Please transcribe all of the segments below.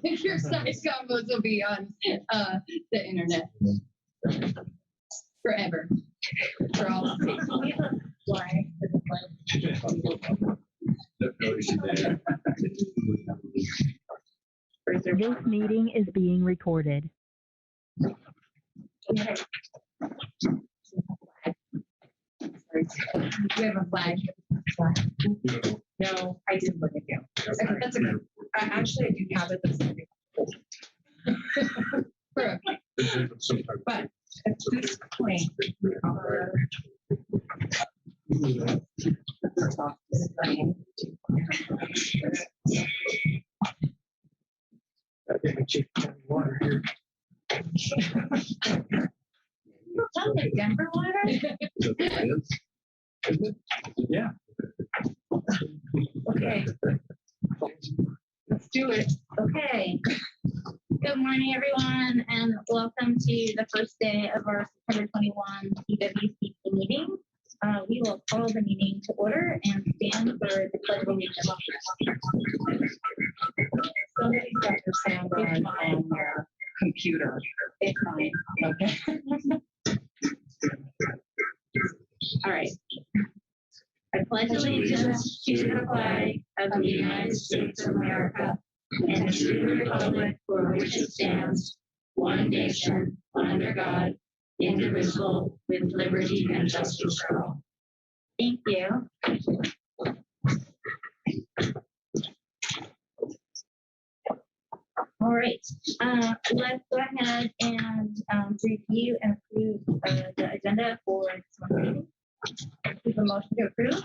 Your side combos will be on the internet forever. For all to see. Why? This meeting is being recorded. Okay. We have a flag. No, I didn't look at you. Okay, that's okay. Actually, I do have it. We're okay. But at this point, we are Tell me, Denver water? Yeah. okay. Let's do it. Okay. Good morning, everyone, and welcome to the first day of our September 21 PWCP meeting. We will call the meeting to order and stand for the Pledge of Allegiance. Somebody's got their sound on their computer. It's fine. Okay. All right. I pledge allegiance to the flag of the United States of America and to the republic for which it stands, one nation, under God, indivisible, with liberty and justice for all. Thank you. All right, let's go ahead and review and approve the agenda for this month's meeting. Give a motion to approve.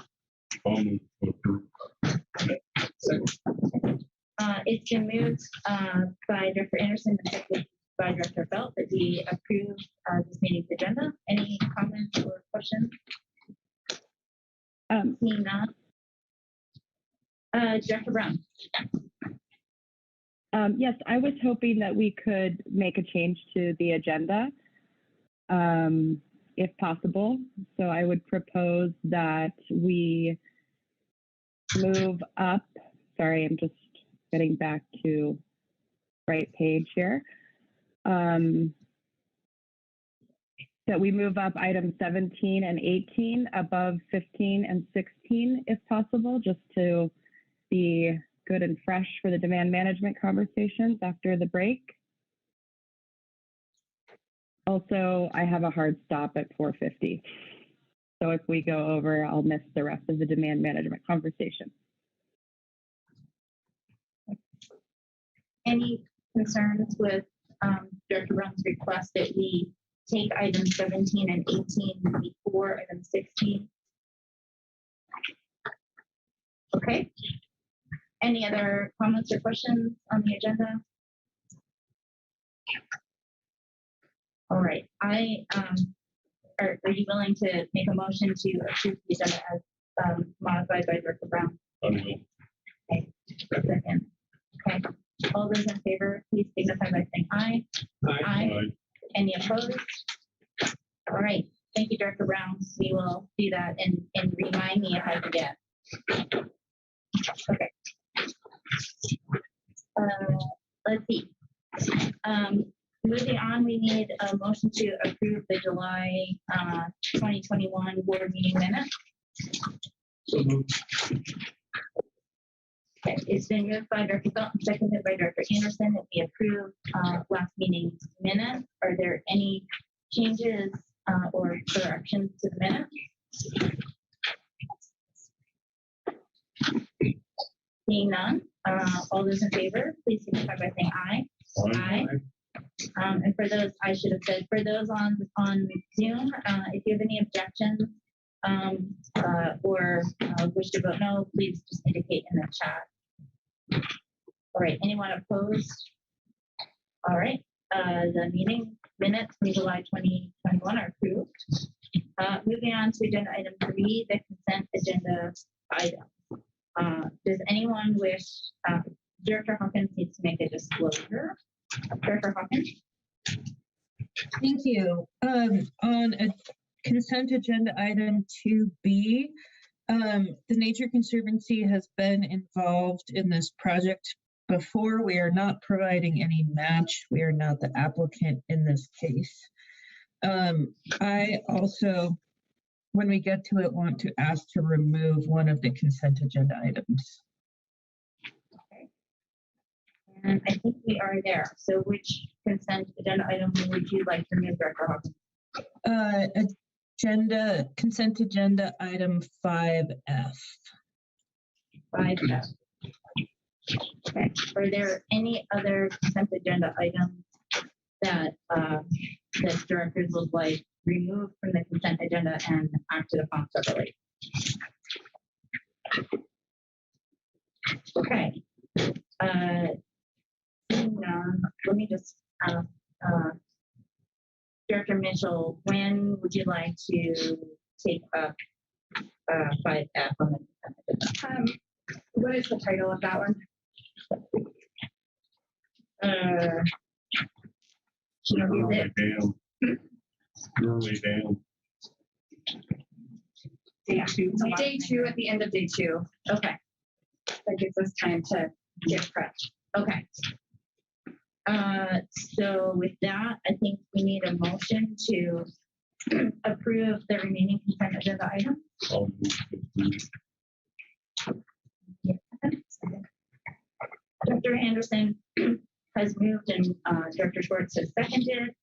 It's been moved by Director Anderson and seconded by Director Belt that we approve this meeting's agenda. Any comments or questions? Seeing none. Director Brown. Yes, I was hoping that we could make a change to the agenda, if possible. So I would propose that we move up. Sorry, I'm just getting back to right page here. That we move up items 17 and 18 above 15 and 16, if possible, just to be good and fresh for the demand management conversations after the break. Also, I have a hard stop at 4:50. So if we go over, I'll miss the rest of the demand management conversation. Any concerns with Director Brown's request that we take items 17 and 18 before item 16? Okay. Any other comments or questions on the agenda? All right. Are you willing to make a motion to approve the agenda as modified by Director Brown? Okay. Second. Okay. All those in favor, please signify by saying aye. Aye. Any opposed? All right. Thank you, Director Brown. We will do that and remind me if I forget. Okay. Let's see. Moving on, we need a motion to approve the July 2021 board meeting minutes. So moved. Okay, it's been moved by Director Felton, seconded by Director Anderson that we approve last meeting's minutes. Are there any changes or corrections to the minutes? Seeing none, all those in favor, please signify by saying aye. Aye. And for those, I should have said, for those on Zoom, if you have any objections or wish to vote no, please just indicate in the chat. All right, anyone opposed? All right, the meeting minutes from July 2021 are approved. Moving on to agenda item 3, the consent agenda item. Does anyone wish, Director Hawkins needs to make a disclosure. Director Hawkins? Thank you. On a consent agenda item 2B, the Nature Conservancy has been involved in this project before, we are not providing any match. We are not the applicant in this case. I also, when we get to it, want to ask to remove one of the consent agenda items. And I think we are there. So which consent agenda item would you like to remove, Director Hawkins? Consent agenda item 5F. 5F. Okay. Are there any other consent agenda items that that directors would like removed from the consent agenda and acted upon separately? Okay. Let me just ask Director Mitchell, when would you like to take up 5F on the consent agenda? What is the title of that one? Early Dam. Early Dam. Day two at the end of day two. Okay. That gives us time to get prepped. Okay. So with that, I think we need a motion to approve the remaining consent agenda items. I'll move to Dr. Anderson has moved and Director Schwartz has seconded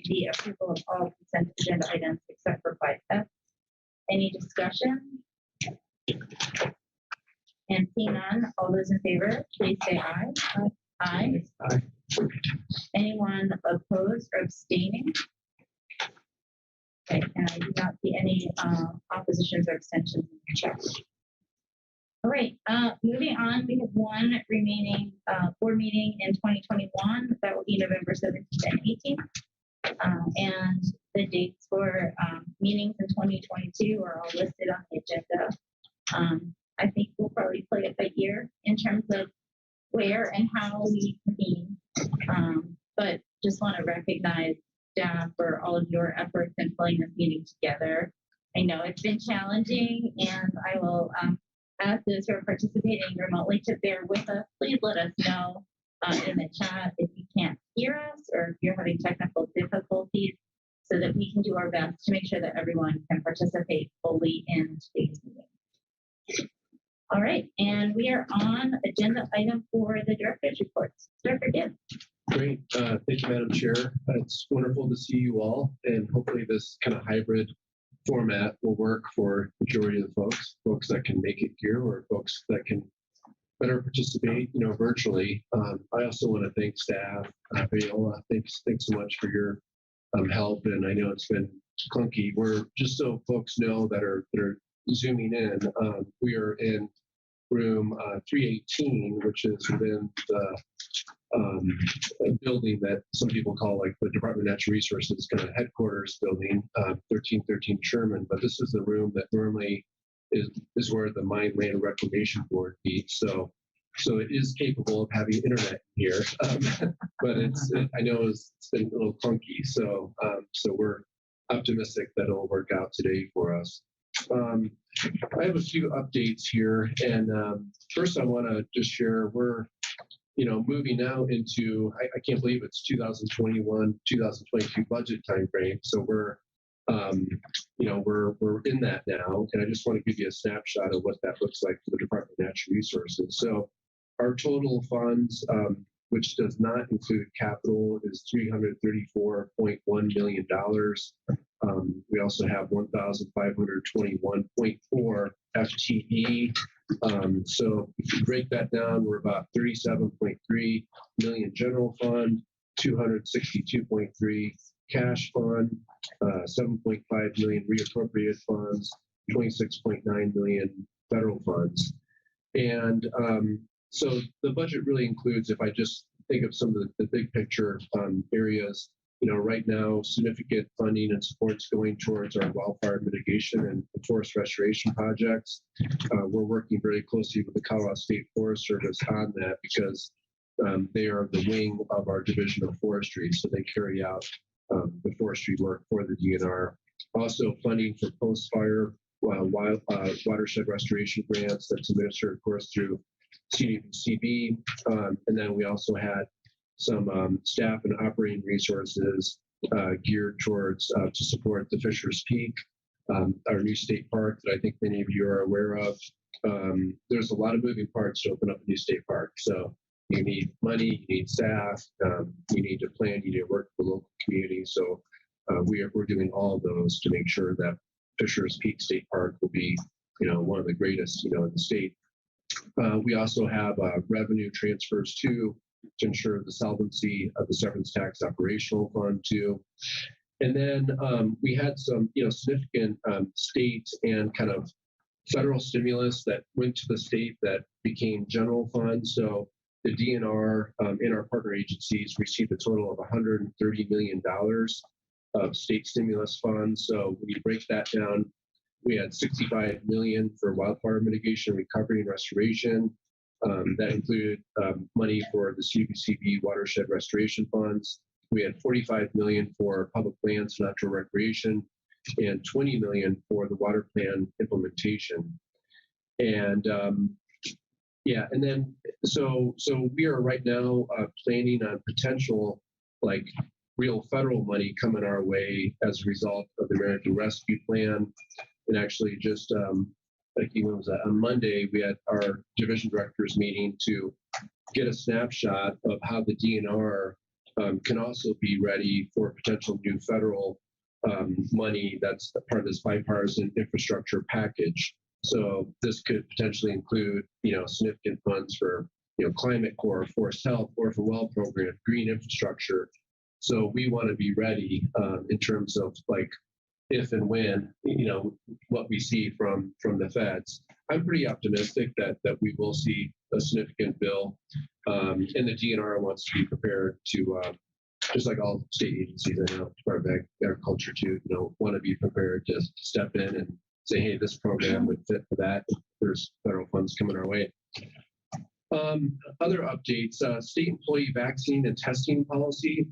the approval of all consent agenda items except for 5F. Any discussion? And seeing none, all those in favor, please say aye. Aye. Aye. Anyone opposed or abstaining? Okay, and I do not see any oppositions or abstentions in the chat. All right, moving on, we have one remaining board meeting in 2021. That will be November 17th and 18th. And the dates for meetings in 2022 are all listed on the agenda. I think we'll probably play it by ear in terms of where and how we convene. But just want to recognize staff for all of your efforts in pulling this meeting together. I know it's been challenging, and I will ask those who are participating remotely to bear with us. Please let us know in the chat if you can't hear us or if you're having technical difficulties, so that we can do our best to make sure that everyone can participate fully in today's meeting. All right, and we are on agenda item for the director's reports. Director Gibbs. Great. Thank you, Madam Chair. It's wonderful to see you all, and hopefully this kind of hybrid format will work for the majority of the folks that can make it here or folks that can better participate, virtually. I also want to thank staff. Viola, thanks so much for your help, and I know it's been clunky. We're just so folks know that are zooming in. We are in room 318, which is within the building that some people call like the Department of Natural Resources kind of headquarters building, 1313 Sherman. But this is the room that normally is where the Mine Land Reclamation Board meets. So it is capable of having internet here, but I know it's been a little clunky. So we're optimistic that it'll work out today for us. I have a few updates here, and first I want to just share we're moving now into I can't believe it's 2021 2022 budget time frame. So we're in that now, and I just want to give you a snapshot of what that looks like for the Department of Natural Resources. So our total funds, which does not include capital, is $334.1 million. We also have 1,521.4 FTE. So if you break that down, we're about 37.3 million general fund, 262.3 cash fund, 7.5 million reappropriated funds, 26.9 million federal funds. And so the budget really includes, if I just think of some of the big picture areas, right now, significant funding and supports going towards our wildfire mitigation and forest restoration projects. We're working very closely with the Colorado State Forest Service on that because they are the wing of our Division of Forestry, so they carry out the forestry work for the DNR. Also funding for post-fire watershed restoration grants that's administered, of course, through CDBG, and then we also had some staff and operating resources geared towards to support the Fisher's Peak, our new state park that I think many of you are aware of. There's a lot of moving parts to open up a new state park. So you need money, you need staff, you need to plan, you need to work with the local community. So we're doing all of those to make sure that Fisher's Peak State Park will be, one of the greatest, in the state. We also have revenue transfers too, to ensure the solvency of the severance tax operational fund too. And then we had some, significant state and kind of federal stimulus that went to the state that became general funds. So the DNR in our partner agencies received a total of $130 million of state stimulus funds. So when you break that down, we had $65 million for wildfire mitigation, recovery, and restoration. That included money for the CBCB watershed restoration funds. We had $45 million for public lands and outdoor recreation, and $20 million for the water plan implementation. And and then so we are right now planning on potential real federal money coming our way as a result of the American Rescue Plan. And actually just even was on Monday, we had our division directors meeting to get a snapshot of how the DNR can also be ready for potential new federal money that's part of this bipartisan infrastructure package. So this could potentially include, significant funds for, climate corps, forest health, orphan well program, green infrastructure. So we want to be ready in terms of if and when, what we see from the feds. I'm pretty optimistic that we will see a significant bill, and the DNR wants to be prepared to, just like all state agencies, I know, Department of Agriculture too, want to be prepared to step in and say, hey, this program would fit for that. There's federal funds coming our way. Other updates, state employee vaccine and testing policy.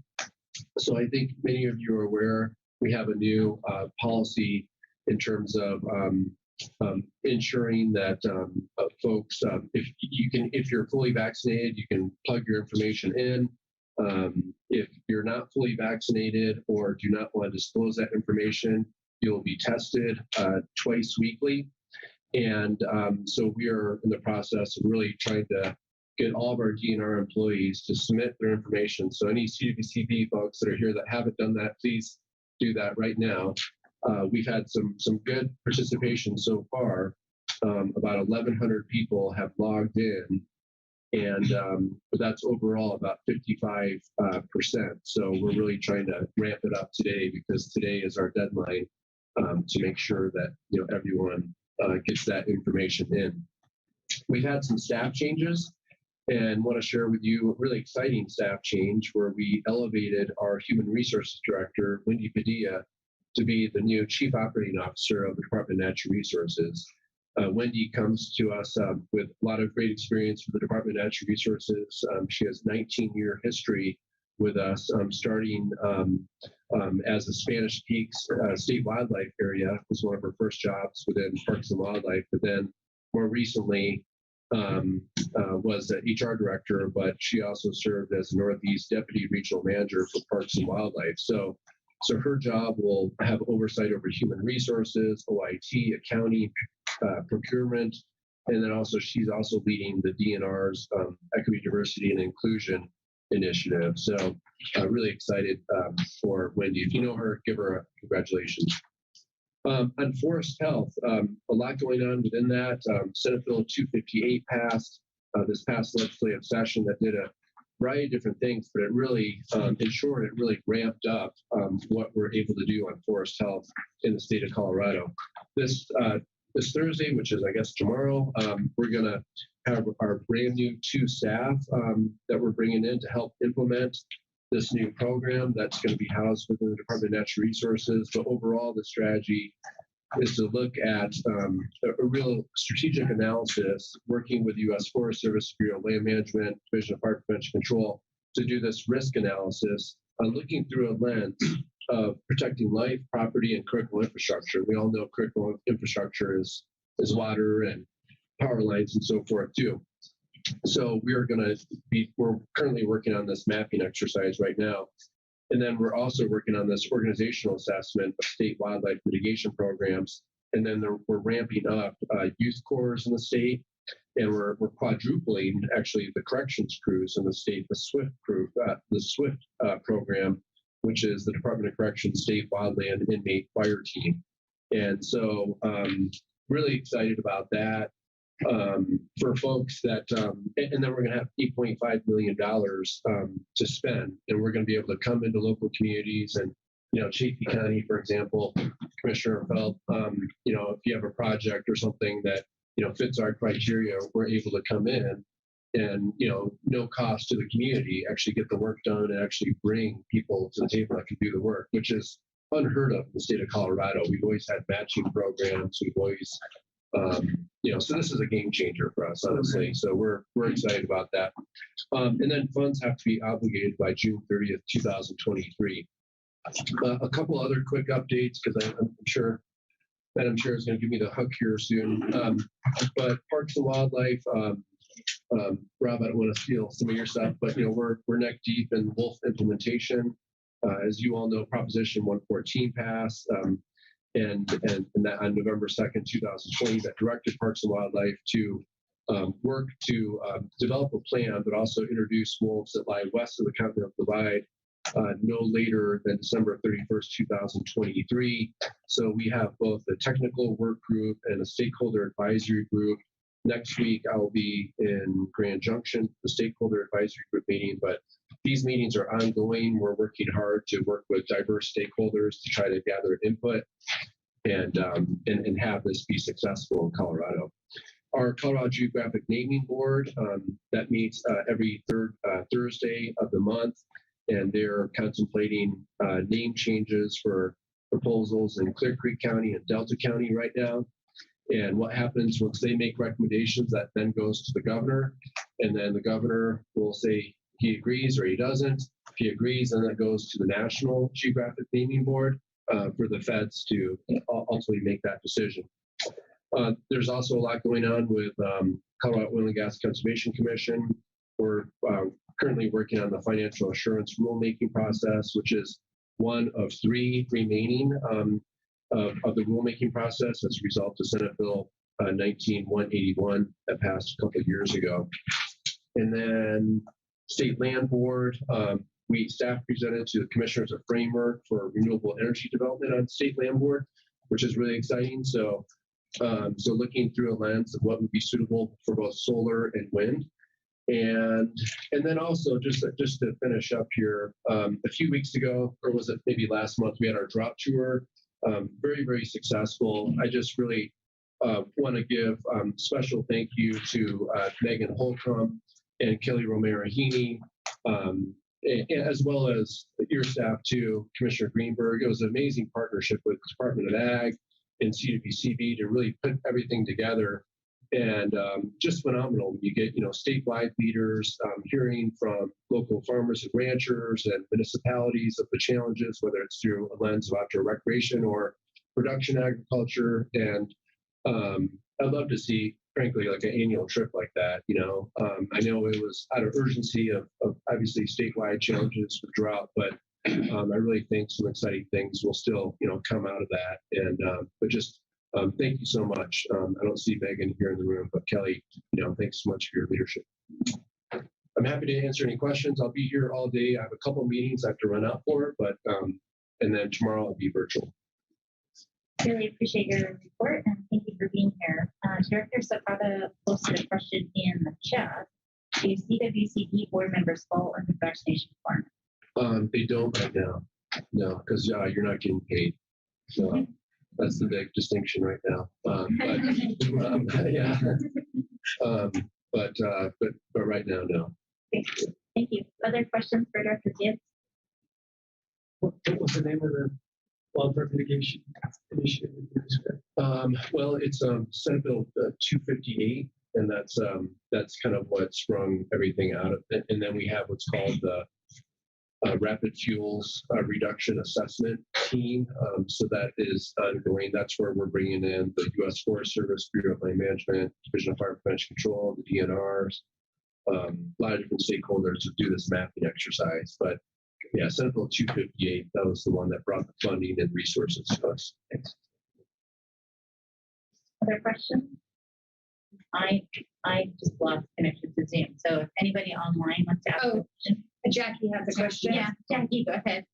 So I think many of you are aware, we have a new policy in terms of ensuring that folks, if you're fully vaccinated, you can plug your information in. If you're not fully vaccinated or do not want to disclose that information, you'll be tested twice weekly. And so we are in the process of really trying to get all of our DNR employees to submit their information. So any CDBCB folks that are here that haven't done that, please do that right now. We've had some good participation so far. About 1,100 people have logged in, and but that's overall about 55%. So we're really trying to ramp it up today because today is our deadline to make sure that everyone gets that information in. We've had some staff changes, and want to share with you a really exciting staff change where we elevated our human resources director, Wendy Padilla, to be the new chief operating officer of the Department of Natural Resources. Wendy comes to us with a lot of great experience with the Department of Natural Resources. She has 19-year history with us, starting as a Spanish Peaks state wildlife area was one of her first jobs within Parks and Wildlife, but then more recently was the HR director, but she also served as Northeast Deputy Regional Manager for Parks and Wildlife. So her job will have oversight over human resources, OIT, accounting, procurement, and then also she's also leading the DNR's Equity, Diversity, and Inclusion initiative. So really excited for Wendy. If you know her, give her a congratulations. On forest health, a lot going on within that. Senate Bill 258 passed this past legislative session that did a variety of different things, but it really, in short, it really ramped up what we're able to do on forest health in the state of Colorado. This Thursday, which is I guess tomorrow, we're going to have our brand new 2 staff that we're bringing in to help implement this new program that's going to be housed within the Department of Natural Resources. But overall, the strategy is to look at a real strategic analysis, working with U.S. Forest Service, Bureau of Land Management, Division of Fire Prevention Control, to do this risk analysis, looking through a lens of protecting life, property, and critical infrastructure. We all know critical infrastructure is water and power lines and so forth too. So we're currently working on this mapping exercise right now. And then we're also working on this organizational assessment of state wildlife mitigation programs. And then we're ramping up youth corps in the state. And we're quadrupling actually the corrections crews in the state, the SWIFT program, which is the Department of Corrections State Wildland Inmate Fire Team. And so really excited about that for folks that, and then we're going to have $8.5 million to spend, and we're going to be able to come into local communities and, Chaffey County, for example, Commissioner Felt, if you have a project or something that, fits our criteria, we're able to come in and, no cost to the community, actually get the work done and actually bring people to the table that can do the work, which is unheard of in the state of Colorado. We've always had matching programs. We've always, so this is a game changer for us, honestly. So we're excited about that. And then funds have to be obligated by June 30th, 2023. A couple other quick updates, because I'm sure Madam Chair is going to give me the hug here soon. But Parks and Wildlife, Rob, I don't want to steal some of your stuff, but we're neck deep in wolf implementation. As you all know, Proposition 114 passed, and that on November 2nd, 2020, that directed Parks and Wildlife to work to develop a plan, but also introduce wolves that lie west of the Continental Divide no later than December 31st, 2023. So we have both a technical work group and a stakeholder advisory group. Next week, I'll be in Grand Junction, the stakeholder advisory group meeting, but these meetings are ongoing. We're working hard to work with diverse stakeholders to try to gather input and have this be successful in Colorado. Our Colorado Geographic Naming Board, that meets every third Thursday of the month, and they're contemplating name changes for proposals in Clear Creek County and Delta County right now. And what happens once they make recommendations, that then goes to the governor, and then the governor will say he agrees or he doesn't. If he agrees, then that goes to the National Geographic Naming Board for the feds to ultimately make that decision. There's also a lot going on with Colorado Oil and Gas Conservation Commission. We're currently working on the financial assurance rulemaking process, which is one of three remaining of the rulemaking process as a result of Senate Bill 19181 that passed a couple of years ago. And then State Land Board, staff presented to the commissioners a framework for renewable energy development on State Land Board, which is really exciting. So looking through a lens of what would be suitable for both solar and wind. And then also just to finish up here, a few weeks ago, or was it maybe last month, we had our drought tour. Very, very successful. I just really want to give special thank you to Megan Holcomb and Kelly Romero-Heaney, as well as your staff too, Commissioner Greenberg. It was an amazing partnership with the Department of Ag and CWCB to really put everything together. And just phenomenal when you get, statewide leaders hearing from local farmers and ranchers and municipalities of the challenges, whether it's through a lens of outdoor recreation or production agriculture. And I'd love to see, frankly, like an annual trip like that. I know it was out of urgency of obviously statewide challenges with drought, but I really think some exciting things will still, come out of that. And but just thank you so much. I don't see Megan here in the room, but Kelly, thanks so much for your leadership. I'm happy to answer any questions. I'll be here all day. I have a couple of meetings I have to run out for, but and then tomorrow I'll be virtual. Really appreciate your report and thank you for being here. Director Zapata posted a question in the chat. Do CWCB board members fall under vaccination requirement? They don't right now. No, because you're not getting paid. So that's the big distinction right now. But right now, no. Thank you. Other questions for Director Gibbs? What was the name of the wildlife mitigation initiative? Well, it's Senate Bill 258, and that's kind of what sprung everything out of it. And then we have what's called the Rapid Fuels Reduction Assessment Team. So that is ongoing. That's where we're bringing in the U.S. Forest Service, Bureau of Land Management, Division of Fire Prevention Control, the DNRs, a lot of different stakeholders to do this mapping exercise. But yeah, Senate Bill 258, that was the one that brought the funding and resources to us. Other questions? I just lost connection to Zoom. So if anybody online wants to ask a question. Jackie has a question. Yeah, Jackie, go ahead.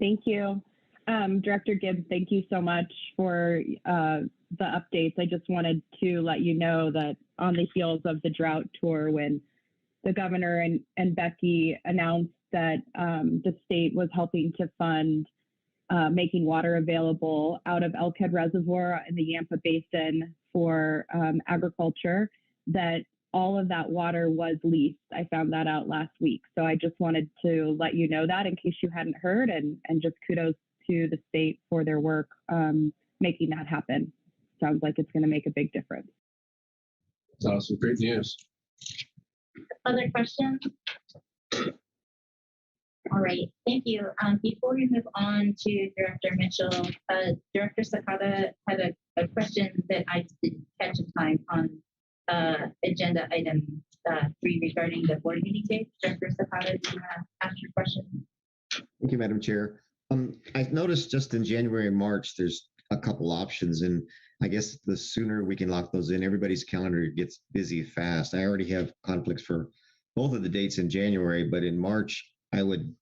Thank you. Director Gibbs, thank you so much for the updates. I just wanted to let you know that on the heels of the drought tour, when the governor and Becky announced that the state was helping to fund making water available out of Elkhead Reservoir in the Yampa Basin for agriculture, that all of that water was leased. I found that out last week. So I just wanted to let you know that in case you hadn't heard, and just kudos to the state for their work making that happen. Sounds like it's going to make a big difference. It's awesome. Great news. Other questions? All right, thank you. Before we move on to Director Mitchell, Director Sakata had a question that I didn't catch in time on agenda item 3 regarding the board meeting date. Director Sakata, do you want to ask your question? Thank you, Madam Chair. I've noticed just in January and March, there's a couple options, and I guess the sooner we can lock those in, everybody's calendar gets busy fast. I already have conflicts for both of the dates in January, but in March, I would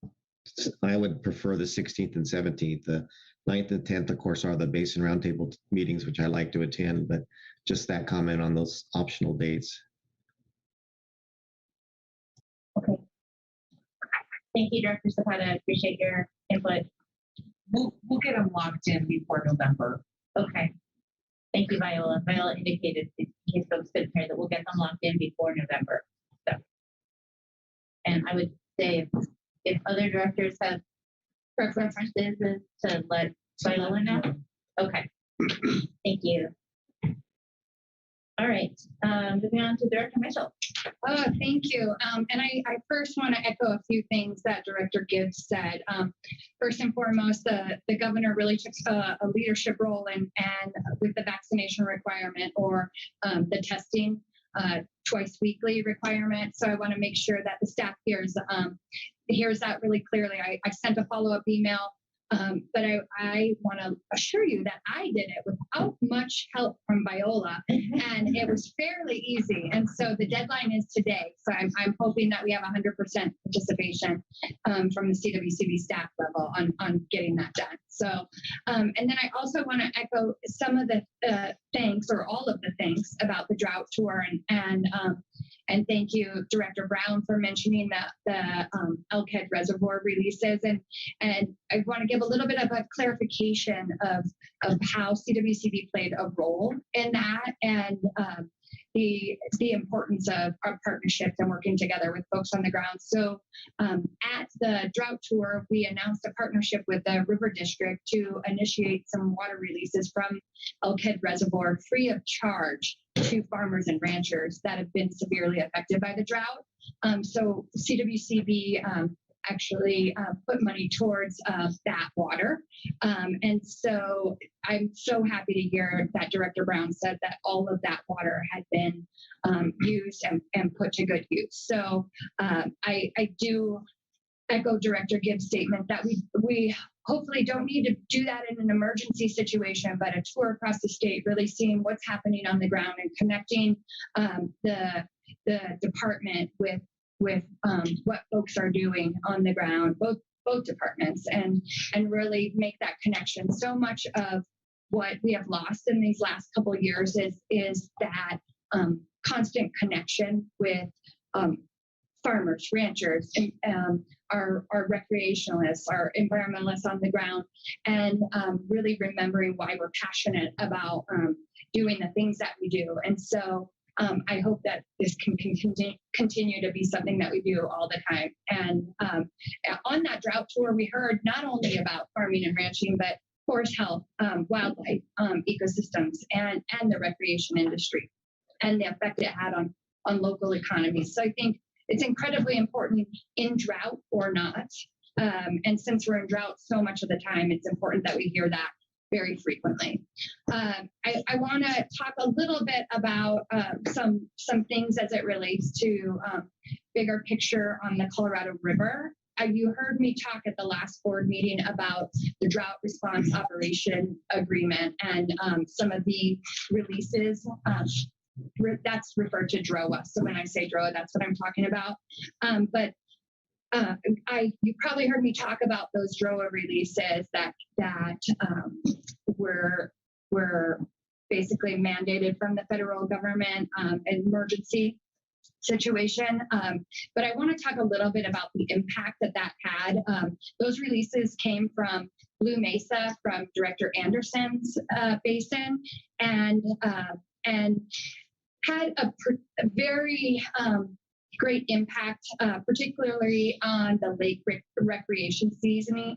prefer the 16th and 17th. The 9th and 10th, of course, are the Basin Roundtable meetings, which I like to attend, but just that comment on those optional dates. Okay. Thank you, Director Zapata. I appreciate your input. We'll get them locked in before November. Okay. Thank you, Viola. Viola indicated, in case folks couldn't hear, that we'll get them locked in before November. So, and I would say if other directors have preferences to let Viola know. Okay. Thank you. All right. Moving on to Director Mitchell. Thank you. And I first want to echo a few things that Director Gibbs said. First and foremost, the governor really took a leadership role and with the vaccination requirement or the testing twice weekly requirement. So I want to make sure that the staff hears that really clearly. I sent a follow-up email. But I want to assure you that I did it without much help from Viola, and it was fairly easy. And so the deadline is today. So I'm hoping that we have 100% participation from the CWCB staff level on getting that done. So, and then I also want to echo some of the thanks, or all of the thanks, about the drought tour, and thank you, Director Brown, for mentioning the Elkhead Reservoir releases. And I want to give a little bit of a clarification of how CWCB played a role in that, and the importance of our partnerships and working together with folks on the ground. So at the drought tour, we announced a partnership with the River District to initiate some water releases from Elkhead Reservoir free of charge to farmers and ranchers that have been severely affected by the drought. So CWCB actually put money towards that water. And so I'm so happy to hear that Director Brown said that all of that water had been used and put to good use. So I do echo Director Gibbs' statement that we hopefully don't need to do that in an emergency situation, but a tour across the state, really seeing what's happening on the ground and connecting the department with what folks are doing on the ground, both departments, and really make that connection. So much of what we have lost in these last couple of years is that constant connection with farmers, ranchers, and our recreationalists, our environmentalists on the ground, and really remembering why we're passionate about doing the things that we do. And so I hope that this can continue to be something that we do all the time. And on that drought tour, we heard not only about farming and ranching, but forest health, wildlife, ecosystems, and the recreation industry, and the effect it had on local economies. So I think it's incredibly important in drought or not. And since we're in drought so much of the time, it's important that we hear that very frequently. I want to talk a little bit about some things as it relates to bigger picture on the Colorado River. You heard me talk at the last board meeting about the drought response operation agreement and some of the releases. That's referred to DROA. So when I say DROA, that's what I'm talking about. You probably heard me talk about those DROA releases that were basically mandated from the federal government, emergency situation. But I want to talk a little bit about the impact that had. Those releases came from Blue Mesa, from Director Anderson's basin, and had a very great impact, particularly on the lake recreation season,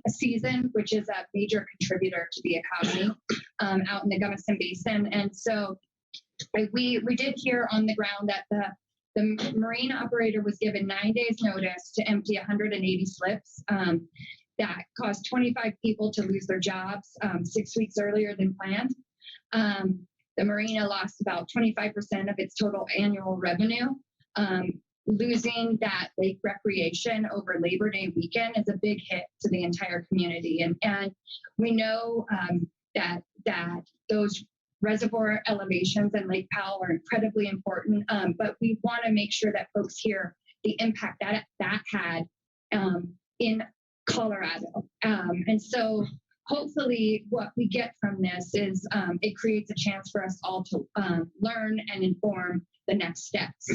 which is a major contributor to the economy out in the Gunnison Basin. And so we did hear on the ground that the marine operator was given 9 days notice to empty 180 slips. That caused 25 people to lose their jobs 6 weeks earlier than planned. The marina lost about 25% of its total annual revenue. Losing that lake recreation over Labor Day weekend is a big hit to the entire community. And we know that those reservoir elevations in Lake Powell are incredibly important, but we want to make sure that folks hear the impact that had in Colorado. And so hopefully what we get from this is it creates a chance for us all to learn and inform the next steps.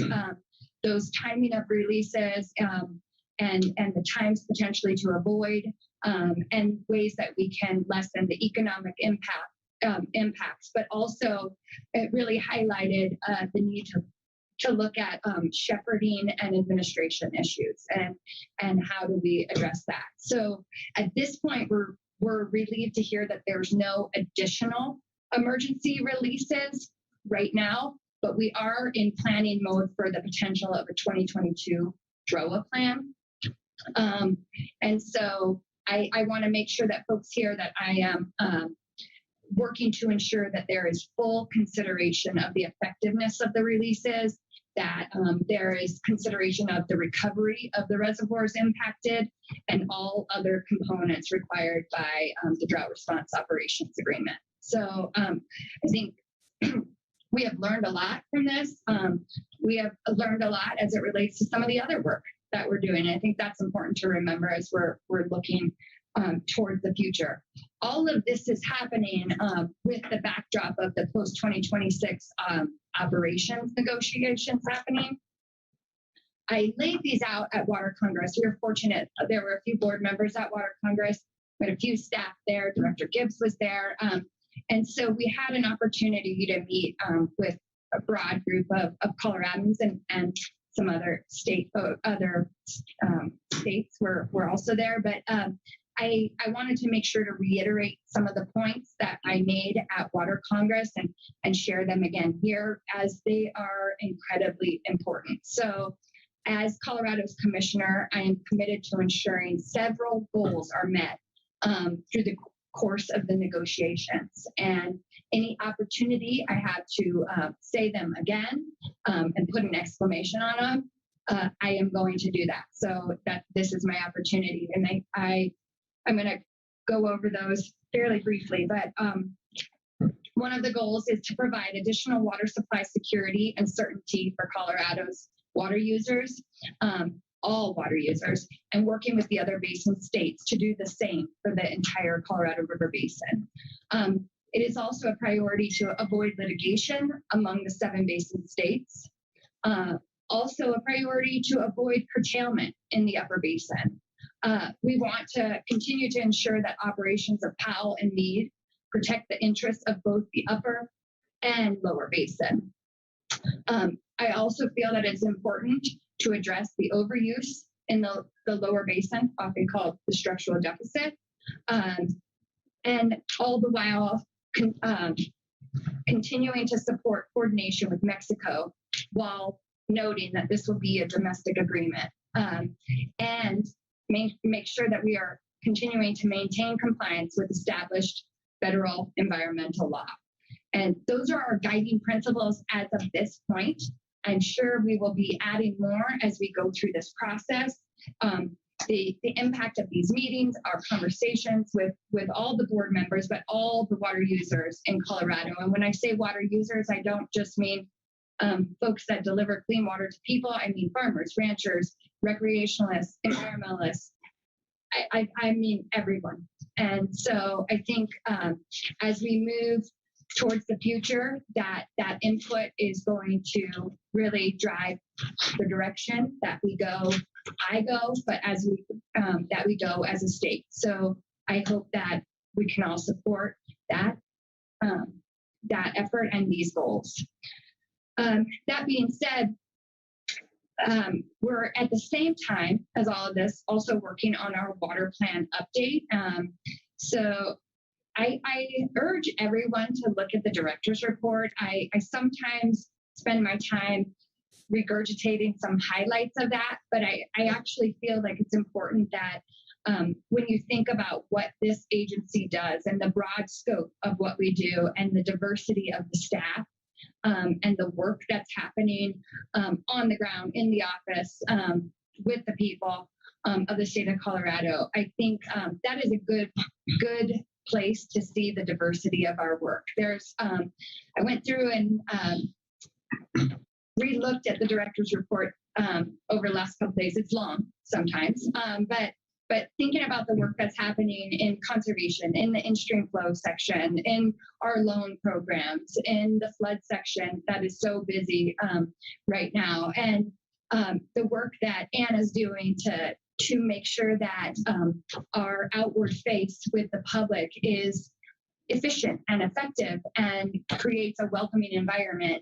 Those timing of releases and the times potentially to avoid and ways that we can lessen the economic impacts, but also it really highlighted the need to look at shepherding and administration issues and how do we address that. So at this point, we're relieved to hear that there's no additional emergency releases right now, but we are in planning mode for the potential of a 2022 DROA plan. And so I want to make sure that folks hear that I am working to ensure that there is full consideration of the effectiveness of the releases, that there is consideration of the recovery of the reservoirs impacted and all other components required by the drought response operations agreement. So I think we have learned a lot from this. We have learned a lot as it relates to some of the other work that we're doing. I think that's important to remember as we're looking towards the future. All of this is happening with the backdrop of the post-2026 operations negotiations happening. I laid these out at Water Congress. We were fortunate. There were a few board members at Water Congress. We had a few staff there. Director Gibbs was there. And so we had an opportunity to meet with a broad group of Coloradans and some other states were also there. But I wanted to make sure to reiterate some of the points that I made at Water Congress and share them again here, as they are incredibly important. So as Colorado's commissioner, I am committed to ensuring several goals are met through the course of the negotiations, and any opportunity I have to say them again and put an exclamation on them, I am going to do that. So that this is my opportunity, and I'm going to go over those fairly briefly. But one of the goals is to provide additional water supply security and certainty for Colorado's water users. All water users, and working with the other basin states to do the same for the entire Colorado River Basin. It is also a priority to avoid litigation among the 7 basin states. Also a priority to avoid curtailment in the upper basin. We want to continue to ensure that operations of Powell and Meade protect the interests of both the upper and lower basin. I also feel that it's important to address the overuse in the lower basin, often called the structural deficit, and all the while continuing to support coordination with Mexico while noting that this will be a domestic agreement, and make sure that we are continuing to maintain compliance with established federal environmental law. And those are our guiding principles as of this point. I'm sure we will be adding more as we go through this process. The impact of these meetings, our conversations with all the board members, but all the water users in Colorado. And when I say water users, I don't just mean folks that deliver clean water to people. I mean farmers, ranchers, recreationalists, environmentalists. I mean everyone. And so I think as we move towards the future, that input is going to really drive the direction that we go. I go, but as we that we go as a state. So I hope that we can all support that that effort and these goals. That being said, we're at the same time as all of this also working on our water plan update. So I urge everyone to look at the director's report. I sometimes spend my time regurgitating some highlights of that, but I actually feel like it's important that when you think about what this agency does and the broad scope of what we do and the diversity of the staff and the work that's happening on the ground in the office with the people of the state of Colorado, I think that is a good place to see the diversity of our work. There's, I went through and re-looked at the director's report over the last couple days. It's long sometimes, but thinking about the work that's happening in conservation, in the in-stream flow section, in our loan programs, in the flood section that is so busy right now, and the work that Anna's doing to make sure that our outward face with the public is efficient and effective and creates a welcoming environment.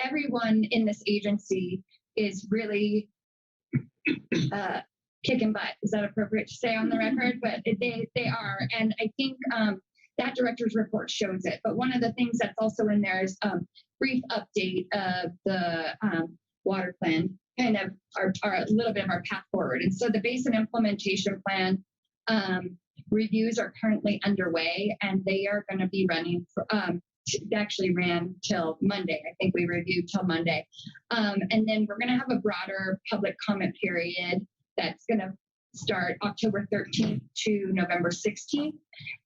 Everyone in this agency is really kicking butt. Is that appropriate to say on the record? But they are. And I think that director's report shows it. But one of the things that's also in there is brief update of the water plan, kind of our little bit of our path forward. And so the basin implementation plan reviews are currently underway, and they are going to be running for, they actually ran till Monday. I think we reviewed till Monday. And then we're going to have a broader public comment period that's going to start October 13th to November 16th.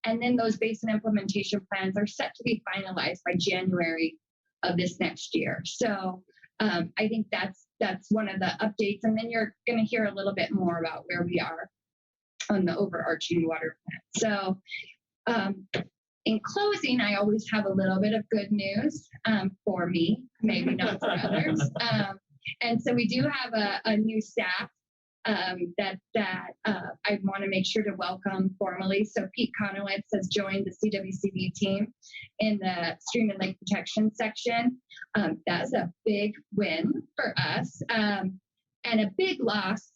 And then those basin implementation plans are set to be finalized by January of this next year. So I think that's one of the updates. And then you're going to hear a little bit more about where we are on the overarching water plan. So in closing, I always have a little bit of good news for me, maybe not for others. And so we do have a new staff that I want to make sure to welcome formally. So Pete Conowitz has joined the CWCB team in the Stream and Lake Protection section. That's a big win for us and a big loss,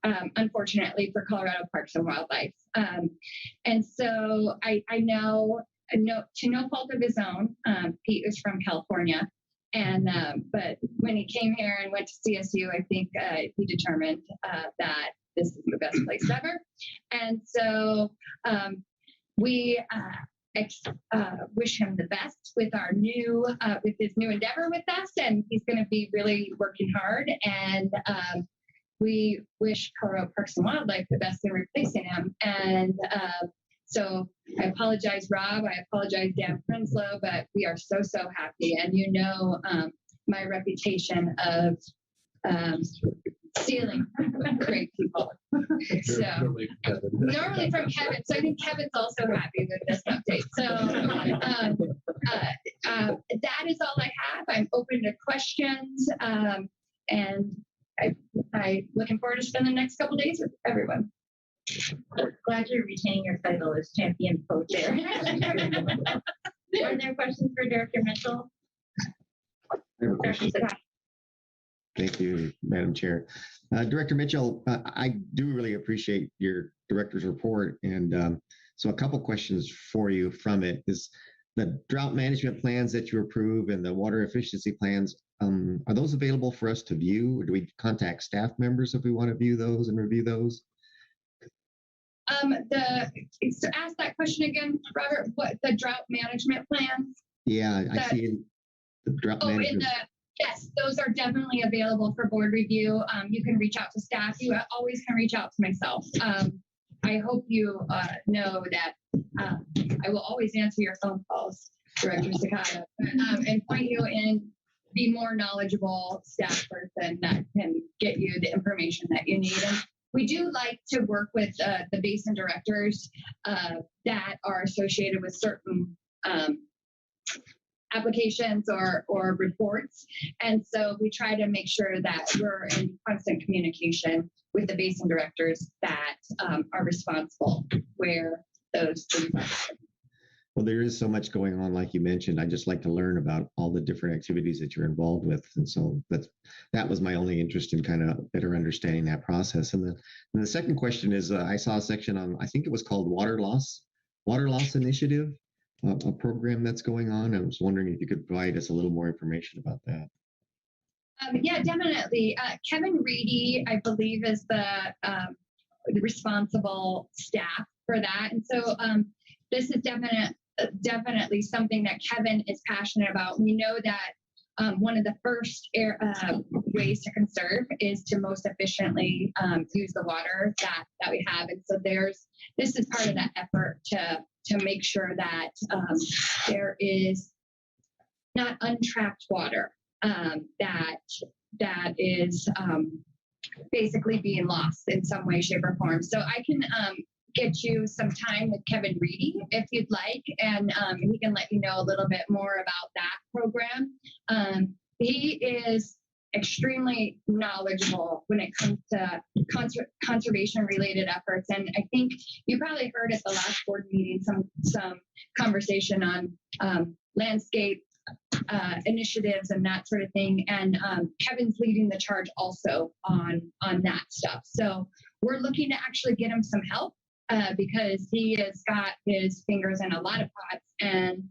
unfortunately, for Colorado Parks and Wildlife. And so I know, to no fault of his own, Pete is from California. And but when he came here and went to CSU, I think he determined that this is the best place ever. And so we wish him the best with our new with his new endeavor with us, and he's going to be really working hard. And we wish Colorado Parks and Wildlife the best in replacing him. And so I apologize, Rob. I apologize, Dan Prinsloo, but we are so happy. And you know my reputation of stealing great people. So normally from Kevin. So I think Kevin's also happy with this update. So that is all I have. I'm open to questions. And I'm looking forward to spending the next couple days with everyone. Glad you're retaining your title as champion co-chair. Are there questions for Director Mitchell? I have a question. Thank you, Madam Chair. Director Mitchell, I do really appreciate your director's report. And so a couple questions for you from it is the drought management plans that you approve and the water efficiency plans, are those available for us to view? Or do we contact staff members if we want to view those and review those? So ask that question again, Robert, what the drought management plans? Yeah, I That- see in the drought Oh, management. yes, those are definitely available for board review. You can reach out to staff. You always can reach out to myself. I hope you know that I will always answer your phone calls, Director Sakata, and point you in the more knowledgeable staff person that can get you the information that you need. And we do like to work with the basin directors that are associated with certain applications or reports. And so we try to make sure that we're in constant communication with the basin directors that are responsible where those things are. Well, there is so much going on, like you mentioned. I just like to learn about all the different activities that you're involved with, and so that was my only interest in kind of better understanding that process. And the second question is, I saw a section on, I think it was called Water Loss Initiative, a program that's going on. I was wondering if you could provide us a little more information about that. Yeah, definitely. Kevin Reedy, I believe, is the responsible staff for that, and so this is definitely something that Kevin is passionate about. We know that one of the first ways to conserve is to most efficiently use the water that we have. And so this is part of that effort to make sure that there is not untrapped water that is basically being lost in some way, shape, or form. So I can get you some time with Kevin Reedy if you'd like, and he can let you know a little bit more about that program. He is extremely knowledgeable when it comes to conservation related efforts. And I think you probably heard at the last board meeting some conversation on landscape initiatives and that sort of thing. And Kevin's leading the charge also on that stuff. So we're looking to actually get him some help because he has got his fingers in a lot of pots, and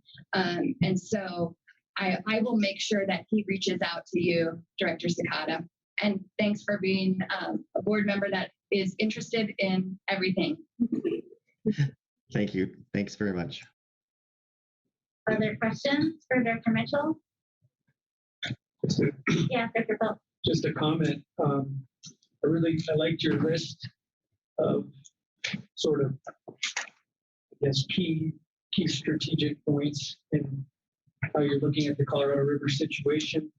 so I will make sure that he reaches out to you, Director Sakata. And thanks for being a board member that is interested in everything. Thank you. Thanks very much. Other questions for Director Mitchell? Yeah, Director Bell. Just a comment. I liked your list of sort of, I guess, key strategic points in how you're looking at the Colorado River situation,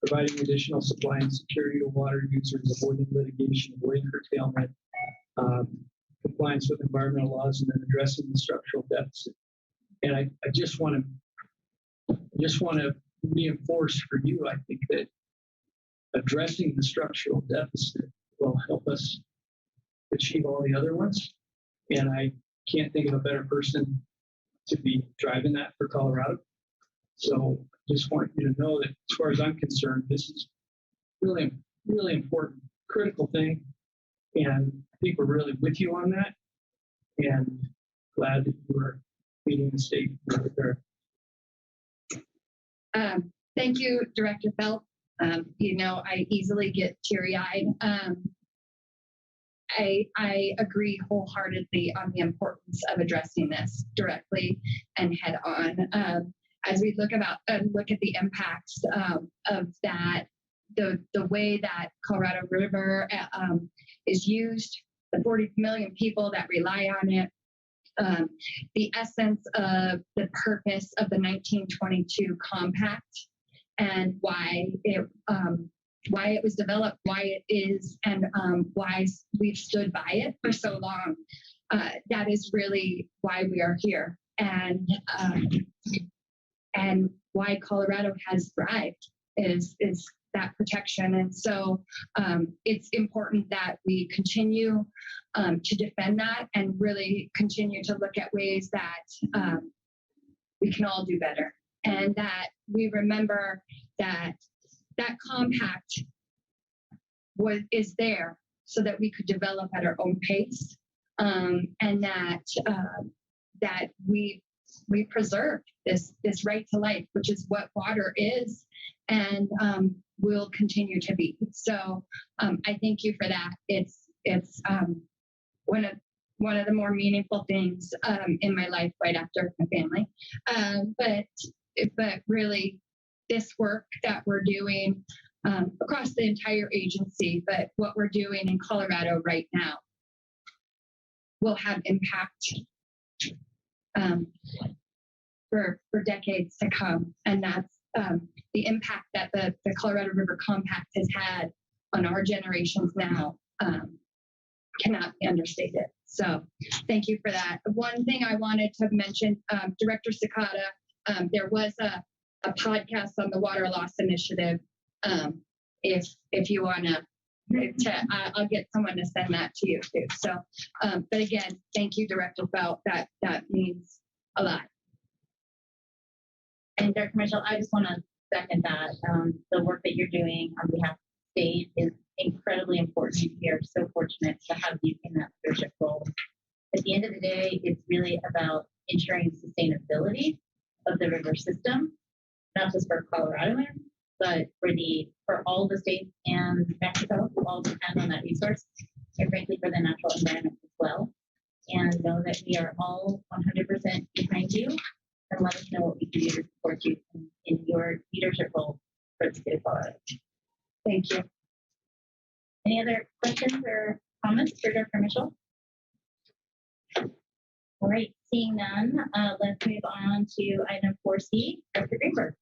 providing additional supply and security to water users, avoiding litigation, avoiding curtailment, compliance with environmental laws, and then addressing the structural deficit. And I just want to reinforce for you, I think that addressing the structural deficit will help us achieve all the other ones. And I can't think of a better person to be driving that for Colorado. So I just want you to know that as far as I'm concerned, this is really, really important, critical thing. And I think we're really with you on that. And glad that you are leading the state there. Thank you, Director Phelps. I easily get teary-eyed. I agree wholeheartedly on the importance of addressing this directly and head on. As we look at the impacts of that, the way that Colorado River is used, the 40 million people that rely on it, the essence of the purpose of the 1922 Compact, and why it was developed, why it is, and why we've stood by it for so long. That is really why we are here, and why Colorado has thrived is that protection. And so it's important that we continue to defend that and really continue to look at ways that we can all do better, and that we remember that compact is there so that we could develop at our own pace, and that we preserved this right to life, which is what water is, and will continue to be. So I thank you for that. It's one of one of the more meaningful things in my life right after my family. But really, this work that we're doing across the entire agency, but what we're doing in Colorado right now will have impact for decades to come. And that's the impact that the Colorado River Compact has had on our generations now cannot be understated. So thank you for that. One thing I wanted to mention, Director Sakata, there was a podcast on the Water Loss Initiative. If you want to, I'll get someone to send that to you too. So, but again, thank you, Director Belt. That means a lot. And Director Mitchell, I just want to second that. The work that you're doing on behalf of the state is incredibly important. We are so fortunate to have you in that leadership role. At the end of the day, it's really about ensuring sustainability of the river system, not just for Coloradoans, but for all the states and Mexico who all depend on that resource, and frankly for the natural environment as well. And know that we are all 100% behind you, and let us know what we can do to support you in your leadership role for the state of Colorado. Thank you. Any other questions or comments for Director Mitchell? All right, seeing none, let's move on to item 4C, Dr. Greenberg.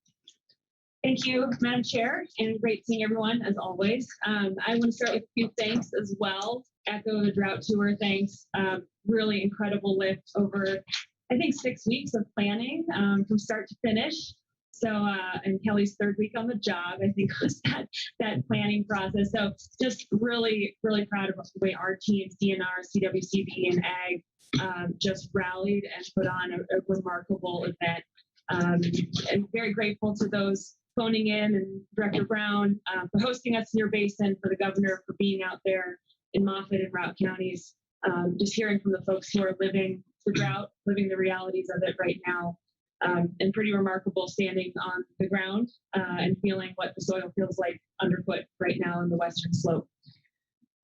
Thank you, Madam Chair, and great seeing everyone as always. I want to start with a few thanks as well. Echo the drought tour thanks. Really incredible lift over, I think, 6 weeks of planning from start to finish. So, and Kelly's third week on the job, I think, was that planning process. So just really, really proud of the way our teams, DNR, CWCP, and AG just rallied and put on a remarkable event. And very grateful to those phoning in, and Director Brown for hosting us in your basin, for the governor for being out there in Moffett and Routt counties, just hearing from the folks who are living the drought, living the realities of it right now. And pretty remarkable standing on the ground and feeling what the soil feels like underfoot right now in the western slope.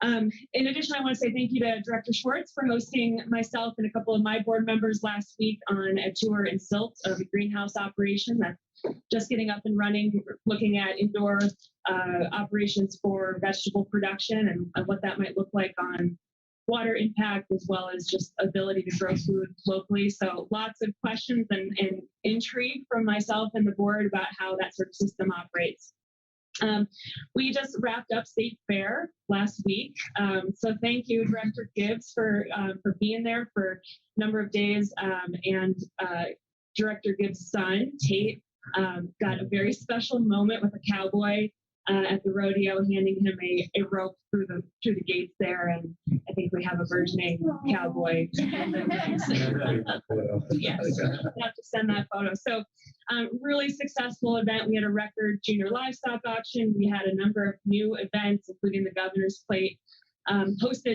In addition, I want to say thank you to Director Schwartz for hosting myself and a couple of my board members last week on a tour in Silt of a greenhouse operation that's just getting up and running, looking at indoor operations for vegetable production and what that might look like on water impact, as well as just ability to grow food locally. So lots of questions and intrigue from myself and the board about how that sort of system operates. We just wrapped up State Fair last week. So thank you, Director Gibbs, for being there for a number of days. And Director Gibbs' son, Tate, got a very special moment with a cowboy at the rodeo, handing him a rope through the gates there, and I think we have a burgeoning cowboy. Yes, have to send that photo. So, really successful event. We had a record junior livestock auction. We had a number of new events, including the Governor's Plate,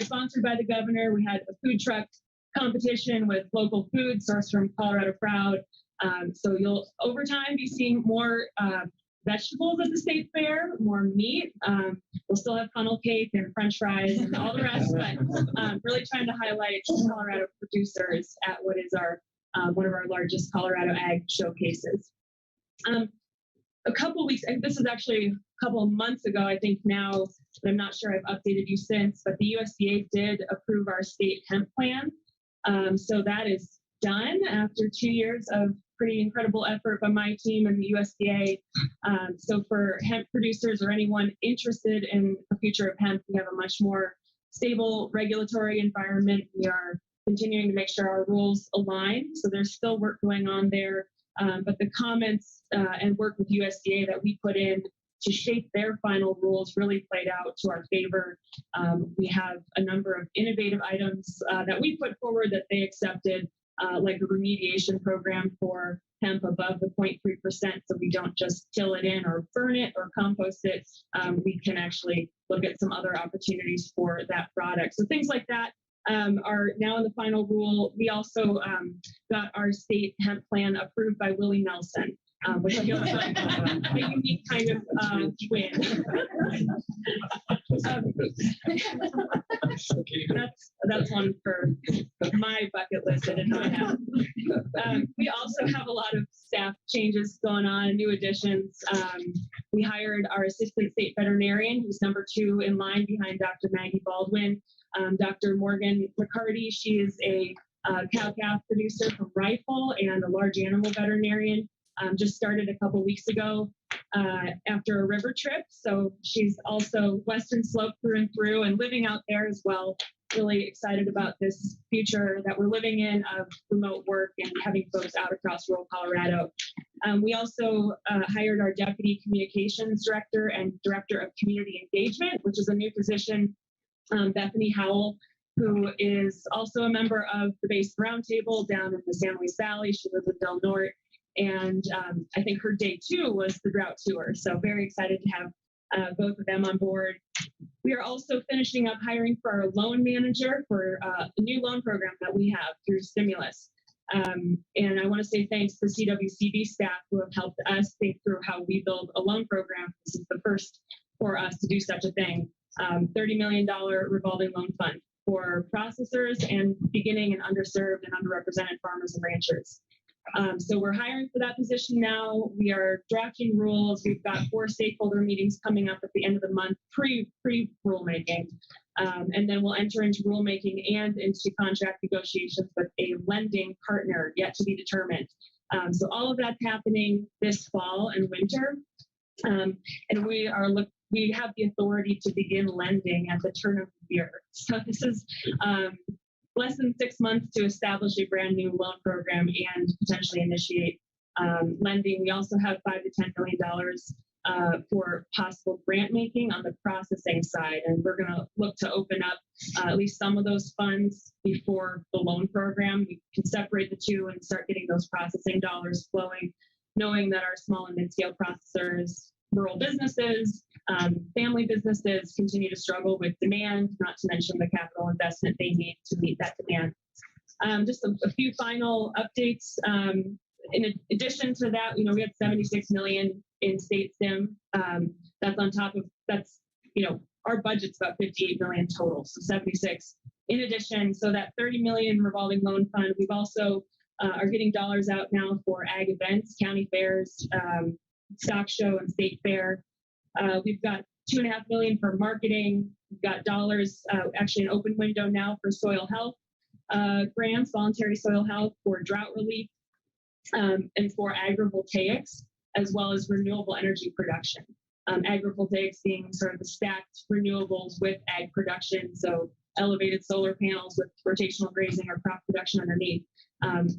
sponsored by the Governor. We had a food truck competition with local food sourced from Colorado Proud. So you'll over time be seeing more vegetables at the State Fair, more meat. We'll still have funnel cake and French fries and all the rest, but really trying to highlight Colorado producers at what is our one of our largest Colorado ag showcases. A couple weeks, and this is actually a couple of months ago, I think now, but I'm not sure I've updated you since, but the USDA did approve our state hemp plan. So that is done after 2 years of pretty incredible effort by my team and the USDA. So for hemp producers or anyone interested in the future of hemp, we have a much more stable regulatory environment. We are continuing to make sure our rules align. So there's still work going on there. But the comments and work with USDA that we put in to shape their final rules really played out to our favor. We have a number of innovative items that we put forward that they accepted, like a remediation program for hemp above the 0.3%, so we don't just till it in or burn it or compost it. We can actually look at some other opportunities for that product. So things like that are now in the final rule. We also got our state hemp plan approved by Willie Nelson. which feels like a unique kind of win. That's one for my bucket list I did not have. We also have a lot of staff changes going on, new additions. We hired our assistant state veterinarian, who's number 2 in line behind Dr. Maggie Baldwin. Dr. Morgan McCarty, she is a cow-calf producer from Rifle and a large animal veterinarian. Just started a couple weeks ago after a river trip. So she's also Western Slope through and through and living out there as well. Really excited about this future that we're living in of remote work and having folks out across rural Colorado. We also hired our deputy communications director and director of community engagement, which is a new position, Bethany Howell, who is also a member of the Basin Roundtable down in the San Luis Valley. She lives in Del Norte. And I think her day 2 was the drought tour. So very excited to have both of them on board. We are also finishing up hiring for our loan manager for a new loan program that we have through Stimulus. And I want to say thanks to CWCB staff who have helped us think through how we build a loan program. This is the first for us to do such a thing. $30 million revolving loan fund for processors and beginning and underserved and underrepresented farmers and ranchers. So we're hiring for that position now. We are drafting rules. We've got 4 stakeholder meetings coming up at the end of the month, pre rulemaking. And then we'll enter into rulemaking and into contract negotiations with a lending partner yet to be determined. So all of that's happening this fall and winter. And we have the authority to begin lending at the turn of the year. So this is less than 6 months to establish a brand new loan program and potentially initiate lending. We also have $5 to $10 million for possible grant making on the processing side. And we're going to look to open up at least some of those funds before the loan program. We can separate the two and start getting those processing dollars flowing, knowing that our small and mid-scale processors, rural businesses, family businesses continue to struggle with demand, not to mention the capital investment they need to meet that demand. Just a few final updates. In addition to that, we had 76 million in state STIM. That's on top of, our budget's about 58 million total, so 76 in addition. So that 30 million revolving loan fund, we've also are getting dollars out now for ag events, county fairs, stock show and state fair. We've got $2.5 million for marketing. We've got dollars, actually an open window now for soil health grants, voluntary soil health for drought relief, and for agrivoltaics, as well as renewable energy production. Agrivoltaics being sort of the stacked renewables with ag production, so elevated solar panels with rotational grazing or crop production underneath.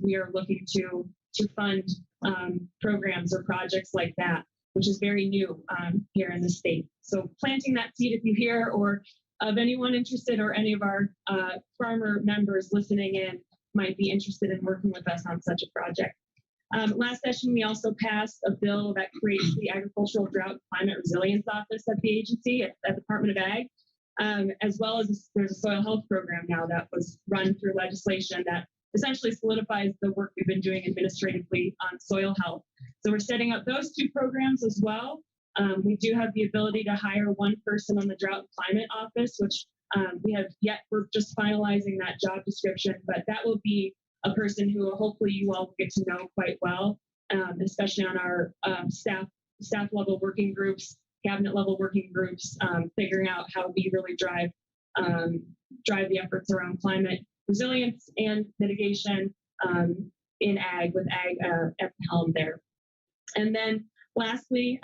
We are looking to fund programs or projects like that, which is very new here in the state. So planting that seed, if you hear or of anyone interested or any of our farmer members listening in might be interested in working with us on such a project. Last session, we also passed a bill that creates the Agricultural Drought and Climate Resilience Office at the agency, at the Department of Ag, as well as there's a soil health program now that was run through legislation that essentially solidifies the work we've been doing administratively on soil health. So we're setting up those 2 programs as well. We do have the ability to hire 1 person on the Drought and Climate Office, which we're just finalizing that job description, but that will be a person who hopefully you all will get to know quite well, especially on our staff level working groups, cabinet level working groups, figuring out how we really drive the efforts around climate resilience and mitigation in ag, with ag at the helm there. And then lastly,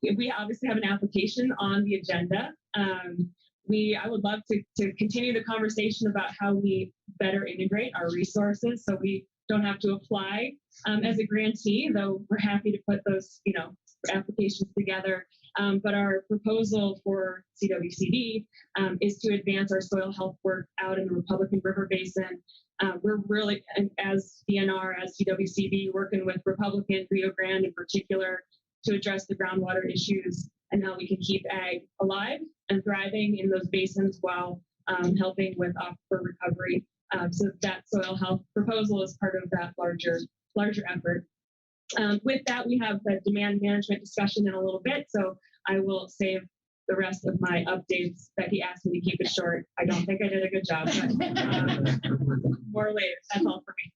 we obviously have an application on the agenda. I would love to continue the conversation about how we better integrate our resources so we don't have to apply as a grantee, though we're happy to put those applications together. But our proposal for CWCB is to advance our soil health work out in the Republican River Basin. We're really, as DNR, as CWCB, working with Republican Rio Grande in particular to address the groundwater issues and how we can keep ag alive and thriving in those basins while helping with aquifer recovery. So that soil health proposal is part of that larger effort. With that, we have the demand management discussion in a little bit, so I will save the rest of my updates. Becky asked me to keep it short. I don't think I did a good job, but more later. That's all for me.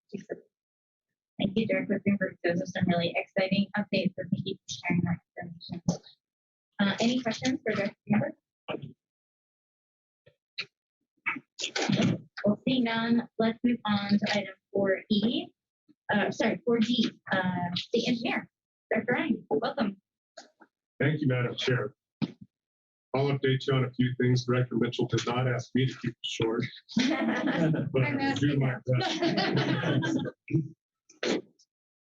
Thank you, Director Greenberg. Those are some really exciting updates, so thank you for sharing that information. Any questions for Director Greenberg? We'll see none. Let's move on to item 4E. 4D, the engineer. Director Ryan, welcome. Thank you, Madam Chair. I'll update you on a few things. Director Mitchell did not ask me to keep it short, but I will do my best.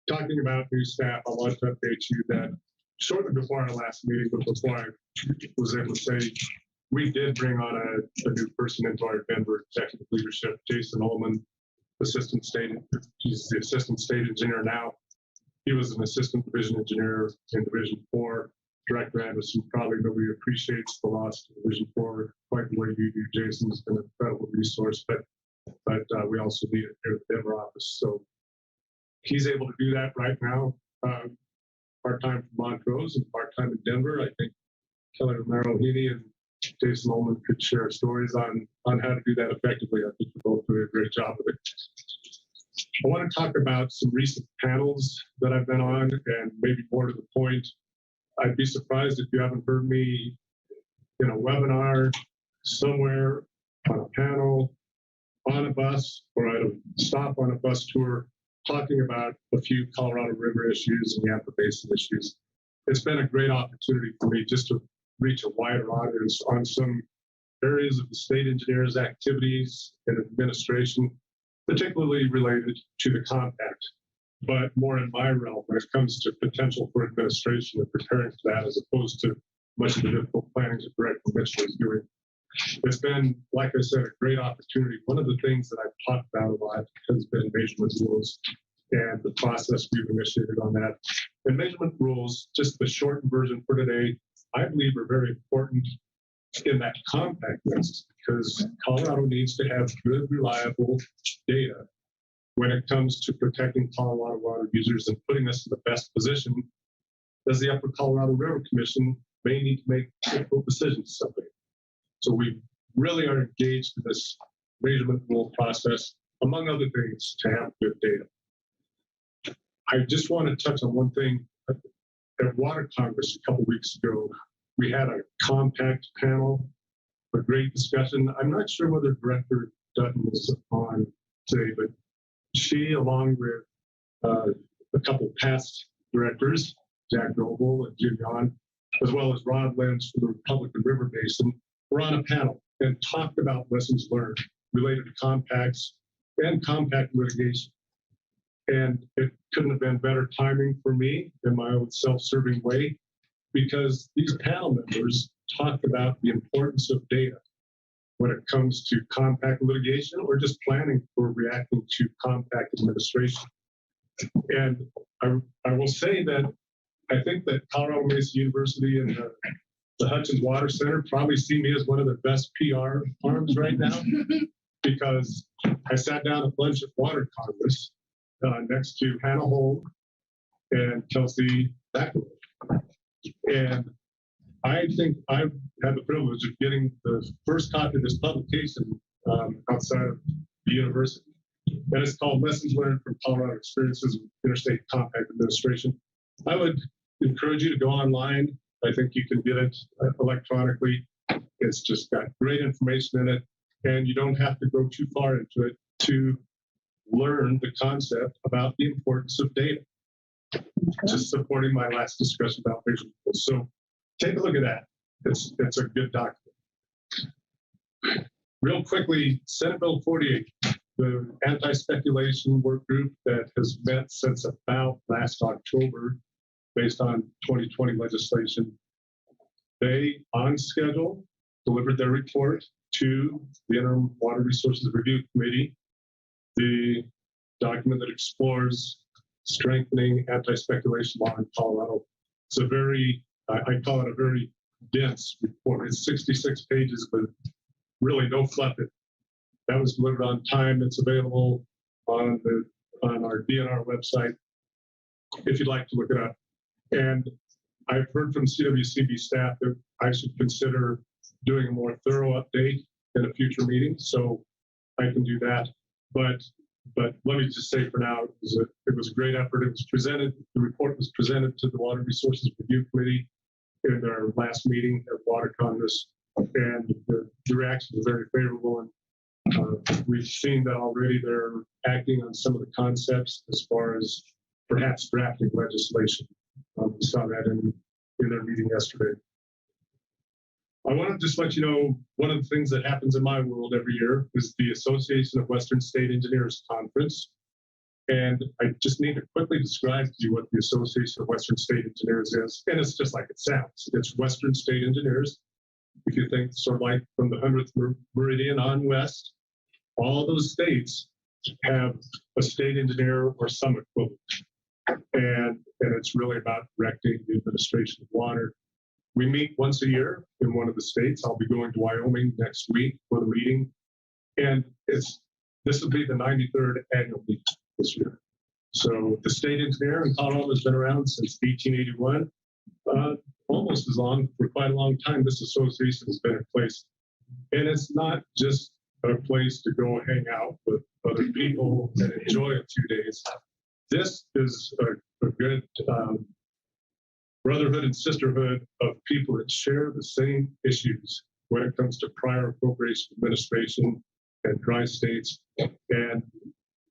Talking about new staff, I want to update you that shortly before our last meeting, but before I was able to say, we did bring on a new person into our Denver executive leadership, Jason Ullman, he's the assistant state engineer now. He was an assistant division engineer in Division 4. Director Anderson, probably nobody appreciates the loss to Division 4 quite the way you do. Jason's been an incredible resource, but we also need it here at the Denver office. So he's able to do that right now, part-time from Montrose and part-time in Denver. I think Kelly Romero-Heaney and Jason Ullman could share stories on how to do that effectively. I think they're both doing a great job of it. I want to talk about some recent panels that I've been on, and maybe more to the point. I'd be surprised if you haven't heard me in a webinar, somewhere, on a panel, on a bus, or at a stop on a bus tour, talking about a few Colorado River issues and Yampa Basin issues. It's been a great opportunity for me just to reach a wider audience on some areas of the state engineer's activities and administration, particularly related to the compact, but more in my realm when it comes to potential for administration and preparing for that, as opposed to much of the difficult planning that Director Mitchell is doing. It's been, like I said, a great opportunity. One of the things that I've talked about a lot has been measurement rules and the process we've initiated on that. And measurement rules, just the shortened version for today, I believe are very important in that compact list, because Colorado needs to have good, reliable data when it comes to protecting Colorado water users and putting us in the best position, as the Upper Colorado River Commission may need to make difficult decisions someday. So we really are engaged in this measurement rule process, among other things, to have good data. I just want to touch on one thing. At Water Congress a couple weeks ago, we had a compact panel, a great discussion. I'm not sure whether Director Dutton is on today, but she, along with a couple past directors, Jack Noble and Jim Yon, as well as Rod Lynch from the Republican River Basin, were on a panel and talked about lessons learned related to compacts and compact litigation. And it couldn't have been better timing for me in my own self-serving way, because these panel members talked about the importance of data when it comes to compact litigation or just planning for reacting to compact administration. And I will say that I think that Colorado Mesa University and the Hutchins Water Center probably see me as one of the best PR arms right now, because I sat down at lunch at Water Congress next to Hannah Holm and Kelsey Backwood. And I think I've had the privilege of getting the first copy of this publication outside of the university. And it's called Lessons Learned from Colorado Experiences with Interstate Compact Administration. I would encourage you to go online. I think you can get it electronically. It's just got great information in it, and you don't have to go too far into it to learn the concept about the importance of data. Just supporting my last discussion about measurement. So take a look at that. It's a good document. Real quickly, Senate Bill 48, the anti-speculation work group that has met since about last October, based on 2020 legislation, they, on schedule, delivered their report to the Interim Water Resources Review Committee, the document that explores strengthening anti-speculation law in Colorado. It's a very, I call it a very dense report. It's 66 pages, but really no fluffing. That was delivered on time. It's available on our DNR website. if you'd like to look it up. And I've heard from CWCB staff that I should consider doing a more thorough update in a future meeting, so I can do that. But let me just say for now, it was a great effort. It was presented, the report was presented to the Water Resources Review Committee in their last meeting at Water Congress, and the reactions are very favorable. And we've seen that already. They're acting on some of the concepts as far as perhaps drafting legislation. We saw that in their meeting yesterday. I want to just let you know, one of the things that happens in my world every year is the Association of Western State Engineers Conference. And I just need to quickly describe to you what the Association of Western State Engineers is. And it's just like it sounds. It's Western State Engineers. If you think sort of like from the 100th meridian on west, all those states have a state engineer or some equivalent. And it's really about directing the administration of water. We meet once a year in one of the states. I'll be going to Wyoming next week for the meeting. And this will be the 93rd annual meeting this year. So the state engineer in Colorado has been around since 1881, almost as long, for quite a long time. This association has been in place. And it's not just a place to go hang out with other people and enjoy a few days. This is a good brotherhood and sisterhood of people that share the same issues when it comes to prior appropriation administration and dry states. And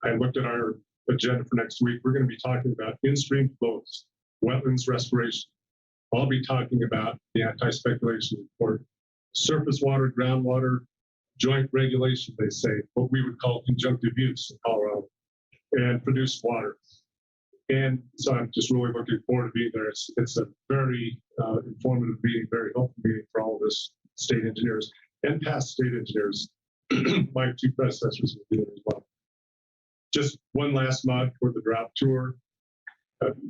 I looked at our agenda for next week. We're going to be talking about in-stream flows, wetlands restoration. I'll be talking about the anti-speculation report, surface water, groundwater, joint regulation, they say, what we would call conjunctive use in Colorado, and produced water. And so I'm just really looking forward to being there. It's a very informative meeting, very helpful meeting for all of us state engineers and past state engineers. My two predecessors will be there as well. Just one last nod toward the drought tour.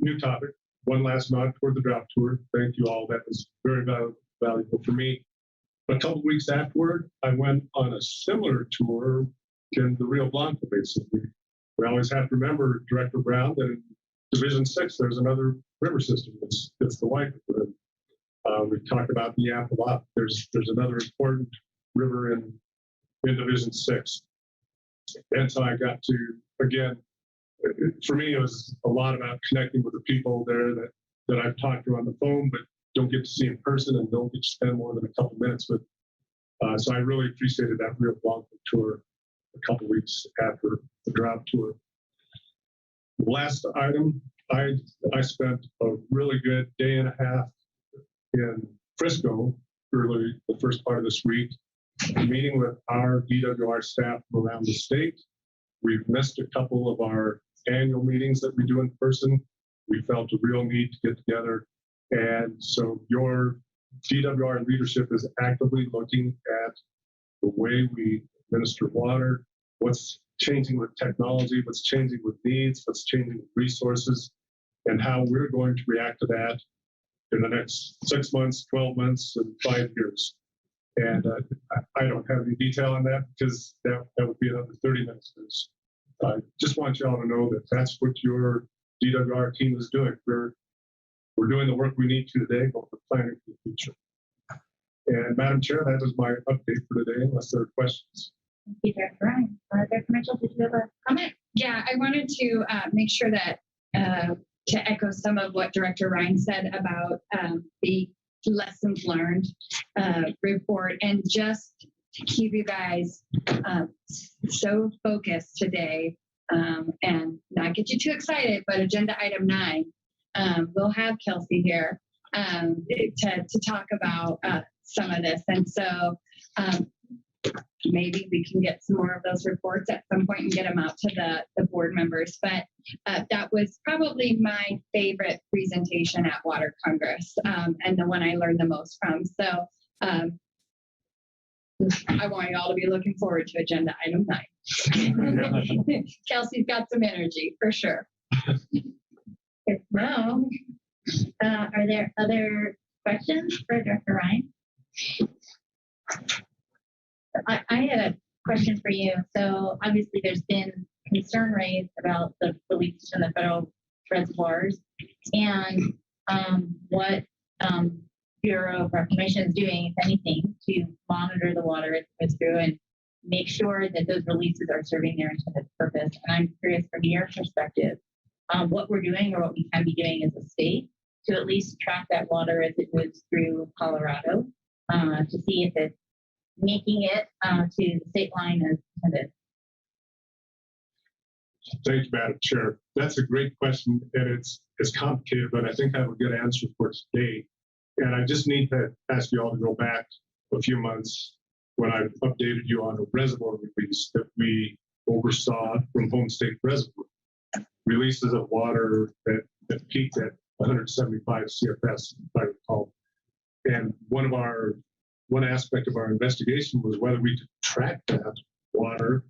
New topic, one last nod toward the drought tour. Thank you all. That was very valuable for me. A couple weeks afterward, I went on a similar tour in the Rio Blanco Basin. We always have to remember, Director Brown, that in Division 6, there's another river system. It's the White River. We talked about the Yampa a lot. There's another important river in Division 6. And so I got to, again, for me, it was a lot about connecting with the people there that I've talked to on the phone, but don't get to see in person and don't get to spend more than a couple minutes with. So I really appreciated that Rio Blanco tour a couple weeks after the drought tour. Last item, I spent a really good day and a half in Frisco, early the first part of this week, meeting with our DWR staff from around the state. We've missed a couple of our annual meetings that we do in person. We felt a real need to get together. And so your DWR leadership is actively looking at the way we administer water, what's changing with technology, what's changing with needs, what's changing with resources, and how we're going to react to that in the next 6 months, 12 months, and 5 years. And I don't have any detail on that because that would be another 30 minutes. I just want y'all to know that that's what your DWR team is doing. We're doing the work we need to today, but we're planning for the future. And Madam Chair, that is my update for today, unless there are questions. Thank you, Director Ryan. Director Mitchell, did you have a comment? Yeah, I wanted to make sure that to echo some of what Director Ryan said about the lessons learned report, and just to keep you guys so focused today and not get you too excited, but agenda item 9, we'll have Kelsey here to talk about some of this. And so maybe we can get some more of those reports at some point and get them out to the board members. But that was probably my favorite presentation at Water Congress, and the one I learned the most from. So I want you all to be looking forward to agenda item 9. Kelsey's got some energy for sure. No. Are there other questions for Director Ryan? I had a question for you. So obviously there's been concern raised about the leaks in the federal reservoirs, and what Bureau of Reclamation is doing, if anything, to monitor the water as it goes through and make sure that those releases are serving their intended purpose. And I'm curious from your perspective, what we're doing or what we can be doing as a state to at least track that water as it moves through Colorado to see if it's making it to the state line as intended. Thank you, Madam Chair. That's a great question, and it's complicated, but I think I have a good answer for today. And I just need to ask you all to go back a few months when I updated you on a reservoir release that we oversaw from Home State Reservoir. Releases of water that peaked at 175 CFS, if I recall. And one aspect of our investigation was whether we could track that water,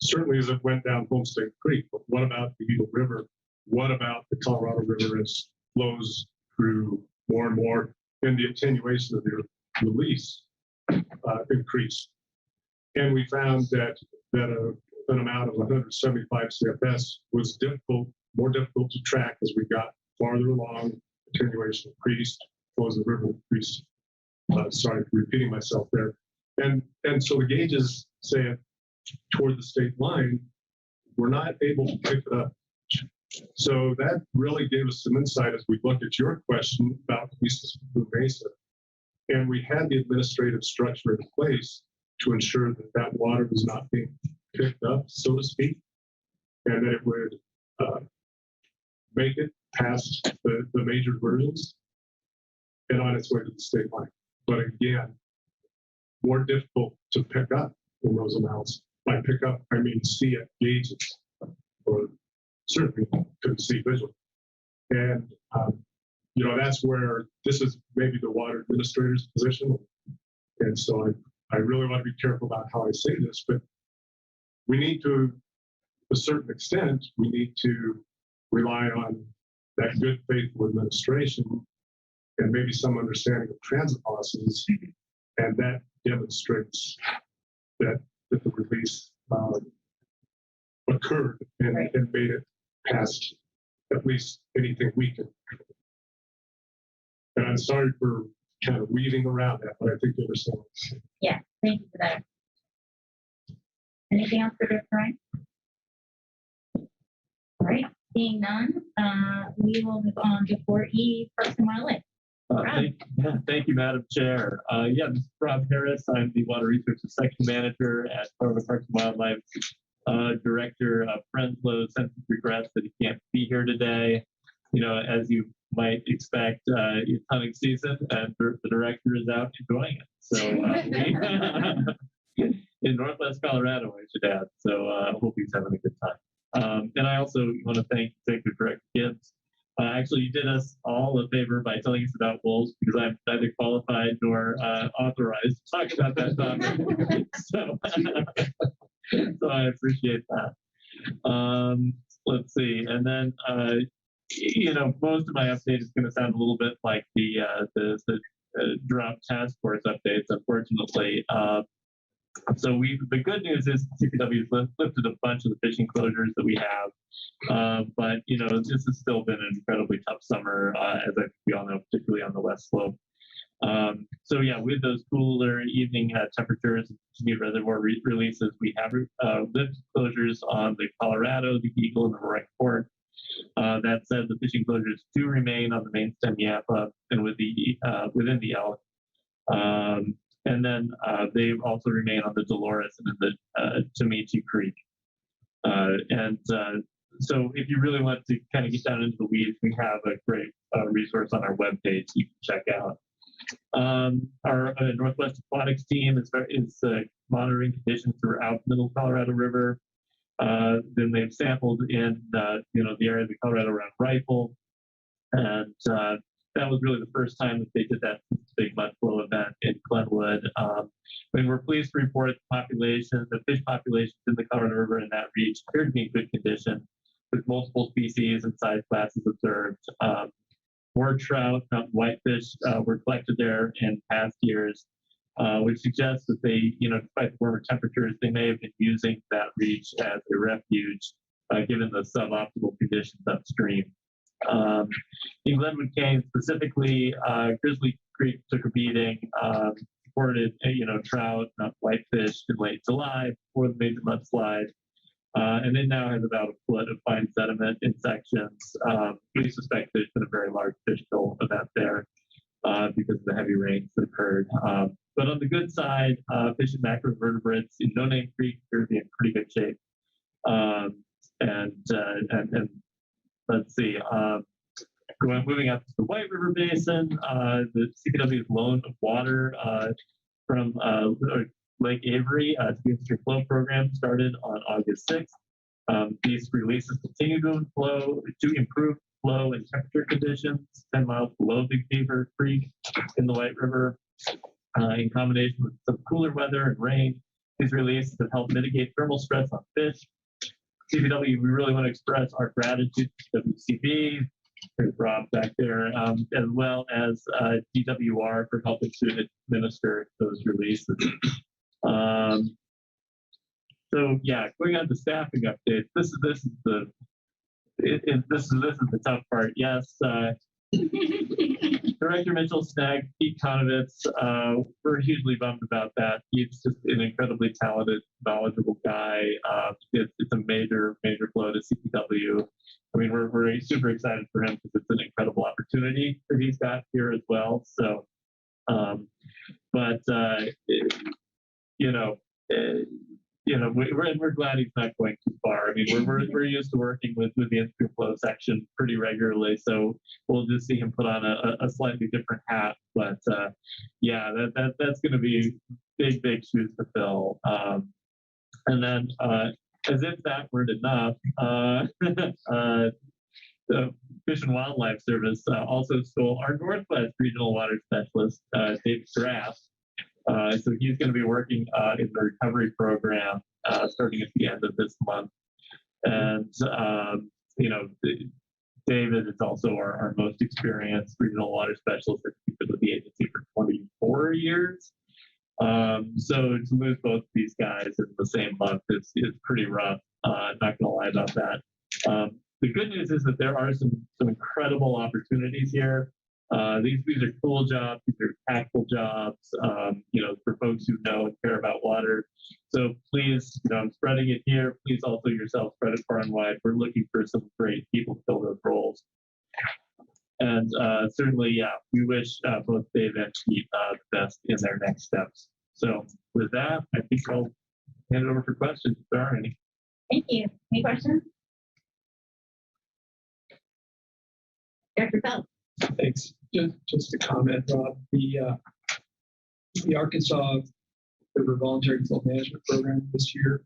certainly as it went down Homestead Creek, but what about the Eagle River? What about the Colorado River as flows through more and more, and the attenuation of the release increased? And we found that an amount of 175 CFS was more difficult to track as we got farther along. Attenuation increased, flows of the river increased. Sorry for repeating myself there. And so the gauges say toward the state line, we're not able to pick it up. So that really gave us some insight as we looked at your question about releases from Blue Mesa. And we had the administrative structure in place to ensure that that water was not being picked up, so to speak, and that it would make it past the major versions and on its way to the state line. But again, more difficult to pick up in those amounts. By pick up, I mean see at gauges, or certainly couldn't see visually. And, that's where this is maybe the water administrator's position. And so I really want to be careful about how I say this, but we need to, a certain extent, we need to rely on that good faithful administration and maybe some understanding of transit losses, and that demonstrates that the release occurred and made it past at least anything we can. And I'm sorry for kind of weaving around that, but I think you understand. Yeah, thank you for that. Anything else for Director Ryan? All right, seeing none, we will move on to 4E, Parks and Wildlife. Thank you, Madam Chair. This is Rob Harris. I'm the Water Resources Section Manager at Florida Parks and Wildlife. Director Frenslow sends his regrets that he can't be here today. As you might expect, it's hunting season, and the director is out enjoying it. So in Northwest Colorado, I should add. So I hope he's having a good time. And I also want to thank Executive Director Gibbs. Actually, you did us all a favor by telling us about wolves, because I'm neither qualified nor authorized to talk about that topic. So I appreciate that. Let's see, and then most of my update is going to sound a little bit like the drought task force updates, unfortunately. So the good news is CPW has lifted a bunch of the fishing closures that we have, but this has still been an incredibly tough summer, as I think we all know, particularly on the west slope. With those cooler evening temperatures and continued reservoir releases, we have lift closures on the Colorado, the Eagle, and the Roaring Fork. That said, the fishing closures do remain on the main stem Yampa and within the Elk. And then they also remain on the Dolores and in the Tomichi Creek. So if you really want to kind of get down into the weeds, we have a great resource on our webpage you can check out. Our Northwest Aquatics team is monitoring conditions throughout Middle Colorado River. Then they've sampled in the area of the Colorado around Rifle, and that was really the first time that they did that big mud flow event in Glenwood. And we're pleased to report the fish populations in the Colorado River in that reach appear to be in good condition, with multiple species and size classes observed. More trout, not whitefish, were collected there in past years, which suggests that they, despite the warmer temperatures, they may have been using that reach as a refuge given the suboptimal conditions upstream. In Glenwood Canyon specifically, Grizzly Creek took a beating, reported, trout, not whitefish in late July before the major mudslide. And it now has about a foot of fine sediment in sections. We suspect there's been a very large fish kill event there because of the heavy rains that occurred. But on the good side, fish and macrovertebrates in No Name Creek appear to be in pretty good shape. And let's see, moving up to the White River Basin, the CPW's loan of water from Lake Avery to the Industry Flow Program started on August 6th. These releases continue to improve flow and temperature conditions 10 miles below Big Beaver Creek in the White River. In combination with some cooler weather and rain, these releases have helped mitigate thermal stress on fish. CPW, we really want to express our gratitude to WCB, there's Rob back there, as well as DWR for helping to administer those releases. So yeah, going on to staffing updates. This is the tough part. Yes, Director Mitchell snagged Pete Konovitz. We're hugely bummed about that. He's just an incredibly talented, knowledgeable guy. It's a major blow to CPW. I mean, we're super excited for him because it's an incredible opportunity that he's got here as well. So, we're glad he's not going too far. I mean, we're used to working with the Industry Flow section pretty regularly, so we'll just see him put on a slightly different hat. But that's going to be big shoes to fill. And then, as if that weren't enough, the Fish and Wildlife Service also stole our Northwest Regional Water Specialist, David Graff. So he's going to be working in the recovery program starting at the end of this month. And, David is also our most experienced regional water specialist that's been with the agency for 24 years. So to lose both these guys in the same month is pretty rough. Not going to lie about that. The good news is that there are some incredible opportunities here. These are cool jobs. These are impactful jobs, for folks who know and care about water. So please, I'm spreading it here. Please also yourself spread it far and wide. We're looking for some great people to fill those roles. And certainly, we wish both Dave and Pete the best in their next steps. So with that, I think I'll hand it over for questions if there are any. Thank you. Any questions? Dr. Phelps. Thanks. Just a comment, Rob. The Arkansas River Voluntary Flow Management Program this year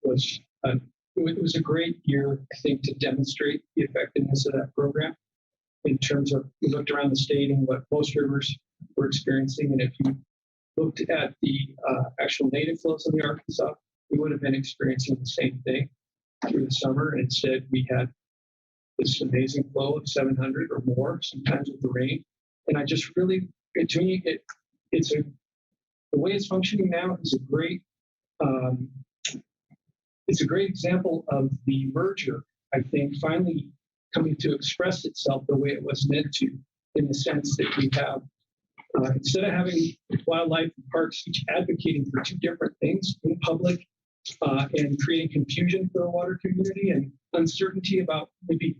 was a great year, I think, to demonstrate the effectiveness of that program in terms of we looked around the state and what most rivers were experiencing. And if you looked at the actual native flows in the Arkansas, we would have been experiencing the same thing through the summer. Instead, we had this amazing flow of 700 or more, sometimes with the rain. And I just really, to me, the way it's functioning now is a great example of the merger, I think, finally coming to express itself the way it was meant to, in the sense that we have, instead of having wildlife and parks each advocating for two different things in public and creating confusion for the water community and uncertainty about maybe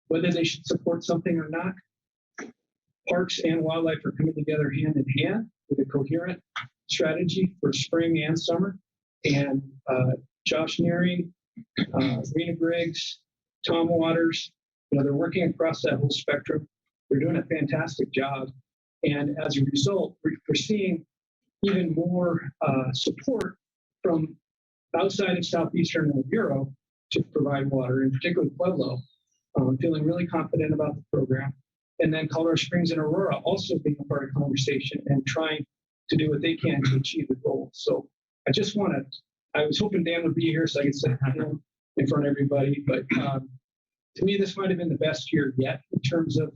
whether they should support something or not, parks and wildlife are coming together hand in hand with a coherent strategy for spring and summer. And Josh Neary, Rena Griggs, Tom Waters, they're working across that whole spectrum. They're doing a fantastic job. And as a result, we're seeing even more support from outside of Southeastern and the Bureau to provide water, in particular Pueblo. Feeling really confident about the program. And then Colorado Springs and Aurora also being a part of conversation and trying to do what they can to achieve the goal. So I just I was hoping Dan would be here so I could say him in front of everybody. But to me, this might have been the best year yet in terms of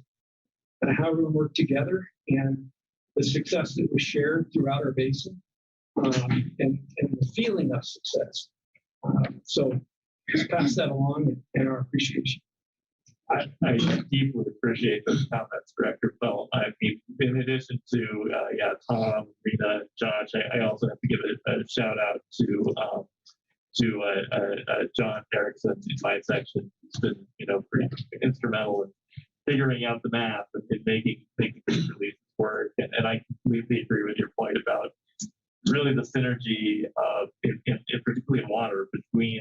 how everyone worked together and the success that was shared throughout our basin and the feeling of success. So just pass that along and our appreciation. I deeply appreciate those comments, Director Felt. I mean, in addition to Tom, Rita, Josh, I also have to give a shout out to John Erickson in my section. He's been pretty instrumental in figuring out the math and making these releases work. And I completely agree with your point about really the synergy of, particularly in water, between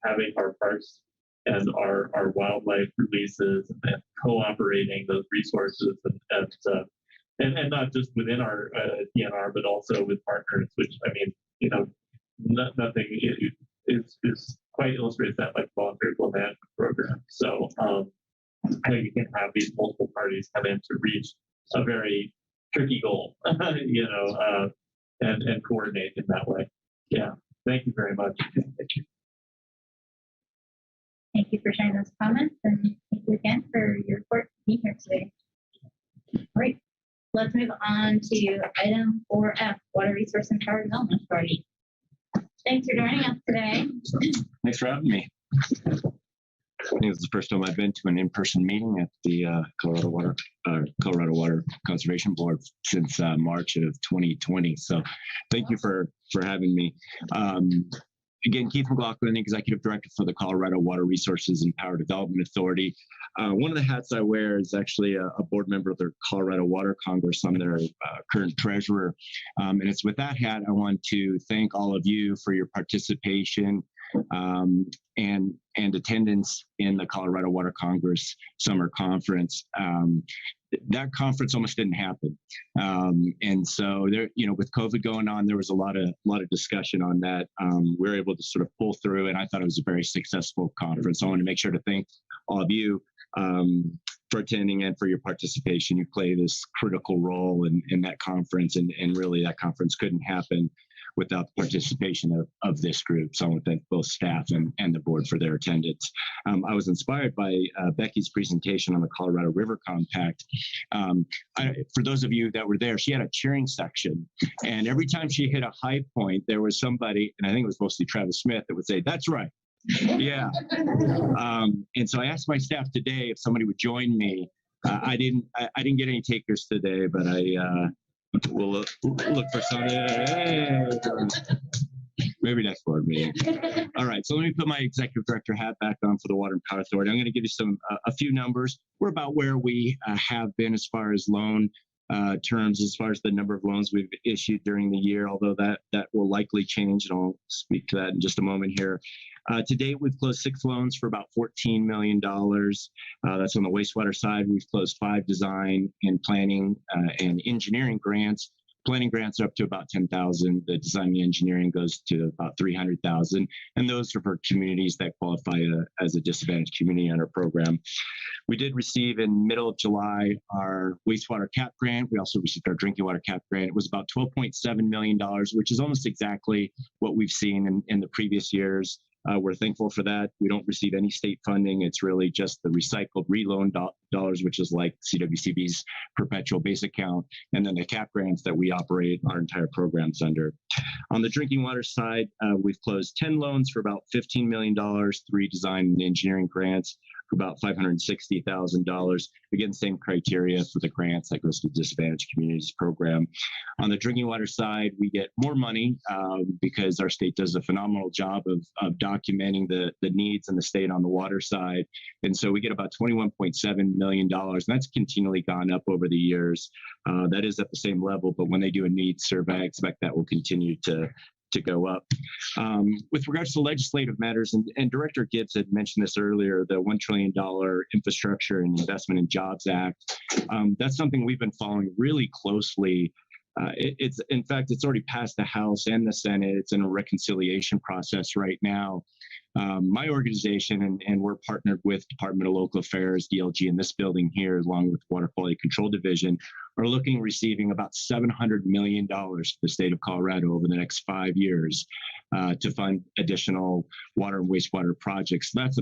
having our parks and our wildlife releases and cooperating those resources and not just within our DNR, but also with partners, which I mean, nothing is quite illustrates that like voluntary flow management program. So you can have these multiple parties come in to reach a very tricky goal, and coordinate in that way. Yeah. Thank you very much. Thank you. Thank you for sharing those comments, and thank you again for your report being here today. All right, let's move on to item 4F, Water Resource and Power Development Authority. Thanks for joining us today. Thanks for having me. I think it's the first time I've been to an in-person meeting at the Colorado Water Conservation Board since March of 2020. So thank you for having me. Again, Keith McLaughlin, Executive Director for the Colorado Water Resources and Power Development Authority. One of the hats I wear is actually a board member of the Colorado Water Congress. I'm their current treasurer. And it's with that hat, I want to thank all of you for your participation and attendance in the Colorado Water Congress Summer Conference. That conference almost didn't happen, and so there, with COVID going on, there was a lot of discussion on that. We were able to sort of pull through, and I thought it was a very successful conference. I want to make sure to thank all of you for attending and for your participation. You play this critical role in that conference, and really that conference couldn't happen without the participation of this group. So I want to thank both staff and the board for their attendance. I was inspired by Becky's presentation on the Colorado River Compact. For those of you that were there, she had a cheering section. And every time she hit a high point, there was somebody, and I think it was mostly Travis Smith, that would say, "That's right." Yeah. And so I asked my staff today if somebody would join me. I didn't get any takers today, but we'll look for some. Hey. Maybe next board meeting. All right, so let me put my executive director hat back on for the Water and Power Authority. I'm going to give you a few numbers. We're about where we have been as far as loan terms, as far as the number of loans we've issued during the year, although that will likely change, and I'll speak to that in just a moment here. To date, we've closed 6 loans for about $14 million. That's on the wastewater side. We've closed 5 design and planning and engineering grants. Planning grants are up to about $10,000. The design and engineering goes to about $300,000. And those are for communities that qualify as a disadvantaged community on our program. We did receive in middle of July our wastewater cap grant. We also received our drinking water cap grant. It was about $12.7 million, which is almost exactly what we've seen in the previous years. We're thankful for that. We don't receive any state funding. It's really just the recycled reloan dollars, which is like CWCB's perpetual base account, and then the cap grants that we operate our entire programs under. On the drinking water side, we've closed 10 loans for about $15 million, 3 design and engineering grants for about $560,000. Again, same criteria for the grants that goes to the Disadvantaged Communities Program. On the drinking water side, we get more money because our state does a phenomenal job of documenting the needs in the state on the water side. And so we get about $21.7 million, and that's continually gone up over the years. That is at the same level, but when they do a needs survey, I expect that will continue to go up. With regards to legislative matters, and Director Gibbs had mentioned this earlier, the $1 trillion Infrastructure and Investment in Jobs Act, that's something we've been following really closely. In fact, it's already passed the House and the Senate. It's in a reconciliation process right now. My organization, and we're partnered with Department of Local Affairs, DLG, in this building here, along with Water Quality Control Division, are receiving about $700 million for the state of Colorado over the next 5 years to fund additional water and wastewater projects. That's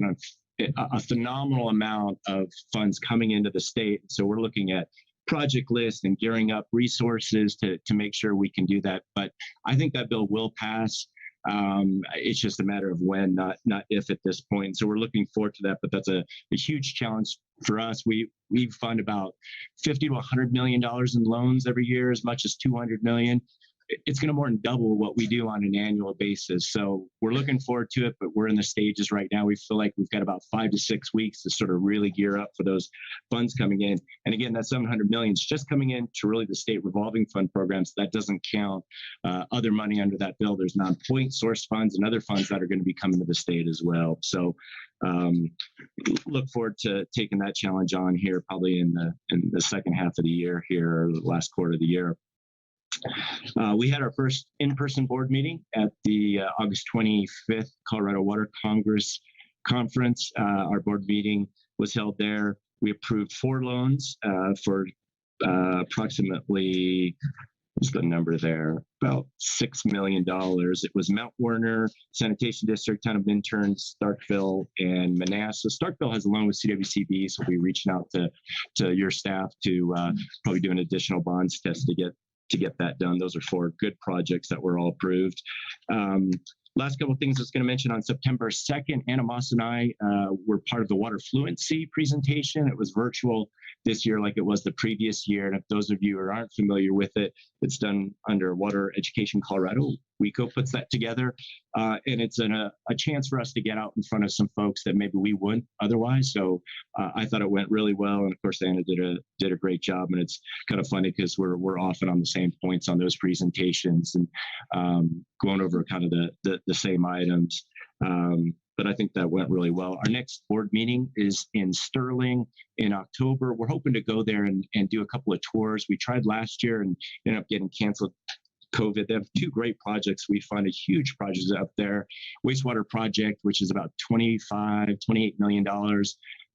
a phenomenal amount of funds coming into the state. So we're looking at project list and gearing up resources to make sure we can do that. But I think that bill will pass. It's just a matter of when, not if at this point. So we're looking forward to that, but that's a huge challenge for us. We fund about $50 to $100 million in loans every year, as much as $200 million. It's going to more than double what we do on an annual basis. So we're looking forward to it, but we're in the stages right now. We feel like we've got about 5 to 6 weeks to sort of really gear up for those funds coming in. And again, that $700 million is just coming in to really the state revolving fund programs. That doesn't count other money under that bill. There's non-point source funds and other funds that are going to be coming to the state as well. So look forward to taking that challenge on here, probably in the second half of the year here, or the last quarter of the year. We had our first in-person board meeting at the August 25th Colorado Water Congress conference. Our board meeting was held there. We approved 4 loans for approximately, what's the number there? About $6 million. It was Mount Werner Sanitation District, Town of Minturn, Starkville, and Manassas. Starkville has a loan with CWCB, so we'll be reaching out to your staff to probably do an additional bonds test to get that done. Those are 4 good projects that were all approved. Last couple of things I was going to mention: on September 2nd, Anna Moss and I were part of the water fluency presentation. It was virtual this year like it was the previous year. And if those of you who aren't familiar with it, it's done under Water Education Colorado. WECO puts that together. And it's a chance for us to get out in front of some folks that maybe we wouldn't otherwise. So I thought it went really well. And of course, Anna did a great job. And it's kind of funny because we're often on the same points on those presentations and going over kind of the same items. But I think that went really well. Our next board meeting is in Sterling in October. We're hoping to go there and do a couple of tours. We tried last year and ended up getting canceled. COVID. They have 2 great projects. We fund a huge project up there. Wastewater project, which is about $28 million,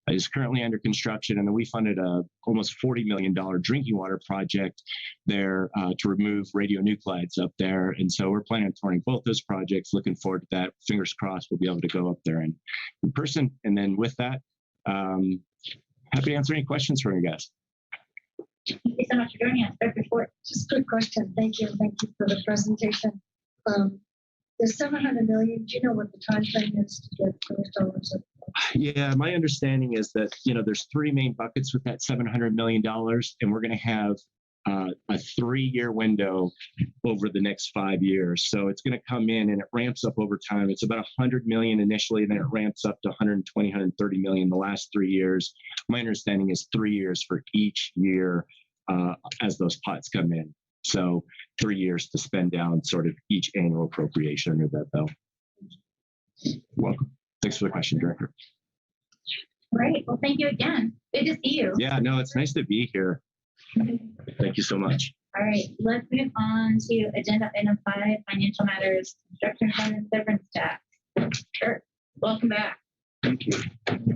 is currently under construction. And then we funded a almost $40 million drinking water project there to remove radionuclides up there. And so we're planning on touring both those projects. Looking forward to that. Fingers crossed we'll be able to go up there in person. And then with that, happy to answer any questions from you guys. Thank you so much for joining us. Dr. Ford. Just a quick question. Thank you. Thank you for the presentation. The 700 million, do you know what the time frame is to get those dollars? Yeah, my understanding is that, there's 3 main buckets with that $700 million, and we're going to have a 3-year window over the next 5 years. So it's going to come in and it ramps up over time. It's about 100 million initially, and then it ramps up to 120, 130 million the last 3 years. My understanding is 3 years for each year as those pots come in. So 3 years to spend down sort of each annual appropriation under that bill. Welcome. Thanks for the question, Director. Great. Well, thank you again. Good to see you. Yeah, no, it's nice to be here. Thank you so much. All right, let's move on to agenda item 5, financial matters, construction fund and severance tax. Sure. Welcome back. Thank you.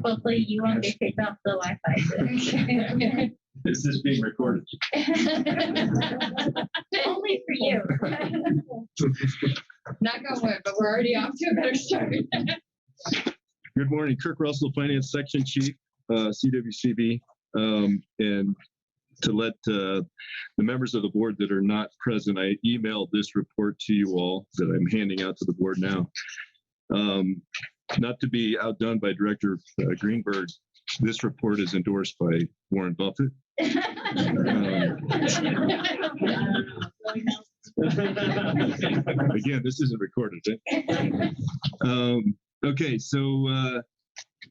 Hopefully you won't get kicked off the Wi-Fi. Is this being recorded? Only for you. Not going with, but we're already off to a better start. Good morning, Kirk Russell, Finance Section Chief, CWCB, and to let the members of the board that are not present, I emailed this report to you all that I'm handing out to the board now. Not to be outdone by Director Greenberg, this report is endorsed by Warren Buffett. Again, this isn't recorded. Okay, so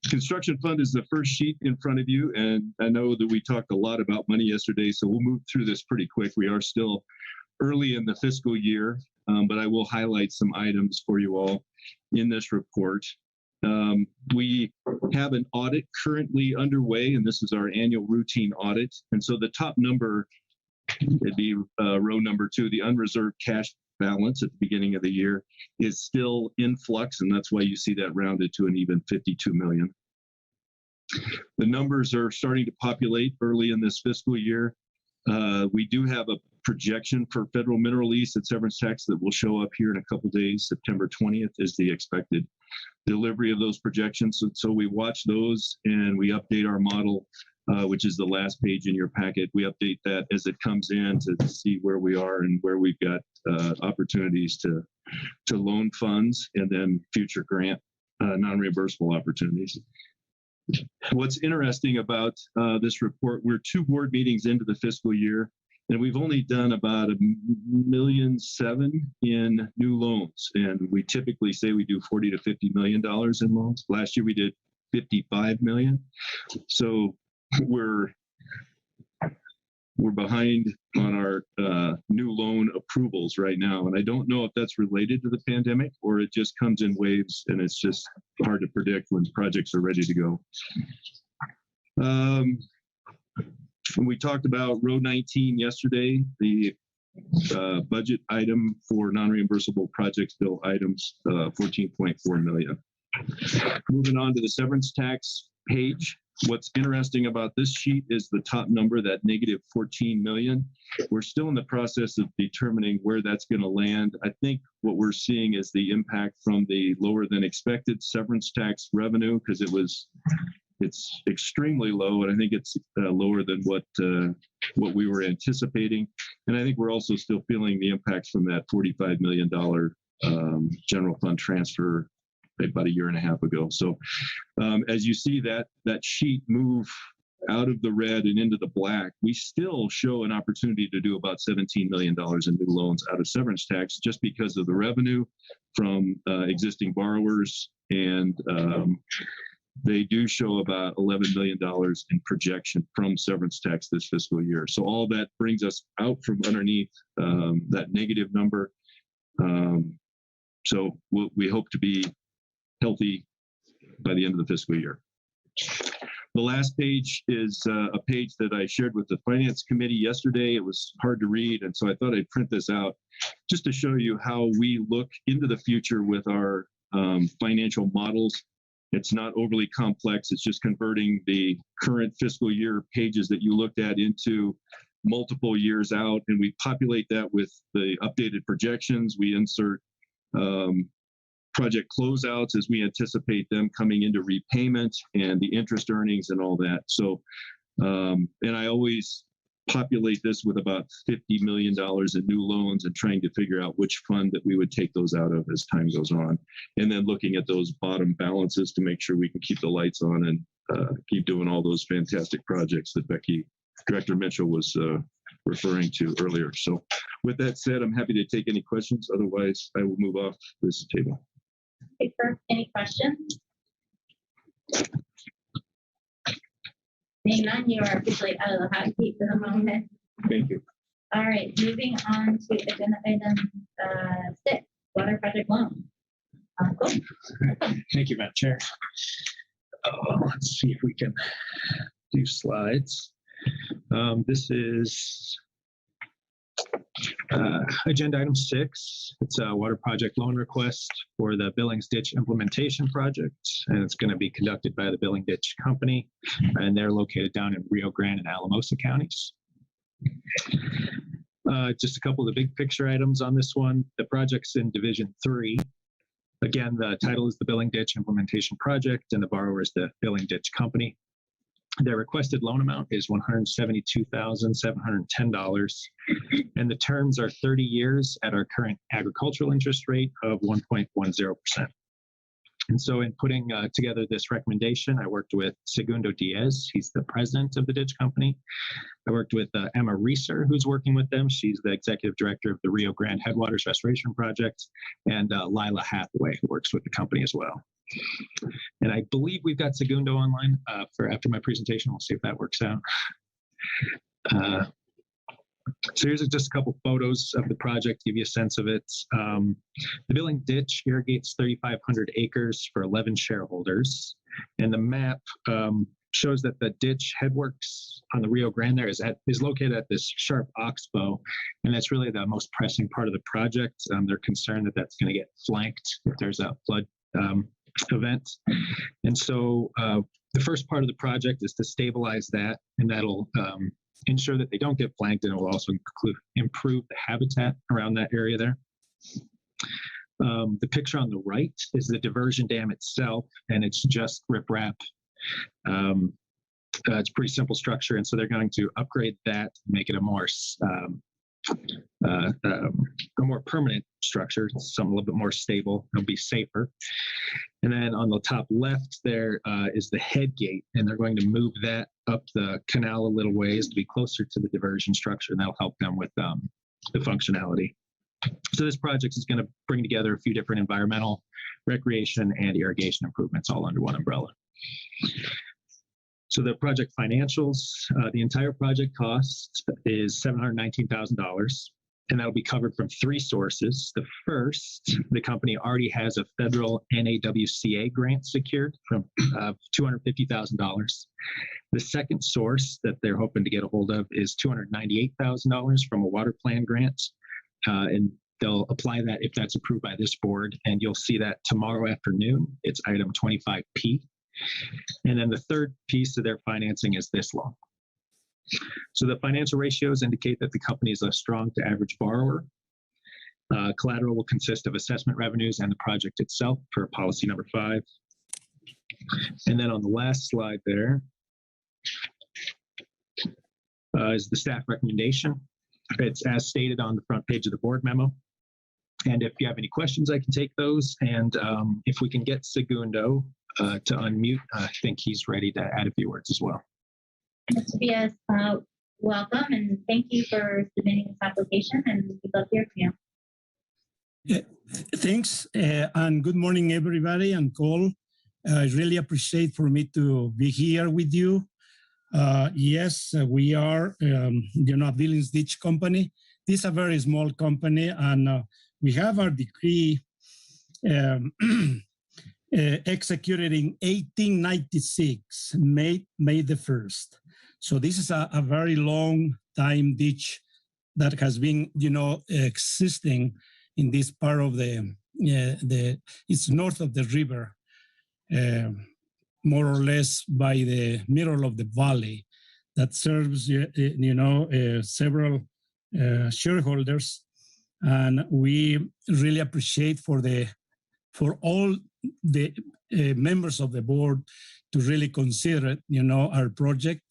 construction fund is the first sheet in front of you, and I know that we talked a lot about money yesterday, so we'll move through this pretty quick. We are still early in the fiscal year, but I will highlight some items for you all in this report. We have an audit currently underway, and this is our annual routine audit. And so the top number, it'd be row number 2, the unreserved cash balance at the beginning of the year is still in flux, and that's why you see that rounded to an even 52 million. The numbers are starting to populate early in this fiscal year. We do have a projection for federal mineral lease and severance tax that will show up here in a couple days. September 20th is the expected delivery of those projections. And so we watch those and we update our model which is the last page in your packet. We update that as it comes in to see where we are and where we've got opportunities to loan funds and then future grant non-reimbursable opportunities. What's interesting about this report, we're 2 board meetings into the fiscal year, and we've only done about $1.7 million in new loans. And we typically say we do $40 to $50 million in loans. Last year we did 55 million. So we're behind on our new loan approvals right now. And I don't know if that's related to the pandemic or it just comes in waves and it's just hard to predict when projects are ready to go. We talked about Road 19 yesterday, the budget item for non-reimbursable projects bill items, 14.4 million. Moving on to the severance tax page. What's interesting about this sheet is the top number, that negative 14 million. We're still in the process of determining where that's going to land. I think what we're seeing is the impact from the lower than expected severance tax revenue, because it's extremely low, and I think it's lower than what we were anticipating. And I think we're also still feeling the impacts from that $45 million general fund transfer about a year and a half ago. So as you see that sheet move out of the red and into the black, we still show an opportunity to do about $17 million in new loans out of severance tax just because of the revenue from existing borrowers. And they do show about $11 million in projection from severance tax this fiscal year. So all that brings us out from underneath that negative number. So we hope to be healthy by the end of the fiscal year. The last page is a page that I shared with the Finance Committee yesterday. It was hard to read, and so I thought I'd print this out just to show you how we look into the future with our financial models. It's not overly complex. It's just converting the current fiscal year pages that you looked at into multiple years out, and we populate that with the updated projections. We insert project closeouts as we anticipate them coming into repayment and the interest earnings and all that. So, and I always populate this with about $50 million in new loans and trying to figure out which fund that we would take those out of as time goes on. And then looking at those bottom balances to make sure we can keep the lights on and keep doing all those fantastic projects that Director Mitchell was referring to earlier. So with that said, I'm happy to take any questions. Otherwise, I will move off this table. Okay, sir. Any questions? Seeing none, you are officially out of the hot seat for the moment. Thank you. All right, moving on to agenda item 6, water project loan. Cool. Thank you, Madam Chair. Let's see if we can do slides. This is agenda item 6. It's a water project loan request for the Billings Ditch implementation project, and it's going to be conducted by the Billings Ditch Company, and they're located down in Rio Grande and Alamosa counties. Just a couple of the big picture items on this one. The project's in Division 3. Again, the title is the Billings Ditch implementation project, and the borrower is the Billings Ditch Company. Their requested loan amount is $172,710, and the terms are 30 years at our current agricultural interest rate of 1.10%. And so in putting together this recommendation, I worked with Segundo Diaz. He's the president of the Ditch Company. I worked with Emma Reeser, who's working with them. She's the executive director of the Rio Grande Headwaters Restoration Project, and Lila Hathaway, who works with the company as well. And I believe we've got Segundo online for after my presentation. We'll see if that works out. So here's just a couple photos of the project, give you a sense of it. The Billings Ditch irrigates 3,500 acres for 11 shareholders. And the map shows that the ditch headworks on the Rio Grande there is located at this sharp oxbow. And that's really the most pressing part of the project. They're concerned that that's going to get flanked if there's a flood event. And so the first part of the project is to stabilize that, and that'll ensure that they don't get flanked, and it will also improve the habitat around that area there. The picture on the right is the diversion dam itself, and it's just riprap. It's a pretty simple structure, and so they're going to upgrade that, make it a more permanent structure, something a little bit more stable. It'll be safer. And then on the top left there is the head gate, and they're going to move that up the canal a little ways to be closer to the diversion structure, and that'll help them with the functionality. So this project is going to bring together a few different environmental, recreation, and irrigation improvements all under one umbrella. So the project financials, the entire project cost is $719,000, and that'll be covered from three sources. The first, the company already has a federal NAWCA grant secured from $250,000. The second source that they're hoping to get a hold of is $298,000 from a water plan grant. And they'll apply that if that's approved by this board, and you'll see that tomorrow afternoon. It's item 25P. And then the third piece of their financing is this loan. So the financial ratios indicate that the company is a strong to average borrower. Collateral will consist of assessment revenues and the project itself per policy number 5. And then on the last slide there is the staff recommendation. It's as stated on the front page of the board memo. And if you have any questions, I can take those. And if we can get Segundo to unmute, I think he's ready to add a few words as well. Mr. Diaz, welcome and thank you for submitting this application, and we'd love to hear from you. Thanks, and good morning, everybody, and Cole. I really appreciate for me to be here with you. Yes, we are, a Billings Ditch company. This is a very small company, and we have our decree executed in 1896, May the 1st. So this is a very long time ditch that has been, existing in this part of it's north of the river, more or less by the middle of the valley, that serves, several shareholders. And we really appreciate for all the members of the board to really consider, our project.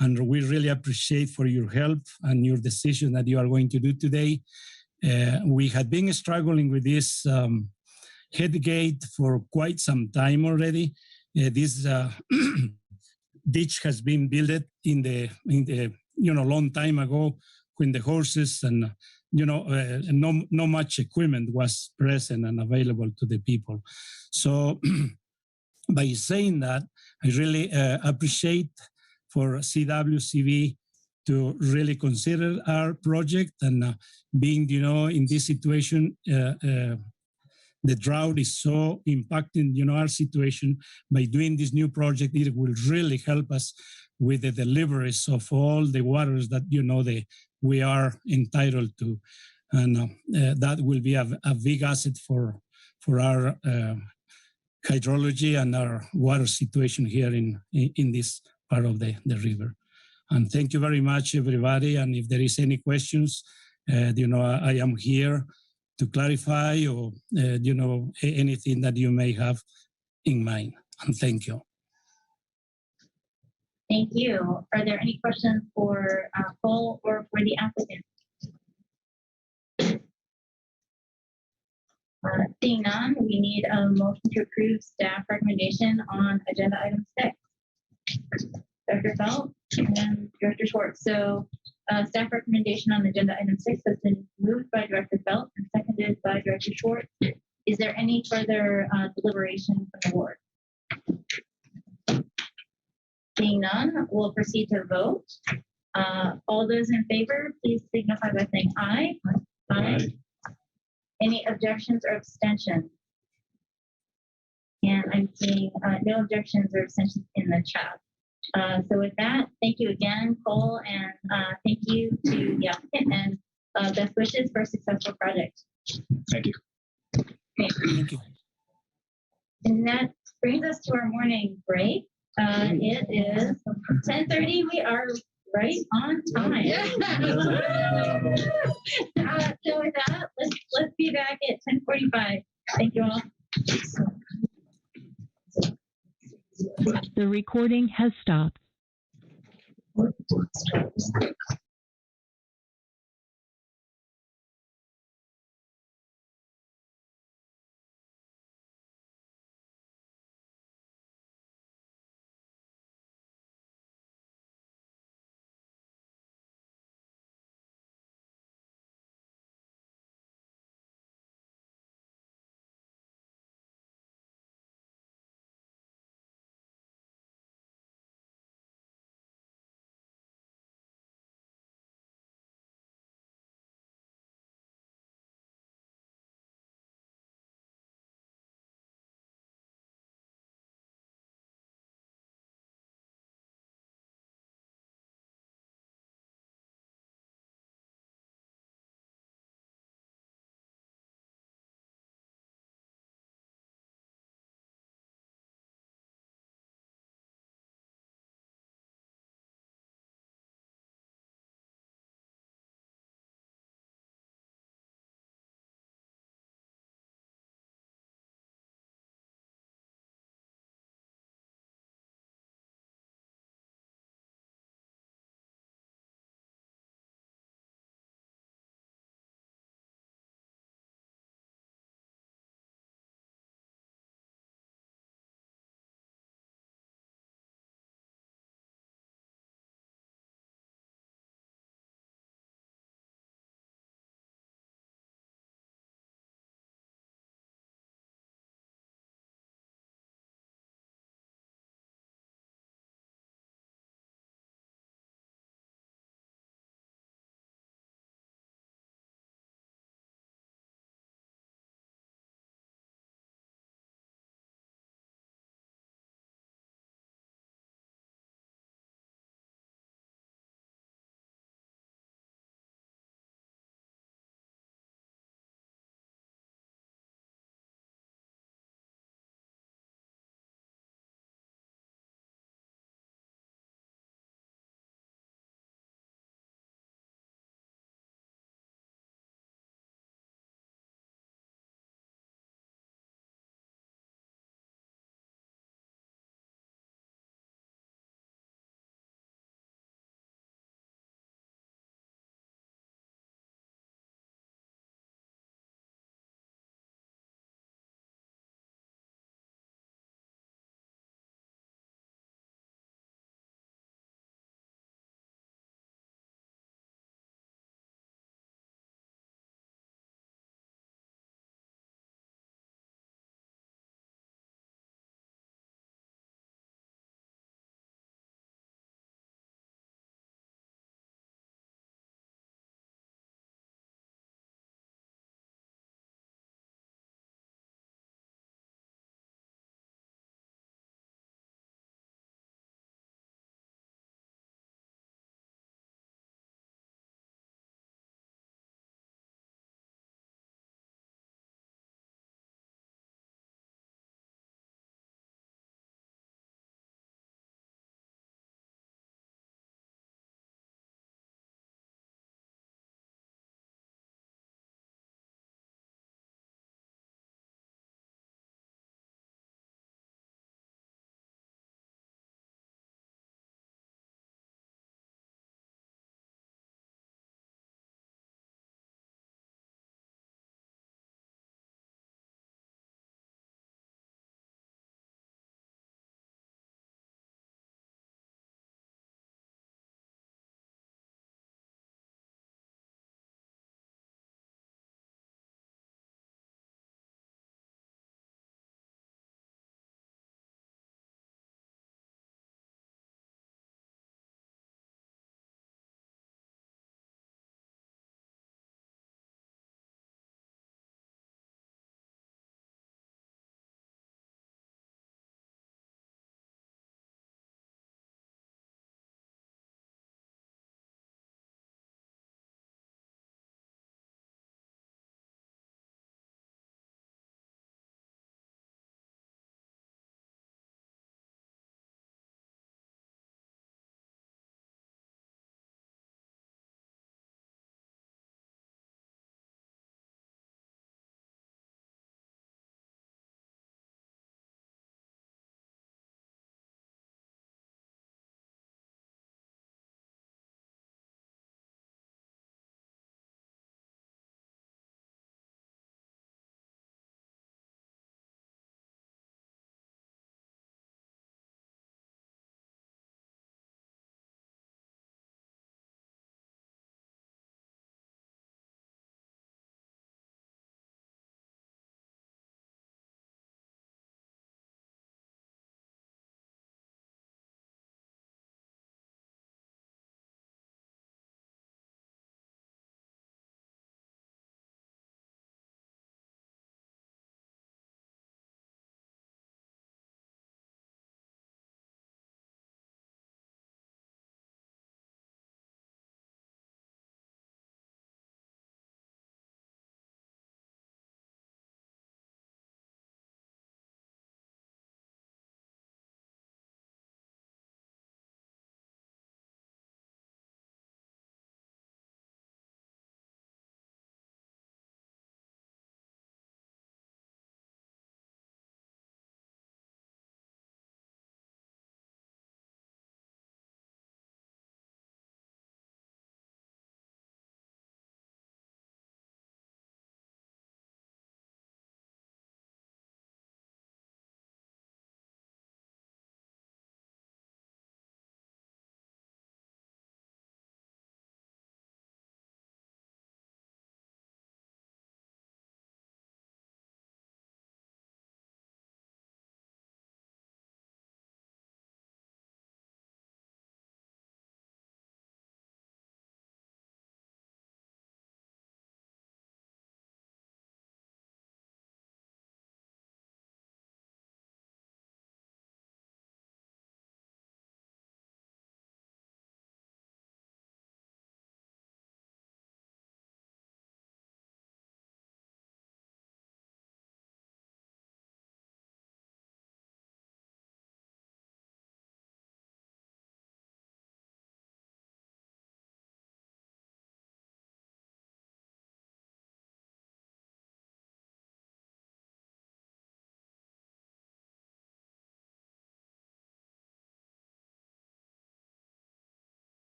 And we really appreciate for your help and your decision that you are going to do today. We had been struggling with this headgate for quite some time already. This ditch has been built in the long time ago when the horses and no much equipment was present and available to the people. So by saying that, I really appreciate for CWCB to really consider our project, and being, in this situation, the drought is so impacting, our situation. By doing this new project, it will really help us with the deliveries of all the waters that, we are entitled to. And that will be a big asset for our hydrology and our water situation here in this part of the river. And thank you very much, everybody. And if there is any questions, I am here to clarify or, anything that you may have in mind. And thank you. Thank you. Are there any questions for Cole or for the applicant? Seeing none, we need a motion to approve staff recommendation on agenda item 6. Director Belt and Director Schwartz. So staff recommendation on agenda item 6 has been moved by Director Belt and seconded by Director Schwartz. Is there any further deliberation from the board? Seeing none, we'll proceed to vote. All those in favor, please signify by saying aye. Aye. Any objections or abstentions? And I'm seeing no objections or abstentions in the chat. So with that, thank you again, Cole, and thank you to the applicant, and best wishes for a successful project. Thank you. Okay. Thank you. And that brings us to our morning break. It is 10:30. We are right on time. So with that, let's be back at 10:45. Thank you all. The recording has stopped.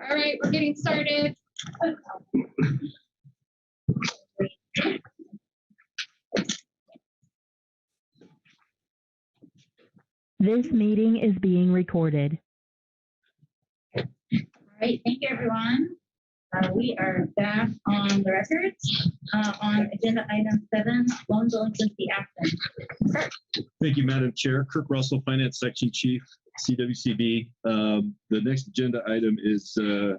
All right, we're getting started. This meeting is being recorded. All right, thank you, everyone. We are back on the records on agenda item 7, loan delinquency action. Thank you, Madam Chair. Kirk Russell, Finance Section Chief, CWCB. The next agenda item is the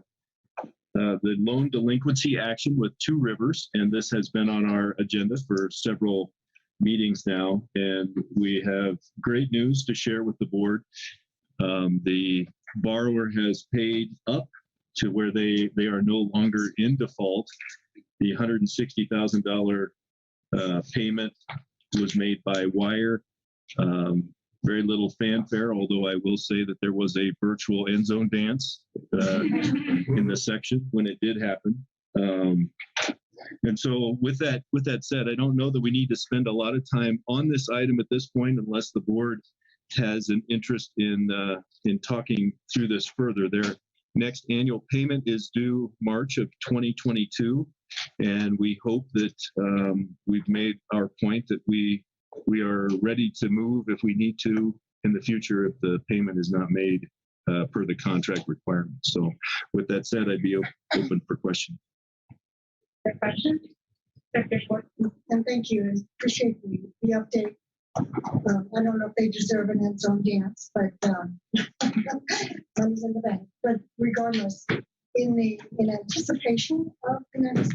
loan delinquency action with Two Rivers, and this has been on our agenda for several meetings now, and we have great news to share with the board. The borrower has paid up to where they are no longer in default. The $160,000 payment was made by wire. Very little fanfare, although I will say that there was a virtual end zone dance in the section when it did happen. And so with that said, I don't know that we need to spend a lot of time on this item at this point unless the board has an interest in talking through this further. Their next annual payment is due March of 2022, and we hope that we've made our point that we are ready to move if we need to in the future if the payment is not made per the contract requirements. So with that said, I'd be open for questions. Good question. Dr. Schwartz. And thank you. I appreciate the update. I don't know if they deserve an end zone dance, but money's in the bank. But regardless, in anticipation of the next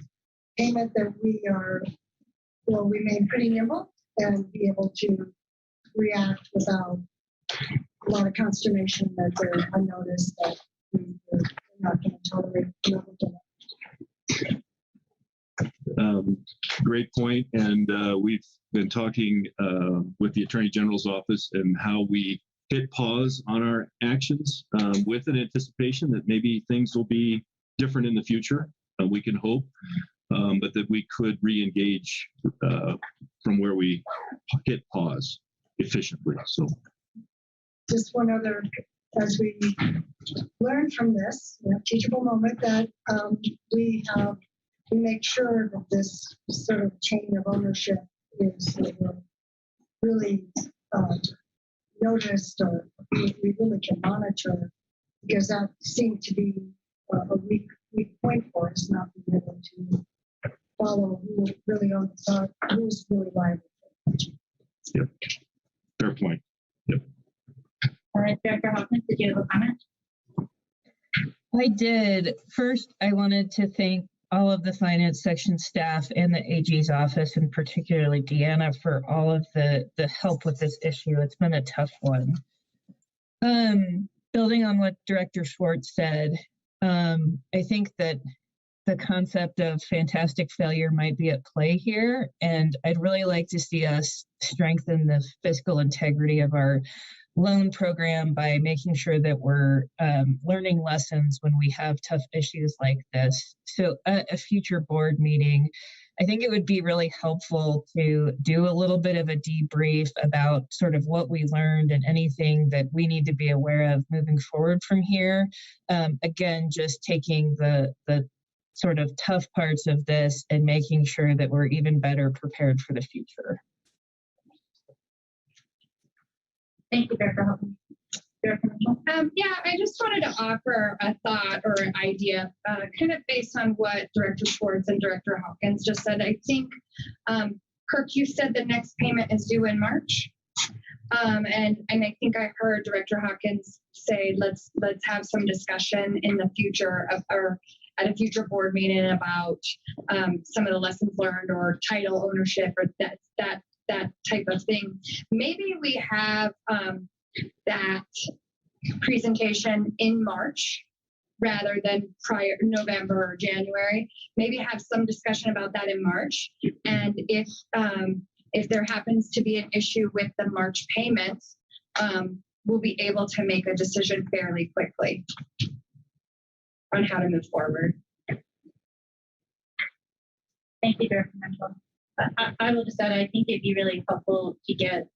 payment, that we will remain pretty nimble and be able to react without a lot of consternation that they're unnoticed that we're not going to tolerate another delay. Great point, and we've been talking with the Attorney General's office and how we hit pause on our actions with an anticipation that maybe things will be different in the future. We can hope, but that we could re-engage from where we hit pause efficiently. So, just one other, as we learn from this, teachable moment that we make sure that this sort of chain of ownership is really noticed, or we really can monitor, because that seemed to be a weak point for us, not being able to follow who really owns who's really liable. Yep. Fair point. Yep. All right, Director Hawkins, did you have a comment? I did. First, I wanted to thank all of the finance section staff and the AG's office, and particularly Deanna, for all of the help with this issue. It's been a tough one. Building on what Director Schwartz said, I think that the concept of fantastic failure might be at play here, and I'd really like to see us strengthen the fiscal integrity of our loan program by making sure that we're learning lessons when we have tough issues like this. So a future board meeting, I think it would be really helpful to do a little bit of a debrief about sort of what we learned and anything that we need to be aware of moving forward from here. Again, just taking the sort of tough parts of this and making sure that we're even better prepared for the future. Thank you, Director Hawkins. Yeah, I just wanted to offer a thought or an idea, kind of based on what Director Schwartz and Director Hawkins just said. I think, Kirk, you said the next payment is due in March. And I think I heard Director Hawkins say, let's have some discussion in the future or at a future board meeting about some of the lessons learned or title ownership or that type of thing. Maybe we have that presentation in March rather than prior November or January. Maybe have some discussion about that in March. And if there happens to be an issue with the March payments, we'll be able to make a decision fairly quickly on how to move forward. Thank you, Director Mitchell. I will just add, I think it'd be really helpful to get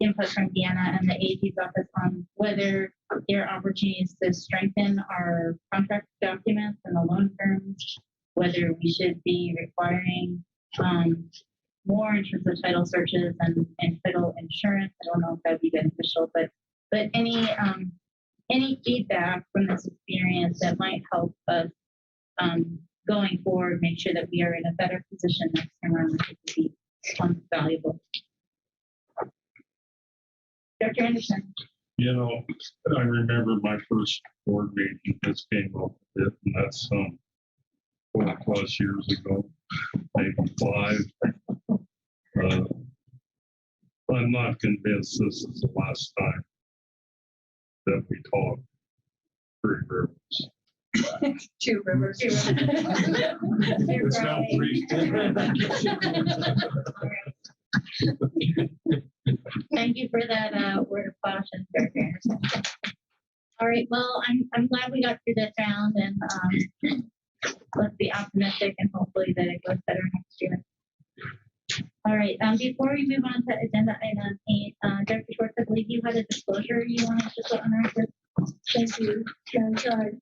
input from Deanna and the AG's office on whether there are opportunities to strengthen our contract documents and the loan terms, whether we should be requiring more in terms of title searches and title insurance. I don't know if that'd be beneficial, but any feedback from this experience that might help us going forward, make sure that we are in a better position next time around, I think would be valuable. Dr. Anderson. You know, I remember my first board meeting, this came up with it, and that's 4+ years ago, maybe 5. I'm not convinced this is the last time that we talk Three Rivers. Two Rivers. It's now 3. Thank you for that word of caution, Dr. Anderson. All right, well, I'm glad we got through this round, and let's be optimistic and hopefully that it goes better next year. All right, before we move on to agenda item 8, Dr. Schwartz, I believe you had a disclosure you wanted to put on our record. Thank you. And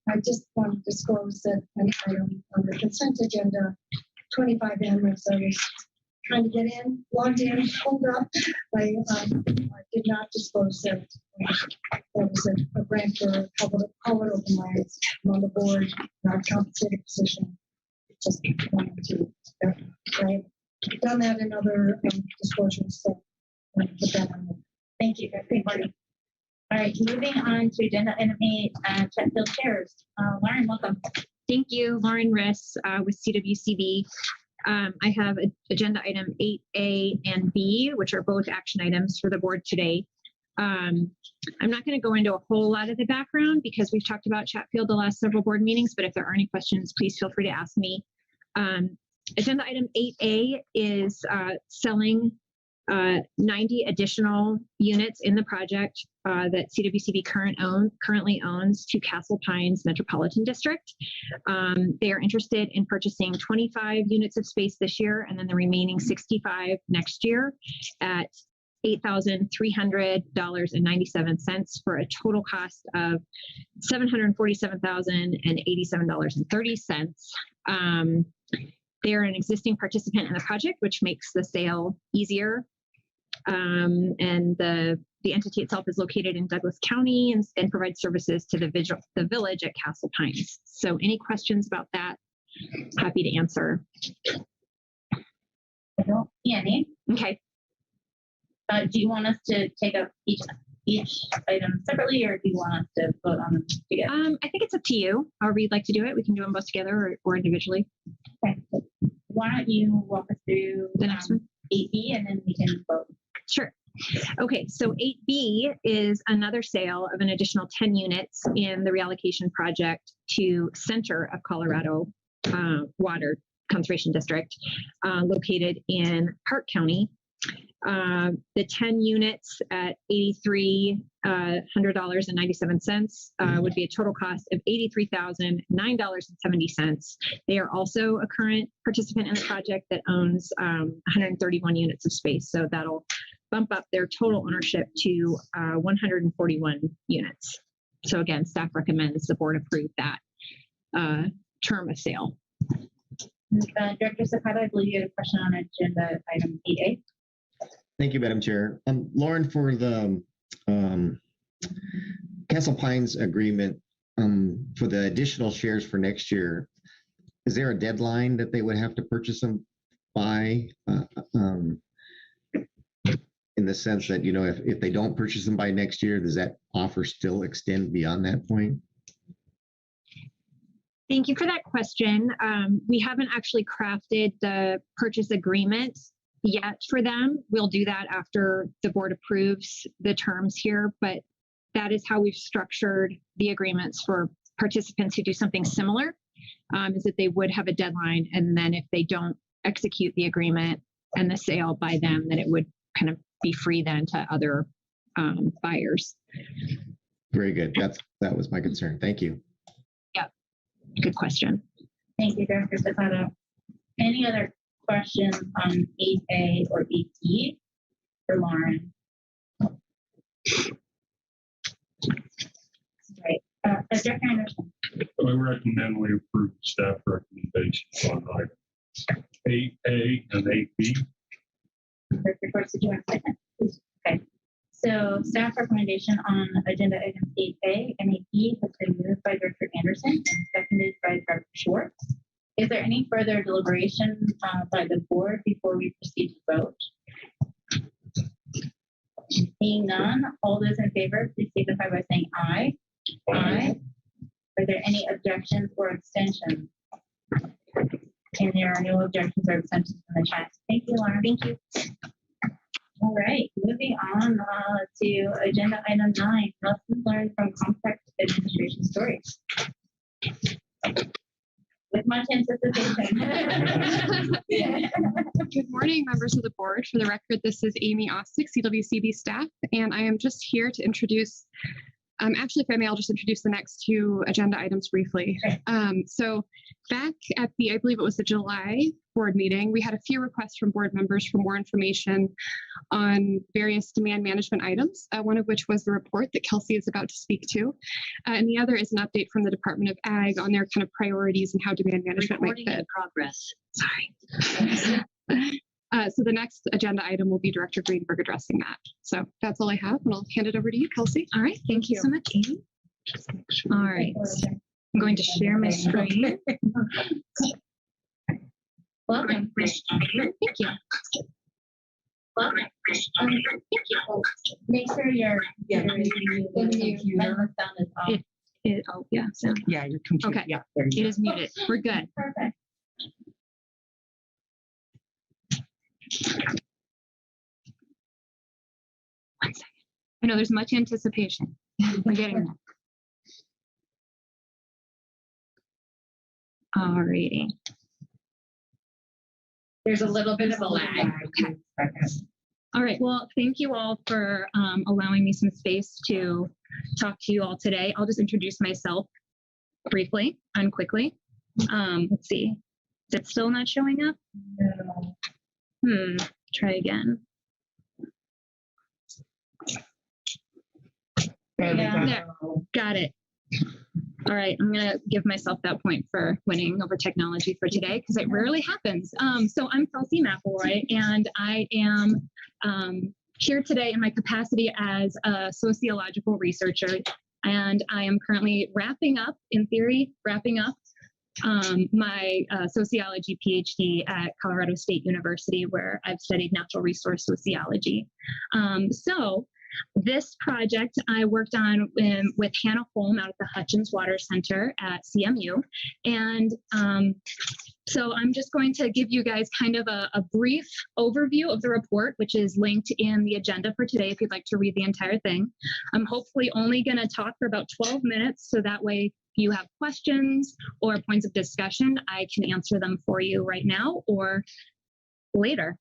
I just want to disclose that an item on the consent agenda, 25M, as I was trying to get in, logged in, pulled up. I did not disclose that there was a grant for Colorado Open Lines. I'm on the board, not compensated position. Just wanted to, right? Done that in other disclosures. So put that on there. Thank you, Dr. Marty. All right, moving on to agenda item 8, Chatfield Chairs. Lauren, welcome. Thank you, Lauren Riss with CWCB. I have agenda item 8A and B, which are both action items for the board today. I'm not going to go into a whole lot of the background because we've talked about Chatfield the last several board meetings, but if there are any questions, please feel free to ask me. Agenda item 8A is selling 90 additional units in the project that CWCB currently owns to Castle Pines Metropolitan District. They are interested in purchasing 25 units of space this year and then the remaining 65 next year at $8,300.97 for a total cost of $747,087.30. They're an existing participant in the project, which makes the sale easier. And the entity itself is located in Douglas County and provides services to the village at Castle Pines. So any questions about that? Happy to answer. I don't see any. Okay. Do you want us to take up each item separately, or do you want us to vote on them together? I think it's up to you. However you'd like to do it. We can do them both together or individually. Okay. Why don't you walk us through the next one? 8B, and then we can vote. Sure. Okay, so 8B is another sale of an additional 10 units in the reallocation project to Center of Colorado Water Conservation District, located in Park County. The 10 units at $8,300.97 would be a total cost of $83,009.70. They are also a current participant in the project that owns 131 units of space. So that'll bump up their total ownership to 141 units. So again, staff recommends the board approve that term of sale. Director Zapata, I believe you had a question on agenda item 8A. Thank you, Madam Chair. Lauren, for the Castle Pines agreement, for the additional shares for next year, is there a deadline that they would have to purchase them by? In the sense that, you know, if they don't purchase them by next year, does that offer still extend beyond that point? Thank you for that question. We haven't actually crafted the purchase agreement yet for them. We'll do that after the board approves the terms here, but that is how we've structured the agreements for participants who do something similar, is that they would have a deadline, and then if they don't execute the agreement and the sale by them, then it would kind of be free then to other buyers. Very good. That was my concern. Thank you. Yep. Good question. Thank you, Director Zapata. Any other questions on 8A or 8B for Lauren? Right. Director Anderson. I recommend we approve staff recommendations on items 8A and 8B. Director Schwartz, did you want a second? Okay. So staff recommendation on agenda items 8A and 8B has been moved by Director Anderson and seconded by Director Schwartz. Is there any further deliberation by the board before we proceed to vote? Seeing none, all those in favor, please signify by saying aye. Aye. Are there any objections or abstentions? And there are no objections or abstentions in the chat. Thank you, Lauren. Thank you. All right, moving on to agenda item 9, lessons learned from complex administration stories. With much anticipation. Good morning, members of the board. For the record, this is Amy Ostick, CWCB staff, and I am just here to introduce, actually, if I may, I'll just introduce the next 2 agenda items briefly. So back at the, I believe it was the July board meeting, we had a few requests from board members for more information on various demand management items, one of which was the report that Kelsey is about to speak to. And the other is an update from the Department of Ag on their kind of priorities and how demand management might fit. Progress. Sorry. So the next agenda item will be Director Greenberg addressing that. So that's all I have, and I'll hand it over to you, Kelsey. All right, thank you so much, Amy. All right, I'm going to share my screen. Welcome. Thank you. Welcome. Thank you. Make sure your sound is off. Oh, yeah. So, yeah, your computer. okay. Yeah, there you It go. is muted. We're good. Perfect. One second. I know there's much anticipation. We're getting there. All righty. There's a little bit of a lag. Okay. All right. Well, thank you all for allowing me some space to talk to you all today. I'll just introduce myself briefly and quickly. Let's see. Is it still not showing up? No. Try again. There. Got it. All right, I'm gonna give myself that point for winning over technology for today because it rarely happens. So I'm Kelsey McElroy, and I am here today in my capacity as a sociological researcher, and I am currently wrapping up my sociology PhD at Colorado State University, where I've studied natural resource sociology. So this project I worked on with Hannah Holm out at the Hutchins Water Center at CMU. And so I'm just going to give you guys kind of a brief overview of the report, which is linked in the agenda for today if you'd like to read the entire thing. I'm hopefully only going to talk for about 12 minutes, so that way if you have questions or points of discussion, I can answer them for you right now or later.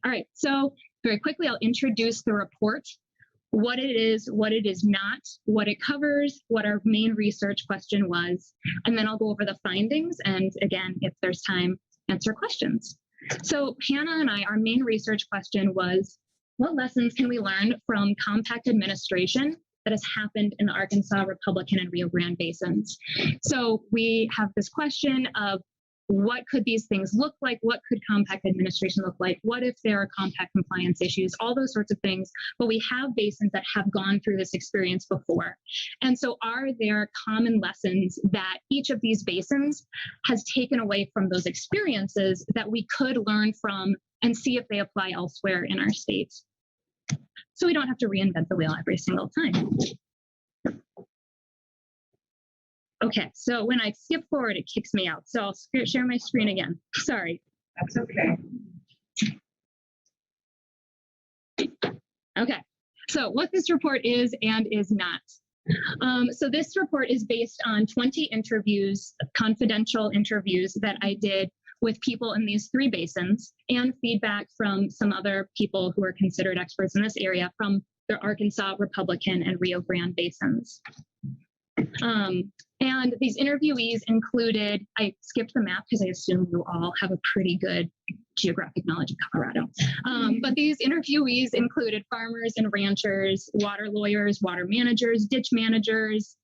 All right, so very quickly, I'll introduce the report, what it is not, what it covers, what our main research question was, and then I'll go over the findings, and again, if there's time, answer questions. So Hannah and I, our main research question was, what lessons can we learn from compact administration that has happened in the Arkansas, Republican, and Rio Grande basins? So we have this question of, what could these things look like? What could compact administration look like? What if there are compact compliance issues? All those sorts of things. But we have basins that have gone through this experience before. And so are there common lessons that each of these basins has taken away from those experiences that we could learn from and see if they apply elsewhere in our state? So we don't have to reinvent the wheel every single time. Okay, so when I skip forward, it kicks me out. So I'll share my screen again. Sorry. That's okay. Okay, so what this report is and is not. So this report is based on 20 interviews, confidential interviews that I did with people in these 3 basins and feedback from some other people who are considered experts in this area from the Arkansas, Republican, and Rio Grande basins. And these interviewees included, I skipped the map because I assume you all have a pretty good geographic knowledge of Colorado. But these interviewees included farmers and ranchers, water lawyers, water managers, ditch managers.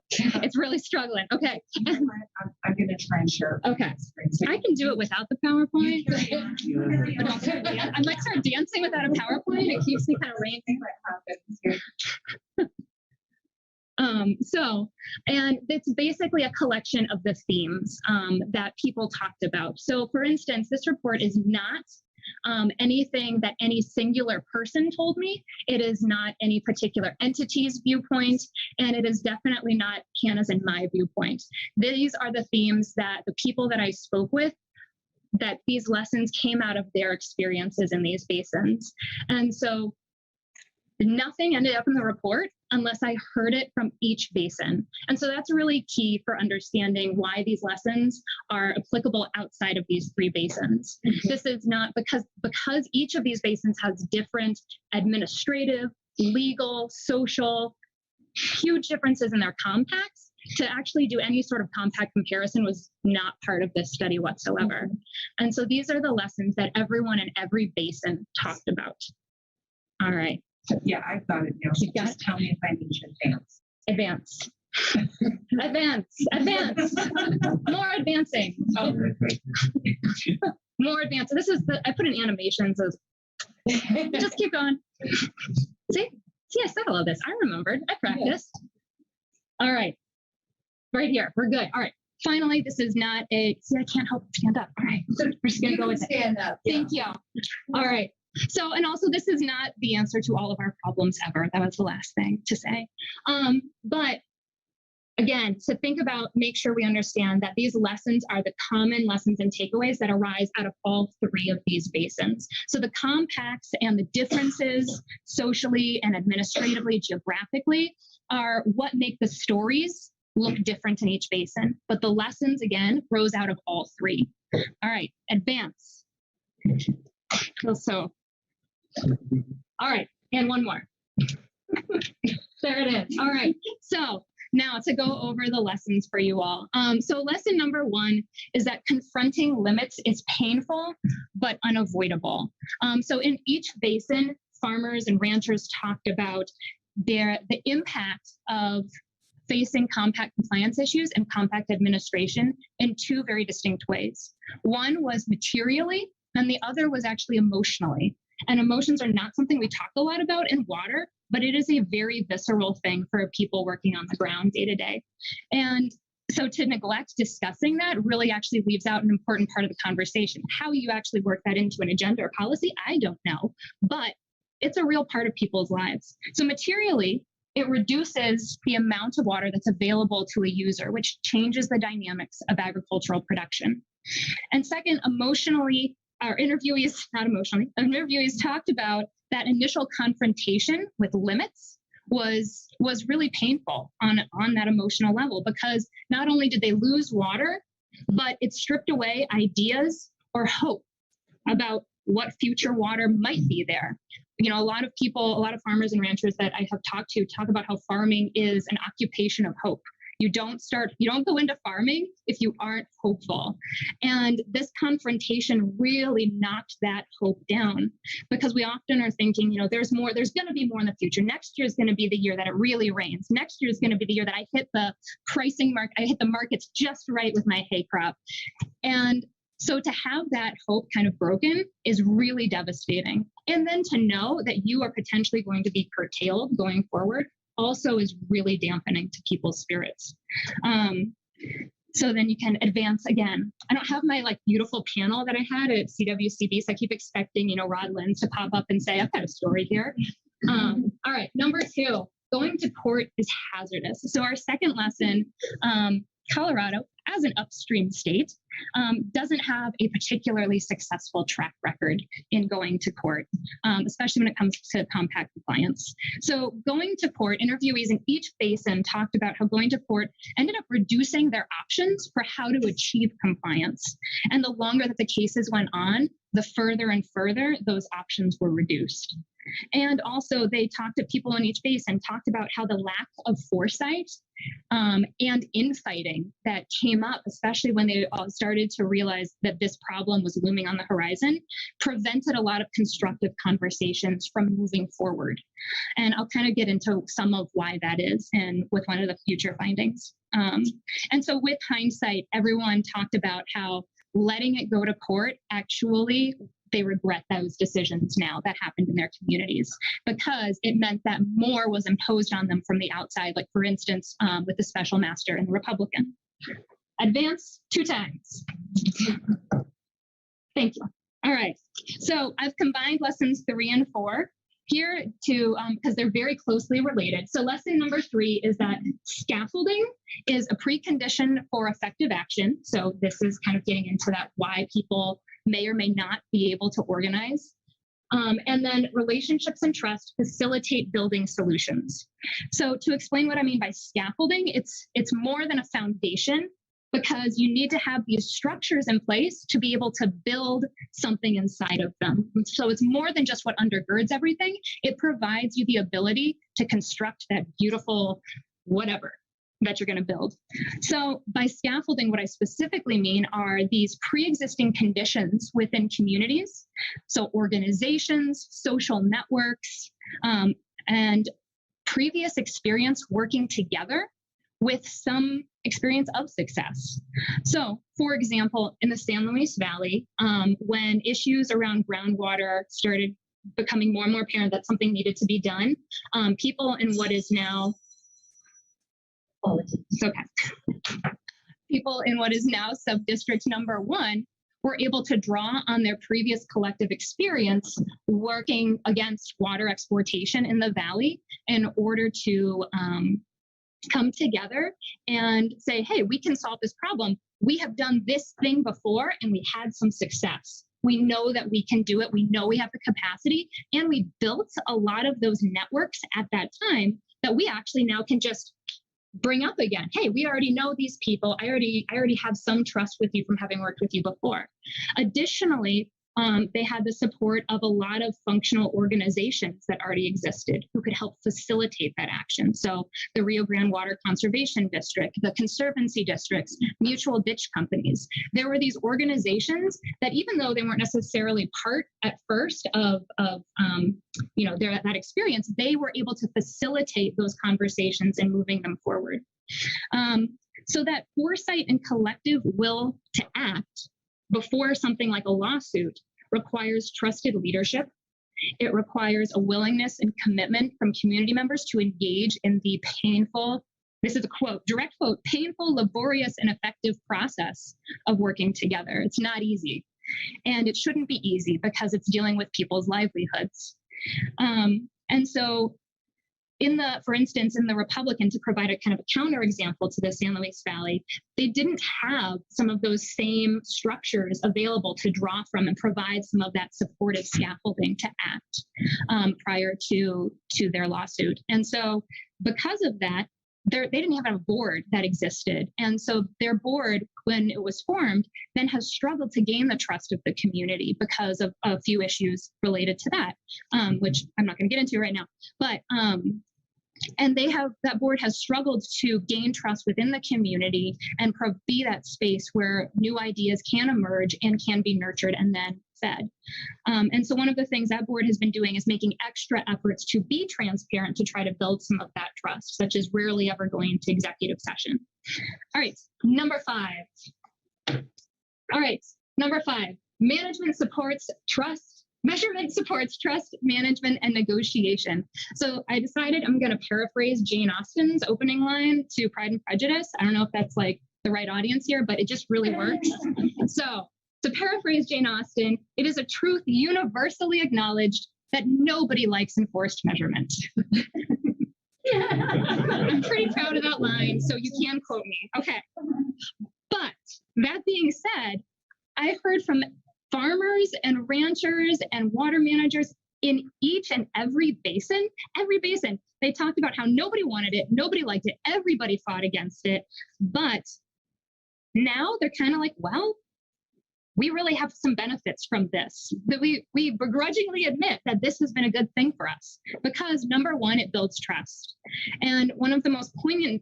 It's really struggling. Okay. I'm going to try and share. Okay. I can do it without the PowerPoint. I might start dancing without a PowerPoint. It keeps me kind of raining. And it's basically a collection of the themes that people talked about. So for instance, this report is not anything that any singular person told me. It is not any particular entity's viewpoint, and it is definitely not Hannah's and my viewpoint. These are the themes that the people that I spoke with, that these lessons came out of their experiences in these basins. And so nothing ended up in the report unless I heard it from each basin. And so that's really key for understanding why these lessons are applicable outside of these 3 basins. This is not because each of these basins has different administrative, legal, social, huge differences in their compacts. To actually do any sort of compact comparison was not part of this study whatsoever. And so these are the lessons that everyone in every basin talked about. All right. Yeah, I've got it now. So just tell me if I need to advance. Advance. More advancing. Oh. More advancing. This is I put in animations as just keep going. See, I said all of this. I remembered. I practiced. All right. Right here. We're good. All right. Finally, this is not I can't help but stand up. All right. We're just gonna go with it. Stand up. Thank you. All right. So, and also this is not the answer to all of our problems ever. That was the last thing to say. But again, to think about, make sure we understand that these lessons are the common lessons and takeaways that arise out of all 3 of these basins. So the compacts and the differences socially and administratively, geographically, are what make the stories look different in each basin. But the lessons, again, rose out of all 3. All right, advance. So, all right, and one more. There it is. All right, so now to go over the lessons for you all. So lesson number 1 is that confronting limits is painful, but unavoidable. So in each basin, farmers and ranchers talked about the impact of facing compact compliance issues and compact administration in 2 very distinct ways. One was materially, and the other was actually emotionally. And emotions are not something we talk a lot about in water, but it is a very visceral thing for people working on the ground day to day. And so to neglect discussing that really actually leaves out an important part of the conversation. How you actually work that into an agenda or policy, I don't know, but it's a real part of people's lives. So materially, it reduces the amount of water that's available to a user, which changes the dynamics of agricultural production. And second, emotionally, our interviewees talked about that initial confrontation with limits was really painful on that emotional level, because not only did they lose water, but it stripped away ideas or hope about what future water might be there. You know, a lot of farmers and ranchers that I have talked to talk about how farming is an occupation of hope. You don't go into farming if you aren't hopeful. And this confrontation really knocked that hope down, because we often are thinking, you know, there's going to be more in the future. Next year is going to be the year that it really rains. Next year is going to be the year that I hit the pricing mark. I hit the markets just right with my hay crop. And so to have that hope kind of broken is really devastating. And then to know that you are potentially going to be curtailed going forward also is really dampening to people's spirits. So then you can advance again. I don't have my beautiful panel that I had at CWCB, so I keep expecting, Rod Lins to pop up and say, I've got a story here. All right, number 2, going to court is hazardous. So our second lesson, Colorado, as an upstream state, doesn't have a particularly successful track record in going to court, especially when it comes to compact compliance. So going to court, interviewees in each basin talked about how going to court ended up reducing their options for how to achieve compliance. And the longer that the cases went on, the further and further those options were reduced. And also they talked to people in each base and talked about how the lack of foresight and infighting that came up, especially when they all started to realize that this problem was looming on the horizon, prevented a lot of constructive conversations from moving forward. And I'll kind of get into some of why that is and with one of the future findings. And so with hindsight, everyone talked about how letting it go to court, actually, they regret those decisions now that happened in their communities, because it meant that more was imposed on them from the outside, like for instance, with the special master and the Republican. Advance 2 times. Thank you. All right, so I've combined lessons 3 and 4 here to, because they're very closely related. So lesson number 3 is that scaffolding is a precondition for effective action. So this is kind of getting into that why people may or may not be able to organize. And then relationships and trust facilitate building solutions. So to explain what I mean by scaffolding, it's more than a foundation, because you need to have these structures in place to be able to build something inside of them. So it's more than just what undergirds everything. It provides you the ability to construct that beautiful whatever that you're going to build. So by scaffolding, what I specifically mean are these pre-existing conditions within communities. So organizations, social networks, and previous experience working together with some experience of success. So for example, in the San Luis Valley, when issues around groundwater started becoming more and more apparent that something needed to be done, people in what is now, people in what is now sub-district number 1 were able to draw on their previous collective experience working against water exportation in the valley in order to come together and say, hey, we can solve this problem. We have done this thing before and we had some success. We know that we can do it. We know we have the capacity, and we built a lot of those networks at that time that we actually now can just bring up again. Hey, we already know these people. I already have some trust with you from having worked with you before. Additionally, they had the support of a lot of functional organizations that already existed who could help facilitate that action. So the Rio Grande Water Conservation District, the Conservancy Districts, mutual ditch companies. There were these organizations that, even though they weren't necessarily part at first of that experience, they were able to facilitate those conversations and moving them forward. So that foresight and collective will to act before something like a lawsuit requires trusted leadership. It requires a willingness and commitment from community members to engage in the painful, this is a quote, direct quote, painful, laborious, and effective process of working together. It's not easy. And it shouldn't be easy because it's dealing with people's livelihoods. And so for instance, in the Republican, to provide a kind of a counter example to the San Luis Valley, they didn't have some of those same structures available to draw from and provide some of that supportive scaffolding to act prior to their lawsuit. And so because of that, they didn't have a board that existed. And so their board, when it was formed, then has struggled to gain the trust of the community because of a few issues related to that, which I'm not going to get into right now. But and that board has struggled to gain trust within the community and be that space where new ideas can emerge and can be nurtured and then fed. And so one of the things that board has been doing is making extra efforts to be transparent to try to build some of that trust, such as rarely ever going into executive session. All right, number 5. All right, number 5, management supports trust. Measurement supports trust, management, and negotiation. So I decided I'm going to paraphrase Jane Austen's opening line to Pride and Prejudice. I don't know if that's like the right audience here, but it just really works. So to paraphrase Jane Austen, it is a truth universally acknowledged that nobody likes enforced measurement. I'm pretty proud of that line, so you can quote me. Okay. But that being said, I heard from farmers and ranchers and water managers in each and every basin, they talked about how nobody wanted it, nobody liked it, everybody fought against it. But now they're kind of like, well, we really have some benefits from this, that we begrudgingly admit that this has been a good thing for us because number one, it builds trust. And one of the most poignant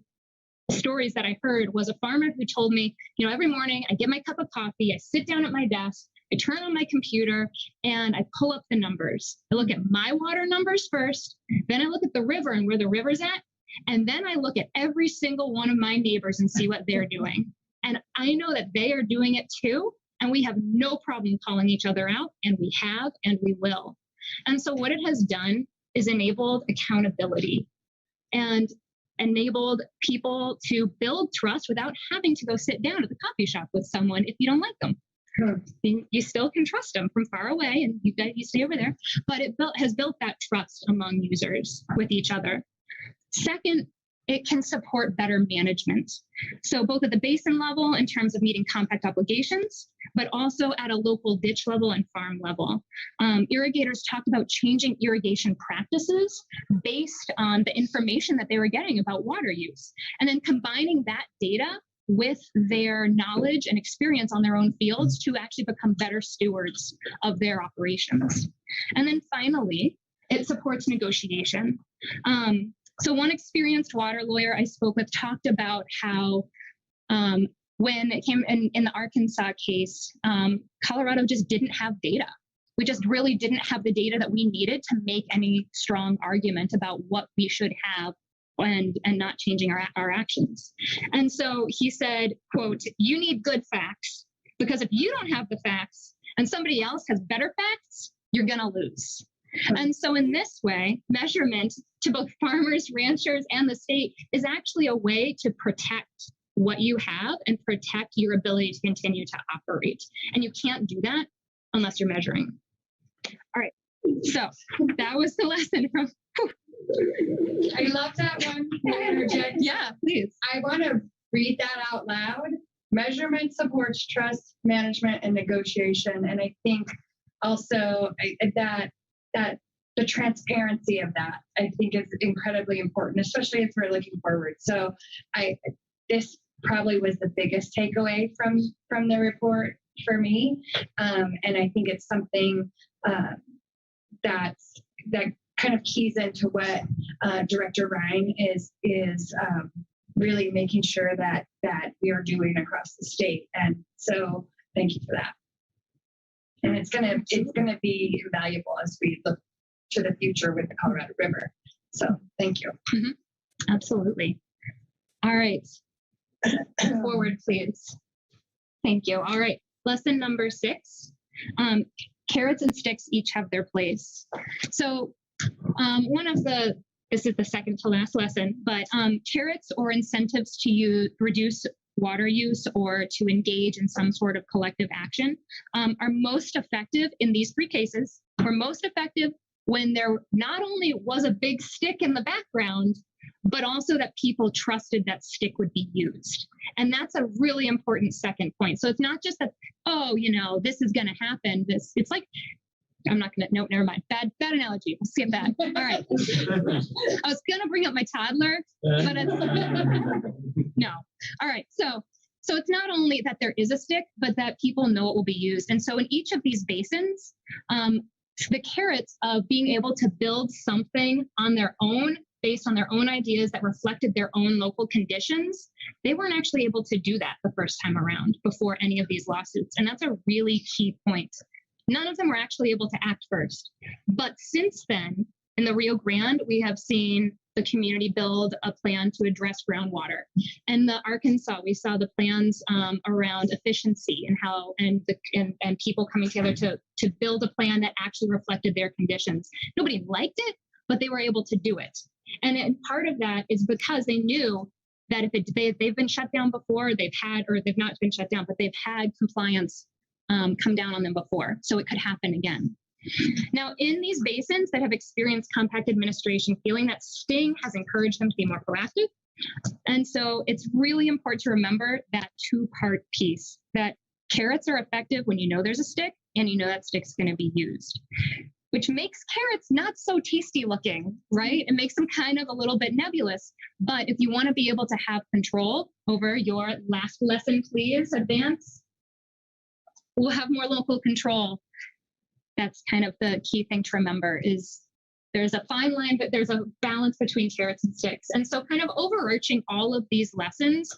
stories that I heard was a farmer who told me, every morning I get my cup of coffee, I sit down at my desk, I turn on my computer and I pull up the numbers. I look at my water numbers first, then I look at the river and where the river's at, and then I look at every single one of my neighbors and see what they're doing. And I know that they are doing it too. And we have no problem calling each other out, and we have, and we will. And so what it has done is enabled accountability and enabled people to build trust without having to go sit down at the coffee shop with someone if you don't like them. You still can trust them from far away, and you stay over there, but it has built that trust among users with each other. Second, it can support better management. So both at the basin level in terms of meeting compact obligations, but also at a local ditch level and farm level. Irrigators talked about changing irrigation practices based on the information that they were getting about water use, and then combining that data with their knowledge and experience on their own fields to actually become better stewards of their operations. And then finally, it supports negotiation. So one experienced water lawyer I spoke with talked about how when it came in the Arkansas case, Colorado just didn't have data. We just really didn't have the data that we needed to make any strong argument about what we should have and not changing our actions. And so he said, quote, "You need good facts, because if you don't have the facts and somebody else has better facts, you're gonna lose." And so in this way, measurement to both farmers, ranchers, and the state is actually a way to protect what you have and protect your ability to continue to operate. And you can't do that unless you're measuring. All right, so that was the lesson from. I love that one. Can I interject? Yeah, please. I want to read that out loud. Measurement supports trust, management, and negotiation. And I think also that the transparency of that, I think, is incredibly important, especially as we're looking forward. So this probably was the biggest takeaway from the report for me. And I think it's something that kind of keys into what Director Ryan is really making sure that we are doing across the state. And so thank you for that. And it's gonna be invaluable as we look to the future with the Colorado River. So thank you. Mm-hmm. Absolutely. All right. Forward, please. Thank you. All right. Lesson number 6. Carrots and sticks each have their place. So this is the second to last lesson, but carrots or incentives to reduce water use or to engage in some sort of collective action are most effective in these 3 cases. Were most effective when there not only was a big stick in the background, but also that people trusted that stick would be used. And that's a really important second point. So it's not just that, this is going to happen. It's like, I'm not going to, no, never mind. Bad analogy. We'll skip that. All right. I was going to bring up my toddler, but it's, no. All right. So it's not only that there is a stick, but that people know it will be used. And so in each of these basins, the carrots of being able to build something on their own based on their own ideas that reflected their own local conditions, they weren't actually able to do that the first time around before any of these lawsuits. And that's a really key point. None of them were actually able to act first. But since then, in the Rio Grande, we have seen the community build a plan to address groundwater. And the Arkansas, we saw the plans around efficiency and how and people coming together to build a plan that actually reflected their conditions. Nobody liked it, but they were able to do it. And part of that is because they knew that if they've been shut down before, they've not been shut down, but they've had compliance come down on them before, so it could happen again. Now, in these basins that have experienced compact administration, feeling that STING has encouraged them to be more proactive. And so it's really important to remember that 2-part piece, that carrots are effective when you know there's a stick and you know that stick's going to be used, which makes carrots not so tasty looking, right? It makes them kind of a little bit nebulous. But if you want to be able to have control over your last lesson, please advance. we'll have more local control. That's kind of the key thing to remember is there's a fine line, but there's a balance between carrots and sticks. And so kind of overarching all of these lessons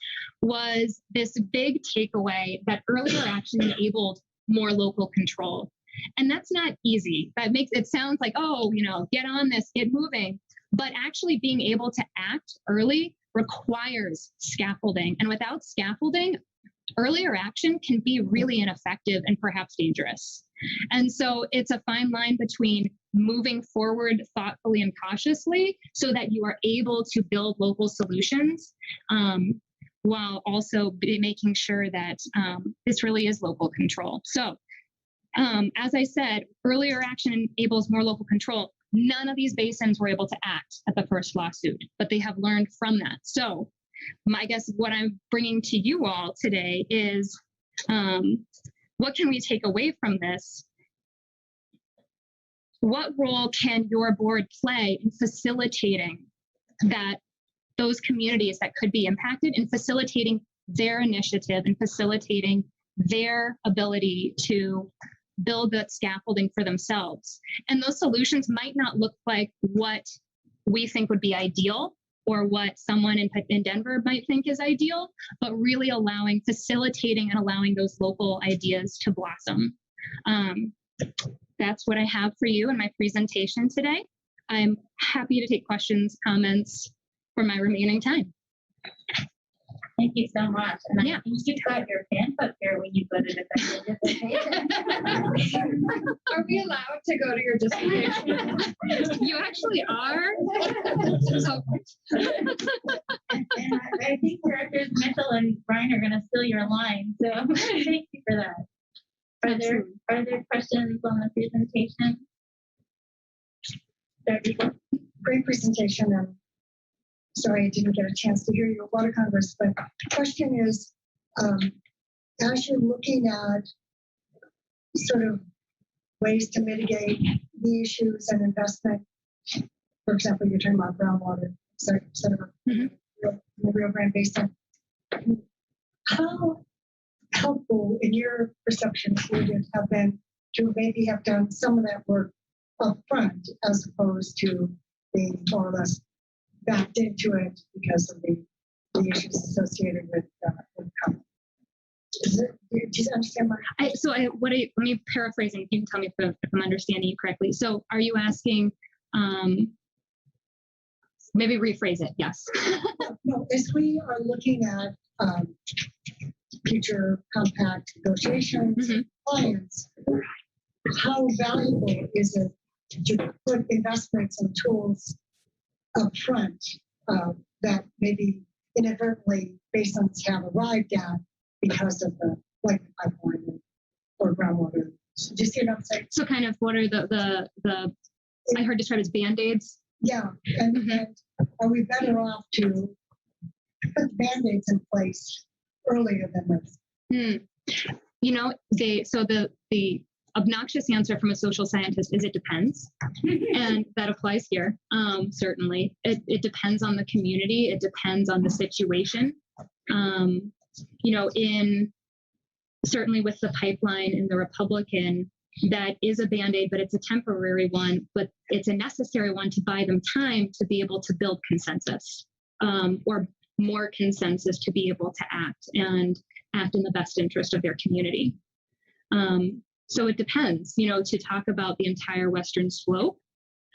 was this big takeaway that earlier action enabled more local control. And that's not easy. That makes it sounds like, oh, get on this, get moving. But actually being able to act early requires scaffolding. And without scaffolding, earlier action can be really ineffective and perhaps dangerous. And so it's a fine line between moving forward thoughtfully and cautiously so that you are able to build local solutions while also making sure that this really is local control. So as I said, earlier action enables more local control. None of these basins were able to act at the first lawsuit, but they have learned from that. So I guess what I'm bringing to you all today is what can we take away from this? What role can your board play in facilitating those communities that could be impacted, in facilitating their initiative and facilitating their ability to build that scaffolding for themselves? And those solutions might not look like what we think would be ideal or what someone in Denver might think is ideal, but really facilitating and allowing those local ideas to blossom. That's what I have for you in my presentation today. I'm happy to take questions, comments for my remaining time. Thank you so much. And I think you got your pants up here when you go to the dissertation. Are we allowed to go to your dissertation? You actually are. So. And I think Directors Mitchell and Brian are going to steal your line. So thank you for that. Are there questions on the presentation? Great presentation. Sorry, I didn't get a chance to hear your water congress, but the question is, as you're looking at sort of ways to mitigate the issues and investment, for example, you're talking about groundwater, et cetera, in the Rio Grande Basin, how helpful in your perception would it have been to maybe have done some of that work up front as opposed to being more or less backed into it because of the issues associated with comment? Do you understand my? Let me paraphrase and you can tell me if I'm understanding you correctly. So are you asking, maybe rephrase it, yes. No, as we are looking at future compact negotiations, clients, how valuable is it to put investments and tools up front that maybe inadvertently basins have arrived at because of the pipeline or groundwater? Do you see what I'm saying? So kind of what are the I heard described as Band-Aids? Yeah, and are we better off to put Band-Aids in place earlier than this? The obnoxious answer from a social scientist is it depends. And that applies here, certainly. It depends on the community. It depends on the situation. Certainly with the pipeline in the Republican, that is a Band-Aid, but it's a temporary one, but it's a necessary one to buy them time to be able to build consensus or more consensus to be able to act in the best interest of their community. So it depends, to talk about the entire Western slope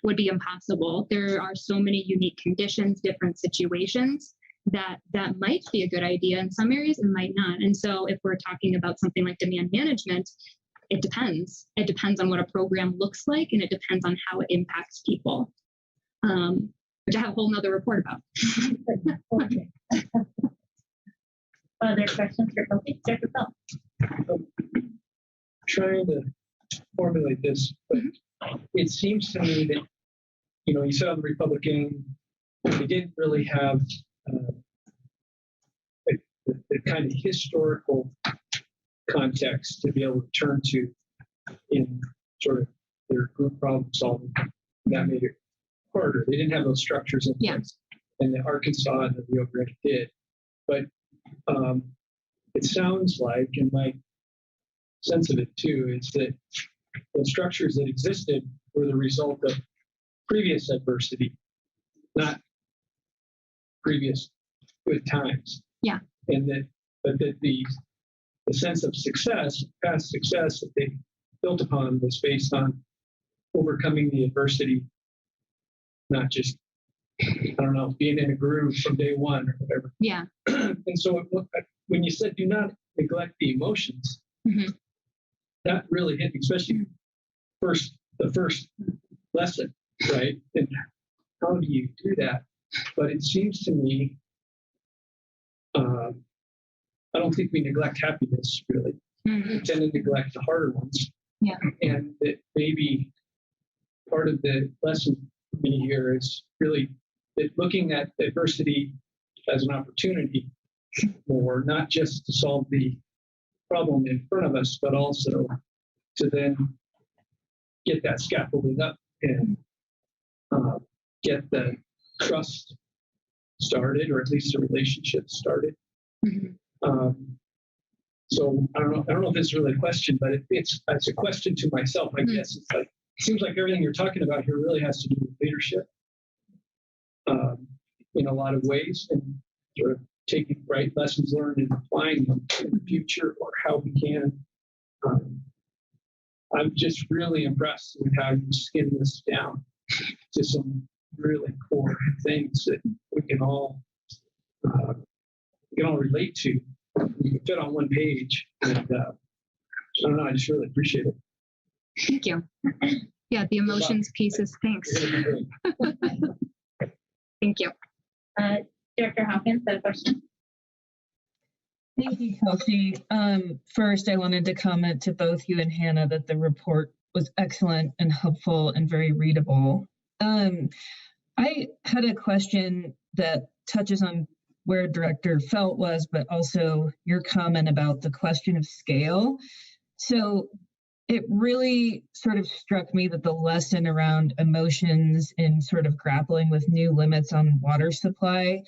would be impossible. There are so many unique conditions, different situations that might be a good idea in some areas and might not. And so if we're talking about something like demand management, it depends. It depends on what a program looks like, and it depends on how it impacts people, which I have a whole nother report about. Okay. Other questions for Kofi? Dr. Bell. Trying to formulate this, but it seems to me that, you saw the Republican, they didn't really have the kind of historical context to be able to turn to in sort of their group problem solving. That made it harder. They didn't have those structures in place, and the Arkansas and the Rio Grande did. But it sounds like, and my sense of it too is that the structures that existed were the result of previous adversity, not previous good times. Yeah. And but that the sense of success, past success that they built upon was based on overcoming the adversity, not just, I don't know, being in a groove from day one or whatever. Yeah. And so when you said do not neglect the emotions, that really hit me, especially the first lesson, right? And how do you do that? But it seems to me, I don't think we neglect happiness, really. We tend to neglect the harder ones. Yeah. And that maybe part of the lesson for me here is really that looking at adversity as an opportunity more, not just to solve the problem in front of us, but also to then get that scaffolding up and get the trust started, or at least the relationship started. So I don't know if it's really a question, but it's a question to myself, I guess. It's like, it seems like everything you're talking about here really has to do with leadership in a lot of ways, and sort of taking right lessons learned and applying them in the future, or how we can. I'm just really impressed with how you skim this down to some really core things that we can all relate to. We can fit on one page, and I don't know. I just really appreciate it. Thank you. Yeah, the emotions pieces. Thanks. Thank you. Director Hawkins, that question. Thank you, Kelsey. First, I wanted to comment to both you and Hannah that the report was excellent and helpful and very readable. I had a question that touches on where Director Felt was, but also your comment about the question of scale. So it really sort of struck me that the lesson around emotions and sort of grappling with new limits on water supply,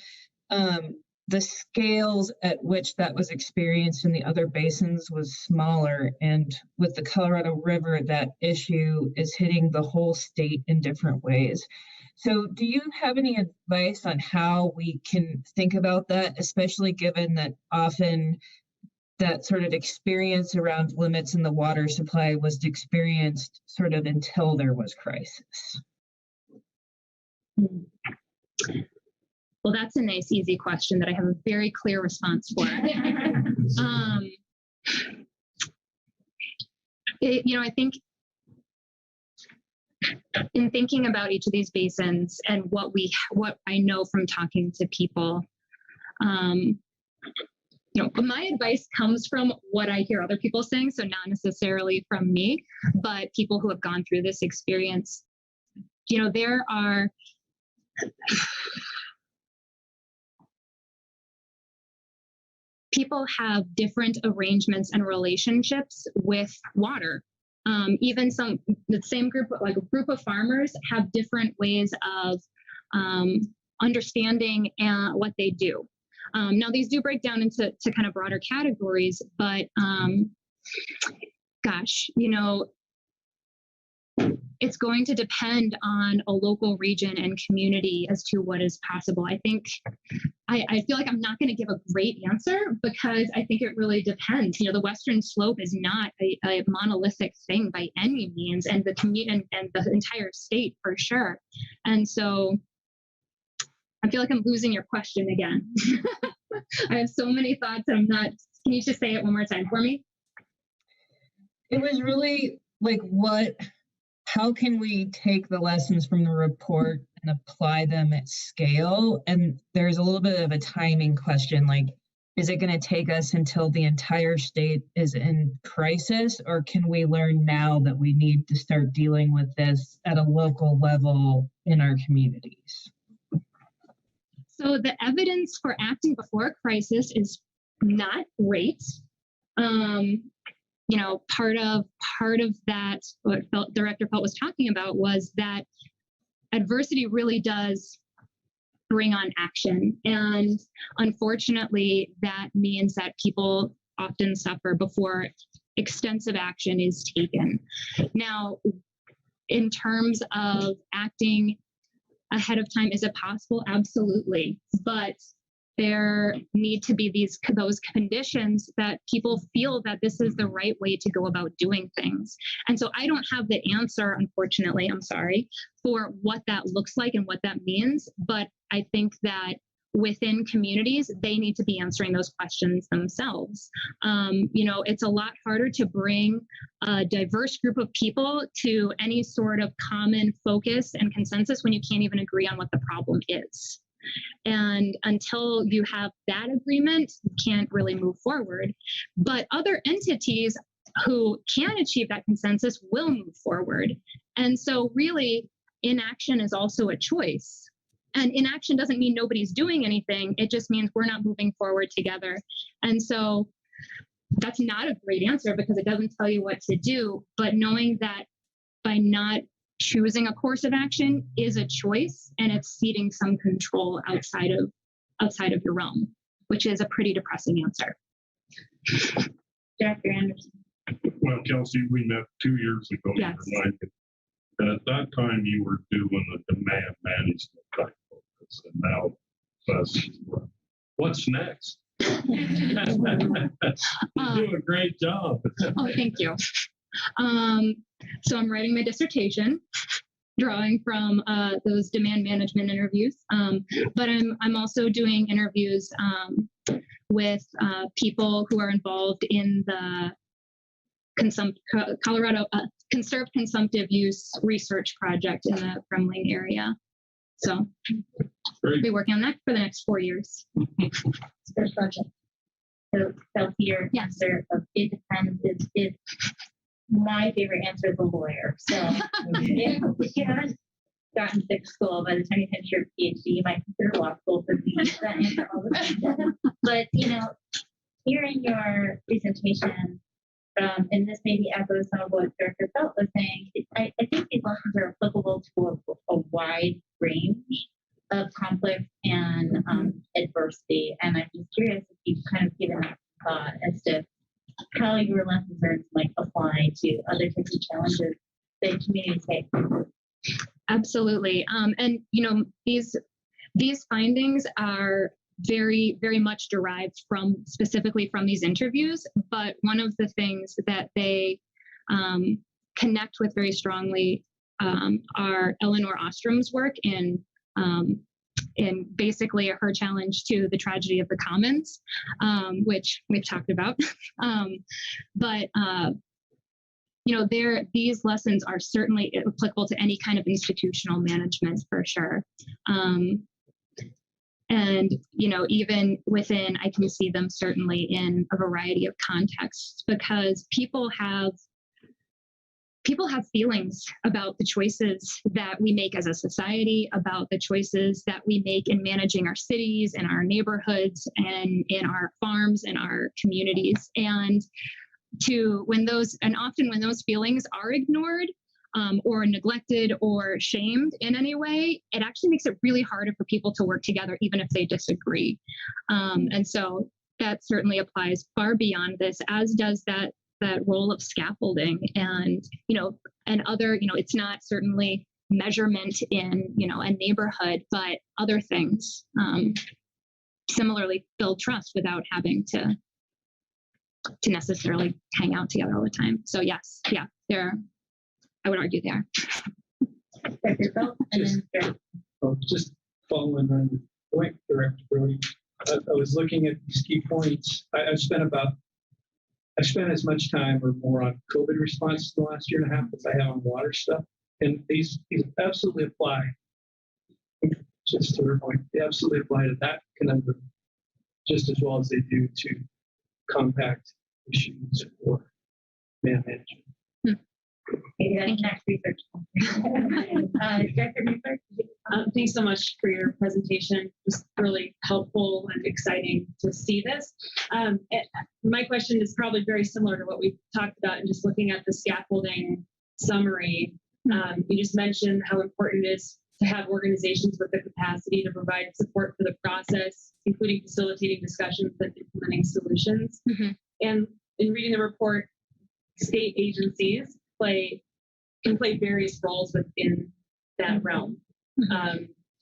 the scales at which that was experienced in the other basins was smaller. And with the Colorado River, that issue is hitting the whole state in different ways. So do you have any advice on how we can think about that, especially given that often that sort of experience around limits in the water supply was experienced sort of until there was crisis? Well, that's a nice, easy question that I have a very clear response for. I think in thinking about each of these basins and what I know from talking to people, my advice comes from what I hear other people saying, so not necessarily from me, but people who have gone through this experience. There are people have different arrangements and relationships with water. Even the same group, like a group of farmers, have different ways of understanding what they do. Now, these do break down into kind of broader categories, but it's going to depend on a local region and community as to what is possible. I think I feel like I'm not going to give a great answer because I think it really depends. The Western Slope is not a monolithic thing by any means, and the community and the entire state for sure. And so I feel like I'm losing your question again. I have so many thoughts. Can you just say it one more time for me? It was really like how can we take the lessons from the report and apply them at scale? And there's a little bit of a timing question, like, is it going to take us until the entire state is in crisis, or can we learn now that we need to start dealing with this at a local level in our communities? So the evidence for acting before a crisis is not great. Part of that, what Director Felt was talking about, was that adversity really does bring on action. And unfortunately, that means that people often suffer before extensive action is taken. Now, in terms of acting ahead of time, is it possible? Absolutely. But there need to be those conditions that people feel that this is the right way to go about doing things. And so I don't have the answer, unfortunately, I'm sorry, for what that looks like and what that means. But I think that within communities, they need to be answering those questions themselves. It's a lot harder to bring a diverse group of people to any sort of common focus and consensus when you can't even agree on what the problem is. And until you have that agreement, you can't really move forward. But other entities who can achieve that consensus will move forward. And so really, inaction is also a choice. And inaction doesn't mean nobody's doing anything. It just means we're not moving forward together. And so that's not a great answer because it doesn't tell you what to do. But knowing that by not choosing a course of action is a choice, and it's ceding some control outside of your realm, which is a pretty depressing answer. Director Anderson. Well, Kelsey, we met 2 years ago. Yes. And at that time, you were doing the demand management type focus, and now what's next? You do a great job. Oh, thank you. So I'm writing my dissertation, drawing from those demand management interviews. But I'm also doing interviews with people who are involved in the Colorado Conserved Consumptive Use Research Project in the Kremling area. So I'll be working on that for the next 4 years. First project. So here, answer of it depends is my favorite answer is a lawyer. So if you haven't gotten to school, by the time you finish your PhD, you might consider law school for that answer all the time. But hearing your presentation, and this maybe echoes some of what Director Felt was saying, I think these lessons are applicable to a wide range of conflict and adversity. And I'm just curious if you've kind of given that thought as to how your lessons learned might apply to other types of challenges that communities face. Absolutely. And these findings are very, very much derived specifically from these interviews. But one of the things that they connect with very strongly are Elinor Ostrom's work in basically her challenge to the tragedy of the commons, which we've talked about. But these lessons are certainly applicable to any kind of institutional management for sure. And, even within, I can see them certainly in a variety of contexts because people have feelings about the choices that we make as a society, about the choices that we make in managing our cities and our neighborhoods and in our farms and our communities. And often when those feelings are ignored, or neglected or shamed in any way, it actually makes it really harder for people to work together, even if they disagree. And so that certainly applies far beyond this, as does that role of scaffolding and other, it's not certainly measurement in, a neighborhood, but other things similarly build trust without having to necessarily hang out together all the time. So yes, I would argue they are. Just following on the point, Director Brody, I was looking at these key points. I spent as much time or more on COVID response the last year and a half as I have on water stuff. And these absolutely apply, just to your point, they absolutely apply to that conundrum just as well as they do to compact issues or demand management. Maybe that's next research. Director Mueller? Thanks so much for your presentation. It's really helpful and exciting to see this. My question is probably very similar to what we've talked about and just looking at the scaffolding summary. You just mentioned how important it is to have organizations with the capacity to provide support for the process, including facilitating discussions and implementing solutions. Mm-hmm. And in reading the report, state agencies can play various roles within that realm.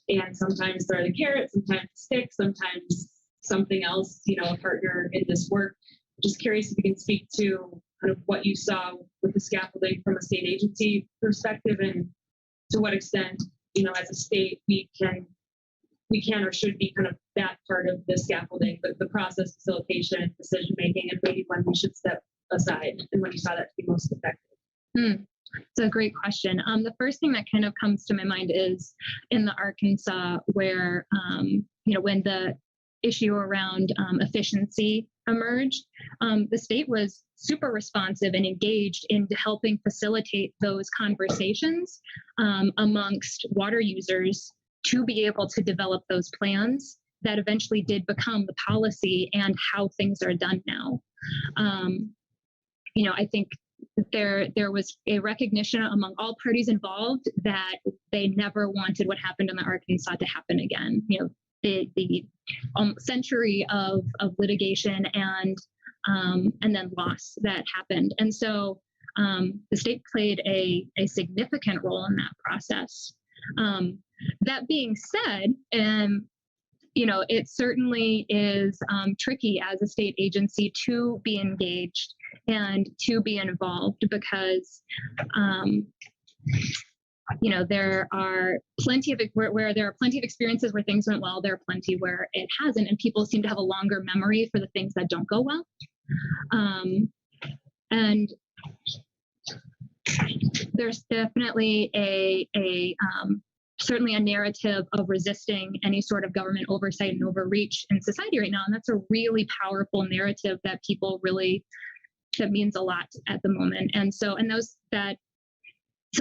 And sometimes they're the carrot, sometimes the stick, sometimes something else, a partner in this work. Just curious if you can speak to kind of what you saw with the scaffolding from a state agency perspective, and to what extent, as a state, we can or should be kind of that part of the scaffolding, the process facilitation, decision making, and maybe when we should step aside and when you saw that to be most effective. It's a great question. The first thing that kind of comes to my mind is in the Arkansas where, when the issue around efficiency emerged, the state was super responsive and engaged in helping facilitate those conversations amongst water users to be able to develop those plans that eventually did become the policy and how things are done now. I think there was a recognition among all parties involved that they never wanted what happened in the Arkansas to happen again. The century of litigation and then loss that happened. And so the state played a significant role in that process. That being said, it certainly is tricky as a state agency to be engaged and to be involved because, there are plenty of where there are plenty of experiences where things went well, there are plenty where it hasn't, and people seem to have a longer memory for the things that don't go well. And there's definitely certainly a narrative of resisting any sort of government oversight and overreach in society right now. And that's a really powerful narrative that that means a lot at the moment. And so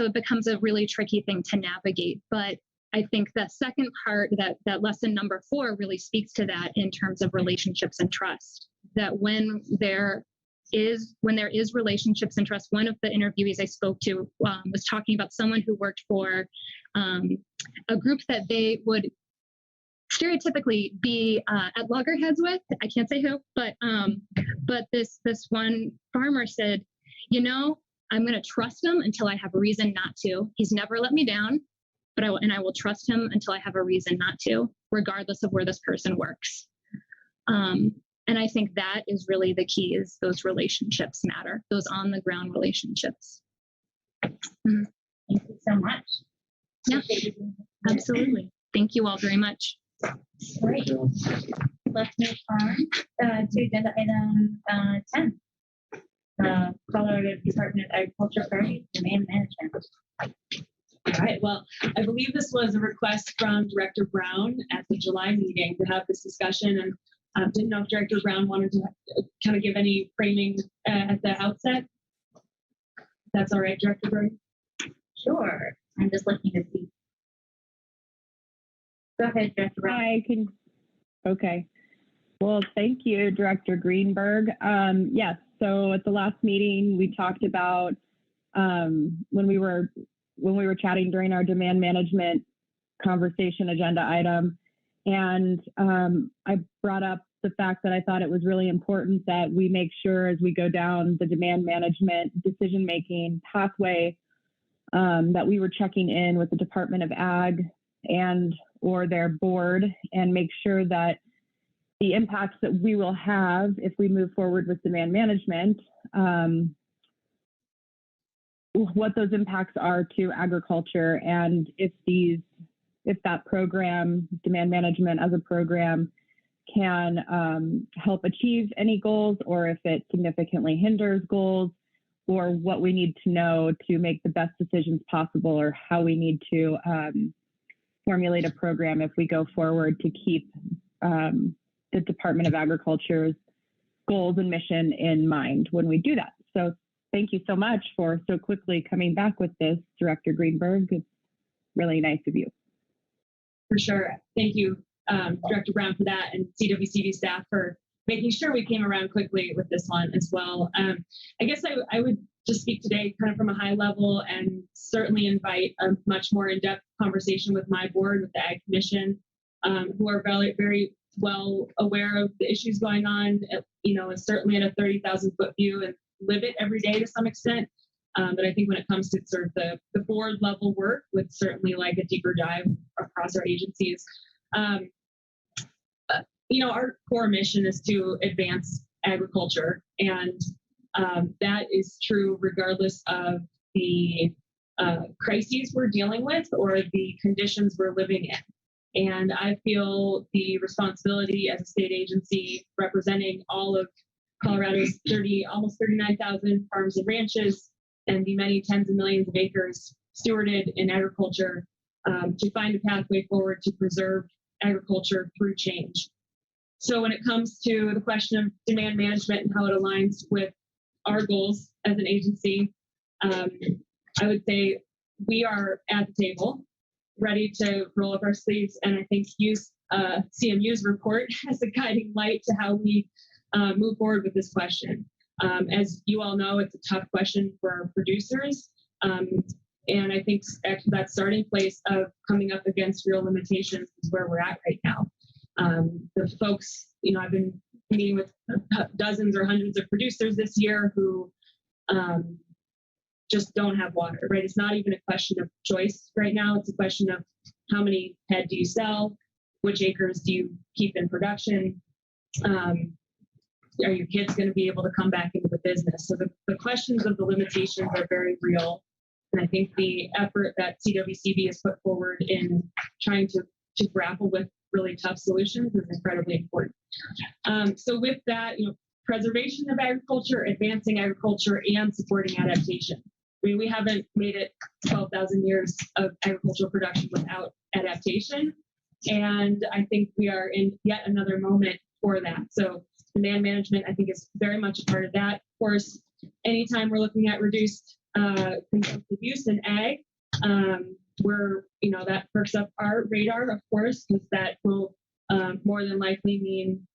it becomes a really tricky thing to navigate. But I think the second part, that lesson number 4 really speaks to that in terms of relationships and trust, that when there is relationships and trust, one of the interviewees I spoke to was talking about someone who worked for a group that they would stereotypically be at loggerheads with. I can't say who, but this one farmer said, I'm going to trust him until I have a reason not to. He's never let me down, but I will trust him until I have a reason not to, regardless of where this person works. And I think that is really the key, is those relationships matter, those on the ground relationships. Thank you so much. Yeah, absolutely. Thank you all very much. Great. Let's move on to agenda item 10. Colorado Department of Agriculture Priorities, Demand Management. All right. Well, I believe this was a request from Director Brown at the July meeting to have this discussion, and didn't know if Director Brown wanted to kind of give any framing at the outset. That's all right, Director Brown? Sure. I'm just looking to see. Go ahead, Director Brown. Okay. Well, thank you, Director Greenberg. Yes. So at the last meeting, we talked about when we were chatting during our demand management conversation agenda item, and I brought up the fact that I thought it was really important that we make sure as we go down the demand management decision-making pathway that we were checking in with the Department of Ag or their board and make sure that the impacts that we will have if we move forward with demand management, what those impacts are to agriculture, and if that program, demand management as a program, can help achieve any goals, or if it significantly hinders goals, or what we need to know to make the best decisions possible, or how we need to formulate a program if we go forward to keep the Department of Agriculture's goals and mission in mind when we do that. So thank you so much for so quickly coming back with this, Director Greenberg. It's really nice of you. For sure. Thank you, Director Brown, for that, and CWCB staff for making sure we came around quickly with this one as well. I guess I would just speak today kind of from a high level, and certainly invite a much more in-depth conversation with my board, with the Ag Commission, who are very, very well aware of the issues going on, and certainly at a 30,000 foot view, and live it every day to some extent. But I think when it comes to sort of the board level work, with certainly like a deeper dive across our agencies, our core mission is to advance agriculture, and that is true regardless of the crises we're dealing with or the conditions we're living in. And I feel the responsibility as a state agency representing all of Colorado's almost 39,000 farms and ranches and the many tens of millions of acres stewarded in agriculture, to find a pathway forward to preserve agriculture through change. So when it comes to the question of demand management and how it aligns with our goals as an agency, I would say we are at the table, ready to roll up our sleeves, and I think use CMU's report as a guiding light to how we move forward with this question. As you all know, it's a tough question for our producers, and I think actually that starting place of coming up against real limitations is where we're at right now. The folks, I've been meeting with dozens or hundreds of producers this year who just don't have water, right? It's not even a question of choice right now. It's a question of how many head do you sell? Which acres do you keep in production? Are your kids going to be able to come back into the business? So the questions of the limitations are very real. And I think the effort that CWCB has put forward in trying to grapple with really tough solutions is incredibly important. So with that, preservation of agriculture, advancing agriculture, and supporting adaptation. I mean, we haven't made it 12,000 years of agricultural production without adaptation. And I think we are in yet another moment for that. So demand management, I think, is very much a part of that. Of course, anytime we're looking at reduced consumptive use in ag, that perks up our radar, of course, because that will more than likely mean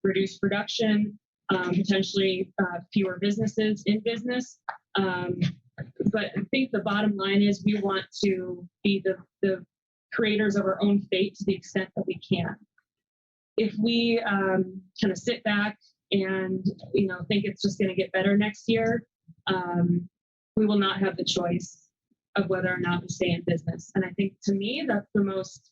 reduced production, potentially fewer businesses in business. But I think the bottom line is we want to be the creators of our own fate to the extent that we can. If we kind of sit back and think it's just going to get better next year, we will not have the choice of whether or not we stay in business. And I think, to me, that's the most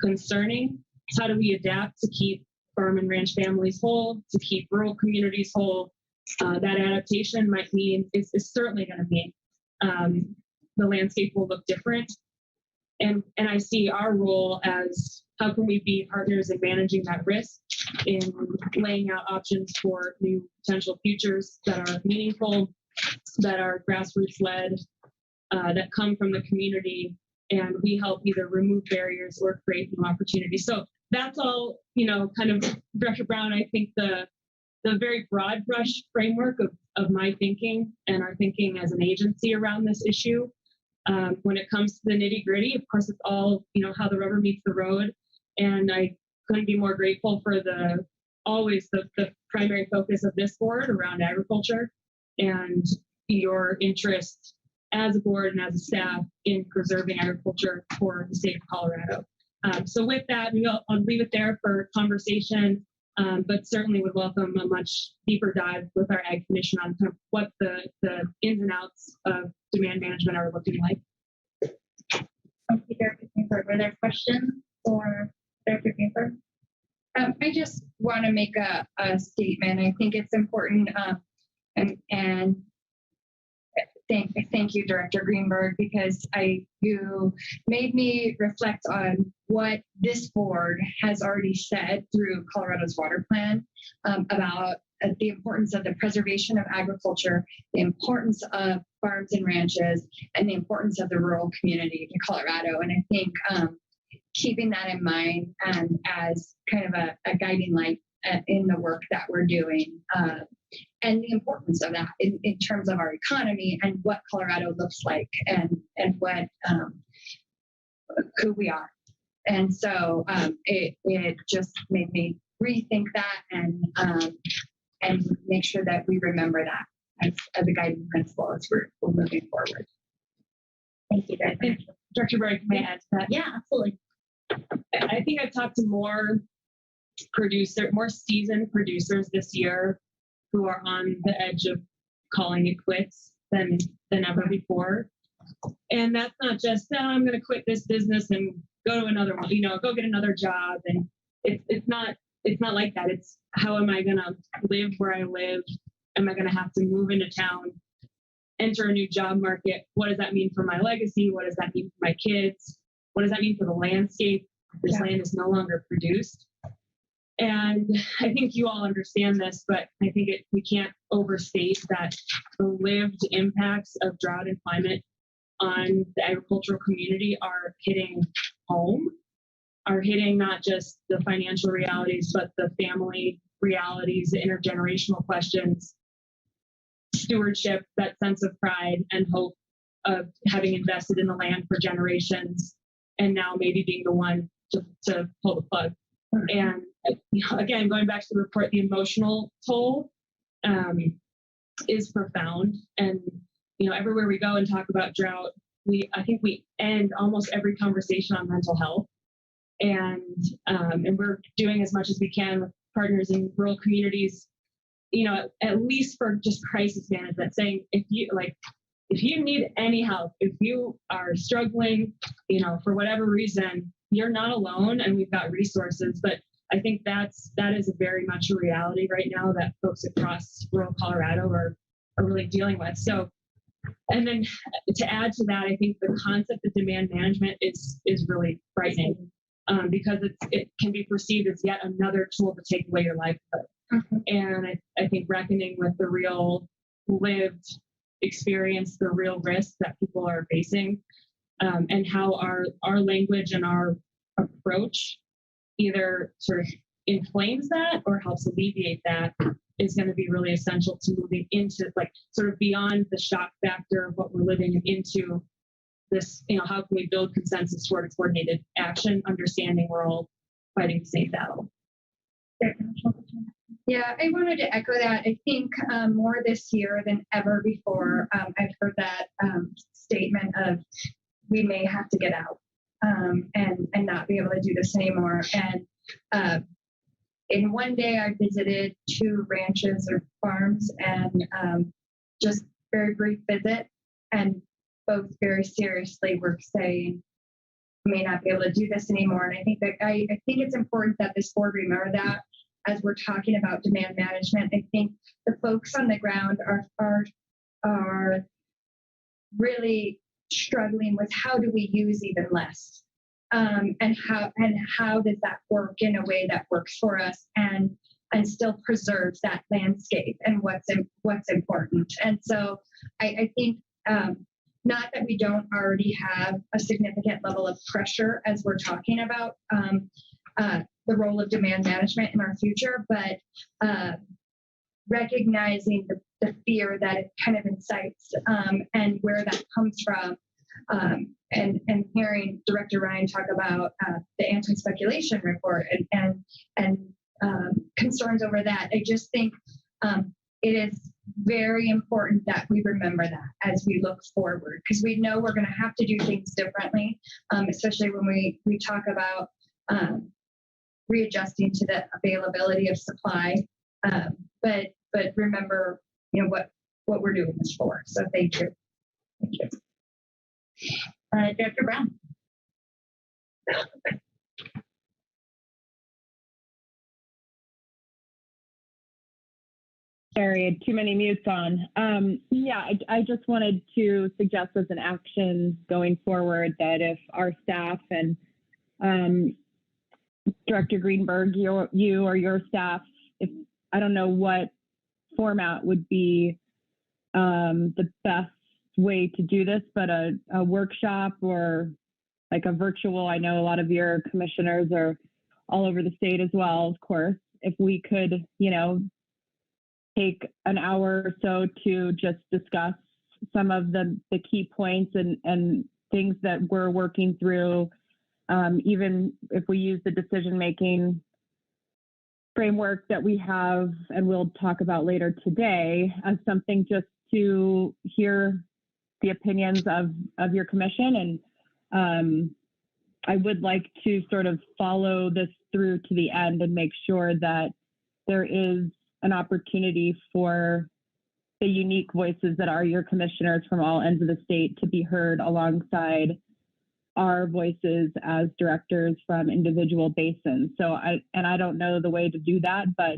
concerning. Is how do we adapt to keep farm and ranch families whole, to keep rural communities whole? That adaptation might mean is certainly going to mean the landscape will look different. And I see our role as how can we be partners in managing that risk, in laying out options for new potential futures that are meaningful, that are grassroots led, that come from the community, and we help either remove barriers or create new opportunities. So that's all, kind of, Director Brown, I think the very broad brush framework of my thinking and our thinking as an agency around this issue. When it comes to the nitty gritty, of course, it's all, how the rubber meets the road. And I couldn't be more grateful for always the primary focus of this board around agriculture and your interest as a board and as a staff in preserving agriculture for the state of Colorado. So with that, I'll leave it there for conversation, but certainly would welcome a much deeper dive with our Ag Commission on kind of what the ins and outs of demand management are looking like. Thank you, Director Greenberg. Were there questions for Director Greenberg? I just want to make a statement. I think it's important, and thank you, Director Greenberg, because you made me reflect on what this board has already said through Colorado's water plan about the importance of the preservation of agriculture, the importance of farms and ranches, and the importance of the rural community in Colorado. And I think keeping that in mind as kind of a guiding light in the work that we're doing, and the importance of that in terms of our economy and what Colorado looks like and what who we are. And so it just made me rethink that and make sure that we remember that as a guiding principle as we're moving forward. Thank you, Director. Director Berg, may I add to that? Yeah, absolutely. I think I've talked to more seasoned producers this year who are on the edge of calling it quits than ever before. And that's not just, oh, I'm going to quit this business and go to another one, go get another job. And it's not like that. It's how am I going to live where I live? Am I going to have to move into town, enter a new job market? What does that mean for my legacy? What does that mean for my kids? What does that mean for the landscape? This land is no longer produced. And I think you all understand this, but I think we can't overstate that the lived impacts of drought and climate on the agricultural community are hitting home, are hitting not just the financial realities, but the family realities, the intergenerational questions, stewardship, that sense of pride and hope of having invested in the land for generations, and now maybe being the one to pull the plug. And again, going back to the report, the emotional toll is profound. And everywhere we go and talk about drought, I think we end almost every conversation on mental health. And we're doing as much as we can with partners in rural communities, at least for just crisis management, saying if you need any help, if you are struggling, for whatever reason, you're not alone, and we've got resources. But I think that is very much a reality right now that folks across rural Colorado are really dealing with. So, and then to add to that, I think the concept of demand management is really frightening because it can be perceived as yet another tool to take away your livelihood. And I think reckoning with the real lived experience, the real risks that people are facing, and how our language and our approach either sort of inflames that or helps alleviate that is going to be really essential to moving into sort of beyond the shock factor of what we're living into this, how can we build consensus toward coordinated action, understanding we're all fighting the same battle. Yeah, I wanted to echo that. I think more this year than ever before, I've heard that statement of we may have to get out and not be able to do this anymore. And in one day, I visited 2 ranches or farms and just very brief visit, and both very seriously were saying we may not be able to do this anymore. And I think it's important that this board remember that as we're talking about demand management. I think the folks on the ground are really struggling with how do we use even less, and how does that work in a way that works for us and still preserves that landscape and what's important. And so I think not that we don't already have a significant level of pressure as we're talking about the role of demand management in our future, but recognizing the fear that it kind of incites and where that comes from. And hearing Director Ryan talk about the anti-speculation report and concerns over that, I just think it is very important that we remember that as we look forward, because we know we're going to have to do things differently, especially when we talk about readjusting to the availability of supply. But remember, what we're doing this for. So thank you. Thank you. Director Brown. Sorry, I had too many mutes on. I just wanted to suggest as an action going forward that if our staff and Director Greenberg, you or your staff, I don't know what format would be the best way to do this, but a workshop or like a virtual. I know a lot of your commissioners are all over the state as well, of course. If we could, take an hour or so to just discuss some of the key points and things that we're working through, even if we use the decision-making framework that we have and we'll talk about later today as something just to hear the opinions of your commission. And I would like to sort of follow this through to the end and make sure that there is an opportunity for the unique voices that are your commissioners from all ends of the state to be heard alongside our voices as directors from individual basins. So I don't know the way to do that, but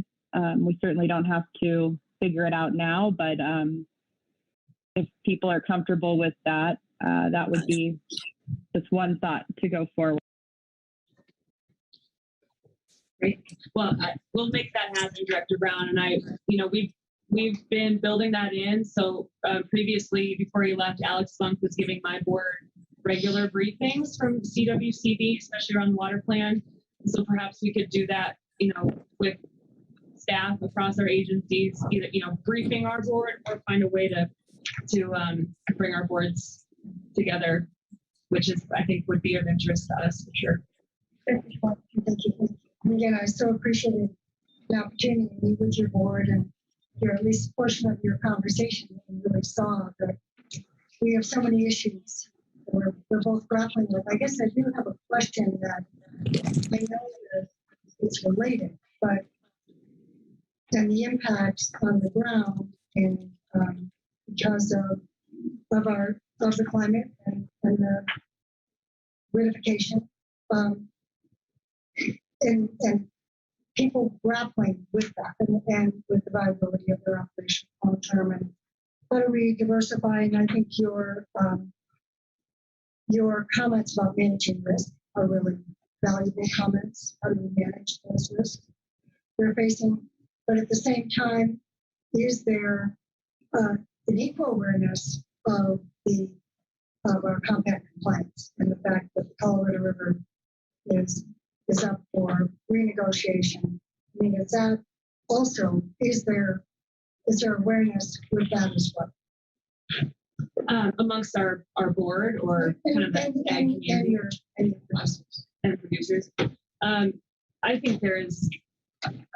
we certainly don't have to figure it out now. But if people are comfortable with that, that would be just one thought to go forward. Great. Well, we'll make that happen, Director Brown. And we've been building that in. So previously, before you left, Alex Funk was giving my board regular briefings from CWCB, especially around the water plan. So perhaps we could do that, with staff across our agencies, either, briefing our board or find a way to bring our boards together, which is, I think, would be of interest to us for sure. Thank you. And again, I so appreciated the opportunity to meet with your board and hear at least a portion of your conversation, and really saw that we have so many issues that we're both grappling with. I guess I do have a question that I know that it's related, but and the impact on the ground and because of the climate and the ridification, and people grappling with that and with the viability of their operation long term, and how do we diversify? And I think your comments about managing risk are really valuable comments. How do we manage those risks we're facing? But at the same time, is there an equal awareness of our compact compliance and the fact that the Colorado River is up for renegotiation? I mean, is that also, is there awareness with that as well? Amongst our board or kind of the ag community and producers. I think there is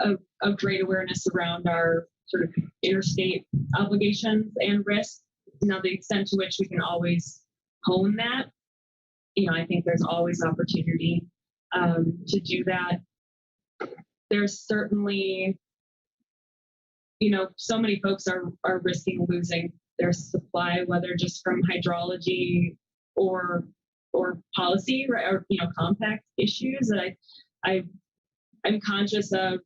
a great awareness around our sort of interstate obligations and risks. Now, the extent to which we can always hone that, I think there's always opportunity to do that. There's certainly, so many folks are risking losing their supply, whether just from hydrology or policy, right, or compact issues. That I'm conscious of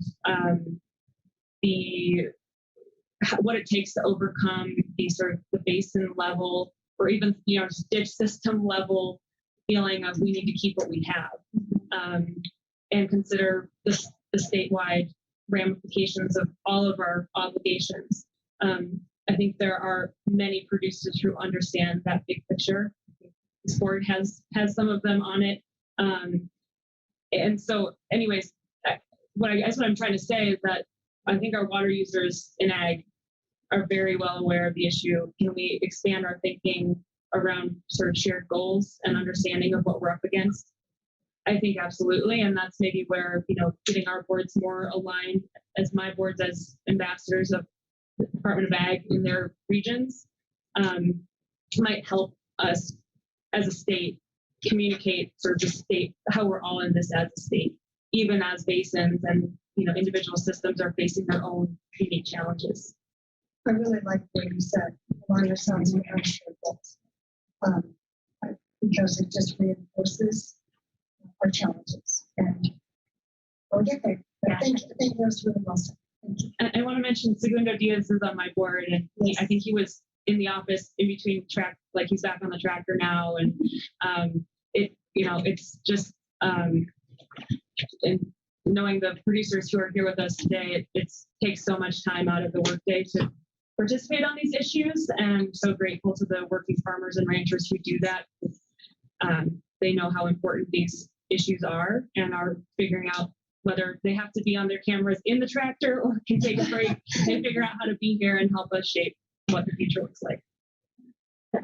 what it takes to overcome the basin level or even ditch system level feeling of we need to keep what we have, and consider the statewide ramifications of all of our obligations. I think there are many producers who understand that big picture. This board has some of them on it. And so anyways, what I'm trying to say is that I think our water users in ag are very well aware of the issue. Can we expand our thinking around sort of shared goals and understanding of what we're up against? I think absolutely. And that's maybe where, getting our boards more aligned as my boards as ambassadors of the Department of Ag in their regions might help us as a state communicate sort of the state, how we're all in this as a state, even as basins and individual systems are facing their own unique challenges. I really like what you said, align ourselves and our shared goals, because it just reinforces our challenges, and we'll get there. But I think that was really well said. I want to mention Segundo Diaz is on my board, and I think he was in the office in between track, like he's back on the tractor now, and it's just and knowing the producers who are here with us today, it takes so much time out of the workday to participate on these issues, and I'm so grateful to the working farmers and ranchers who do that. They know how important these issues are and are figuring out whether they have to be on their cameras in the tractor or can take a break and figure out how to be here and help us shape what the future looks like.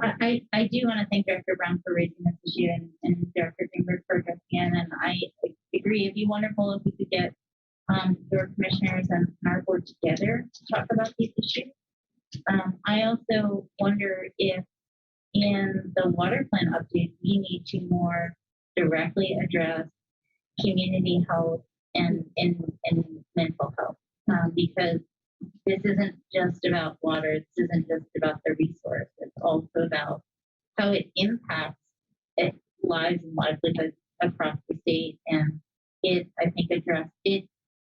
I do want to thank Director Brown for raising this issue and Director Greenberg for jumping in. And I agree, it'd be wonderful if we could get your commissioners and our board together to talk about these issues. I also wonder if in the water plan update, we need to more directly address community health and mental health, because this isn't just about water. This isn't just about the resource. It's also about how it impacts lives and livelihoods across the state. And I think,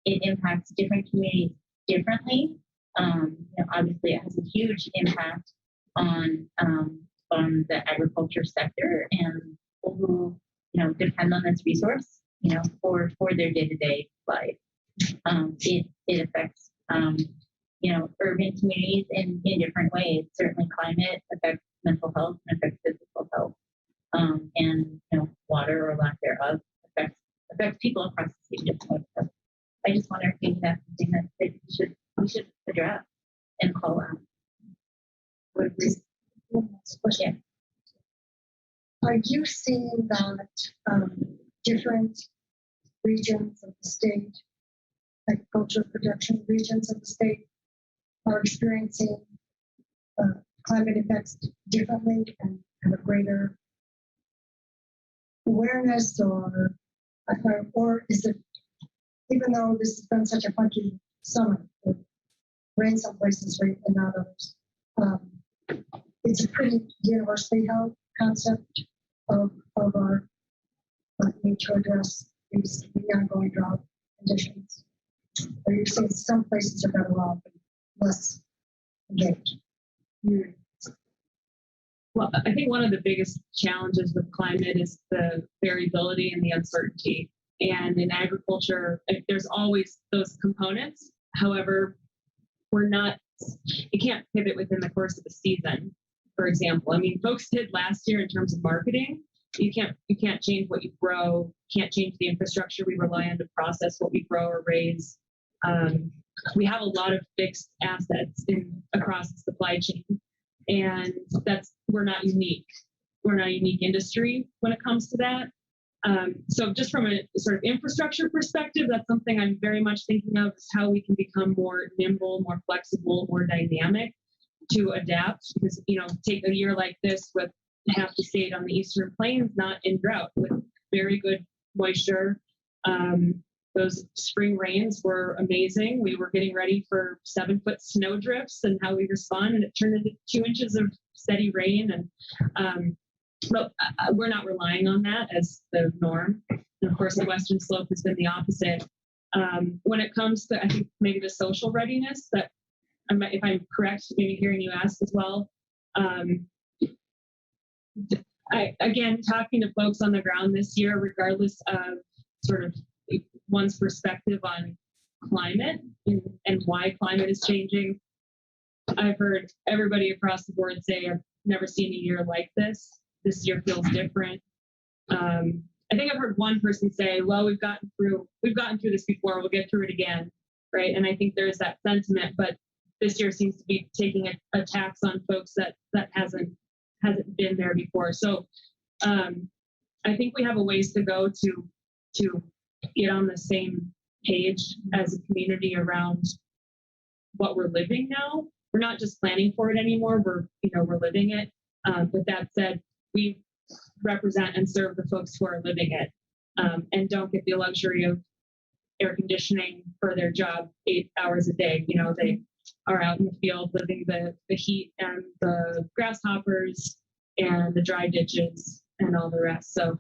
it impacts different communities differently. Obviously, it has a huge impact on the agriculture sector and people who depend on this resource for their day-to-day life. It affects urban communities in different ways. Certainly, climate affects mental health and affects physical health, and water or lack thereof affects people across the state differently. So I just wonder if maybe that's something that we should address and call out. Yeah. Are you seeing that different regions of the state, agricultural production regions of the state, are experiencing climate effects differently and have a greater awareness, or is it, even though this has been such a funky summer, rain some places, rain in others, it's a pretty universally held concept of our need to address the ongoing drought conditions. Are you saying some places are better off and less engaged? Well, I think one of the biggest challenges with climate is the variability and the uncertainty. And in agriculture, there's always those components. However, you can't pivot within the course of the season, for example. I mean, folks did last year in terms of marketing. You can't change what you grow, can't change the infrastructure we rely on to process what we grow or raise. We have a lot of fixed assets across the supply chain, and we're not unique. We're not a unique industry when it comes to that. So just from a sort of infrastructure perspective, that's something I'm very much thinking of, is how we can become more nimble, more flexible, more dynamic to adapt. Because, take a year like this with half the state on the Eastern Plains not in drought, with very good moisture. Those spring rains were amazing. We were getting ready for 7-foot snow drifts and how we respond, and it turned into 2 inches of steady rain. And but we're not relying on that as the norm. And of course, the Western Slope has been the opposite. When it comes to, I think, maybe the social readiness, that if I'm correct, maybe hearing you ask as well. Again, talking to folks on the ground this year, regardless of sort of one's perspective on climate and why climate is changing, I've heard everybody across the board say, I've never seen a year like this. This year feels different. I think I've heard one person say, well, we've gotten through this before, we'll get through it again, right? And I think there's that sentiment, but this year seems to be taking a tax on folks that hasn't been there before. So I think we have a ways to go to get on the same page as a community around what we're living now. We're not just planning for it anymore, we're living it. With that said, we represent and serve the folks who are living it, and don't get the luxury of air conditioning for their job 8 hours a day. They are out in the field living the heat and the grasshoppers and the dry ditches and all the rest. So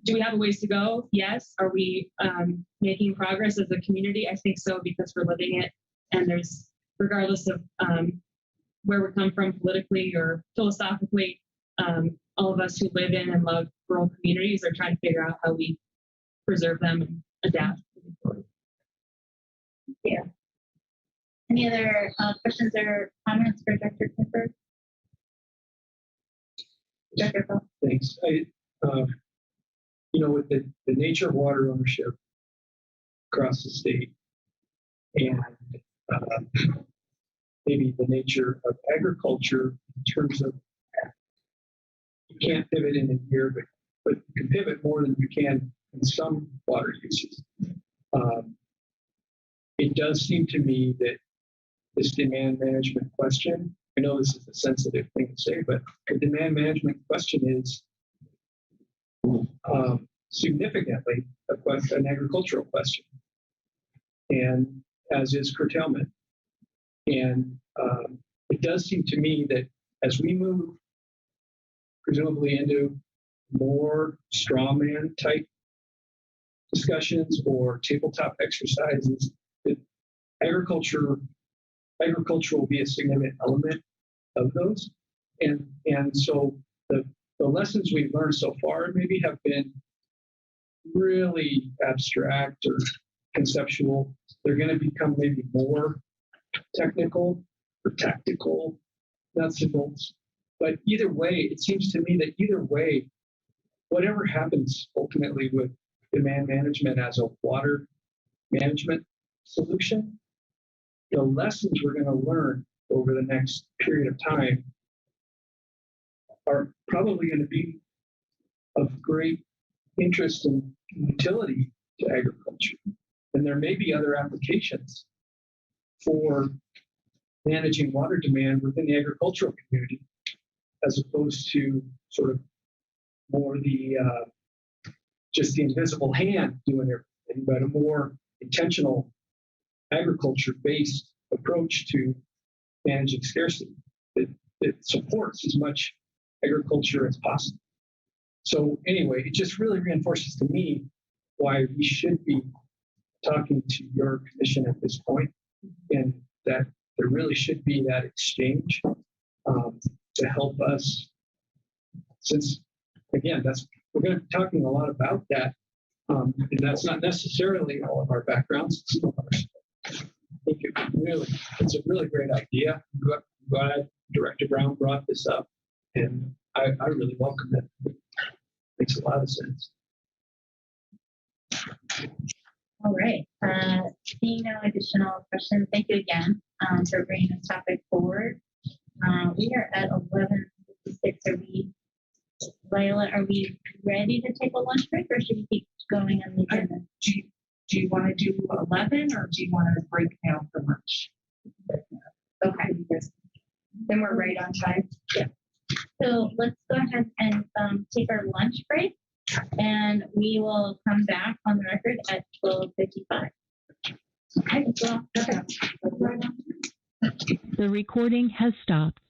do we have a ways to go? Yes. Are we making progress as a community? I think so, because we're living it. And there's, regardless of where we come from politically or philosophically, all of us who live in and love rural communities are trying to figure out how we preserve them and adapt. Yeah. Any other questions or comments for Dr. Kemper? Dr. Paul? Thanks. With the nature of water ownership across the state, and maybe the nature of agriculture in terms of, you can't pivot in a year, but you can pivot more than you can in some water uses. It does seem to me that this demand management question, I know this is a sensitive thing to say, but the demand management question is significantly an agricultural question. And as is curtailment. And it does seem to me that as we move presumably into more strawman type discussions or tabletop exercises, that agriculture will be a significant element of those. And so the lessons we've learned so far maybe have been really abstract or conceptual. They're going to become maybe more technical or tactical, nuts and bolts. But either way, it seems to me that either way, whatever happens ultimately with demand management as a water management solution, the lessons we're going to learn over the next period of time are probably going to be of great interest and utility to agriculture. And there may be other applications for managing water demand within the agricultural community, as opposed to sort of more the just the invisible hand doing everything, but a more intentional agriculture-based approach to managing scarcity that supports as much agriculture as possible. So anyway, it just really reinforces to me why we should be talking to your commission at this point, and that there really should be that exchange to help us. Since again, we're going to be talking a lot about that, and that's not necessarily all of our backgrounds. It's some of ours. I think it's a really great idea. I'm glad Director Brown brought this up, and I really welcome it. Makes a lot of sense. All right. Seeing no additional questions, thank you again for bringing this topic forward. We are at 11:56. Viola, are we ready to take a lunch break, or should we keep going on the agenda? Do you want to do 11 or do you want to break now for lunch? Okay. Then we're right on time. Yeah. So let's go ahead and take our lunch break, and we will come back on the record at 12:55. Okay. The recording has stopped.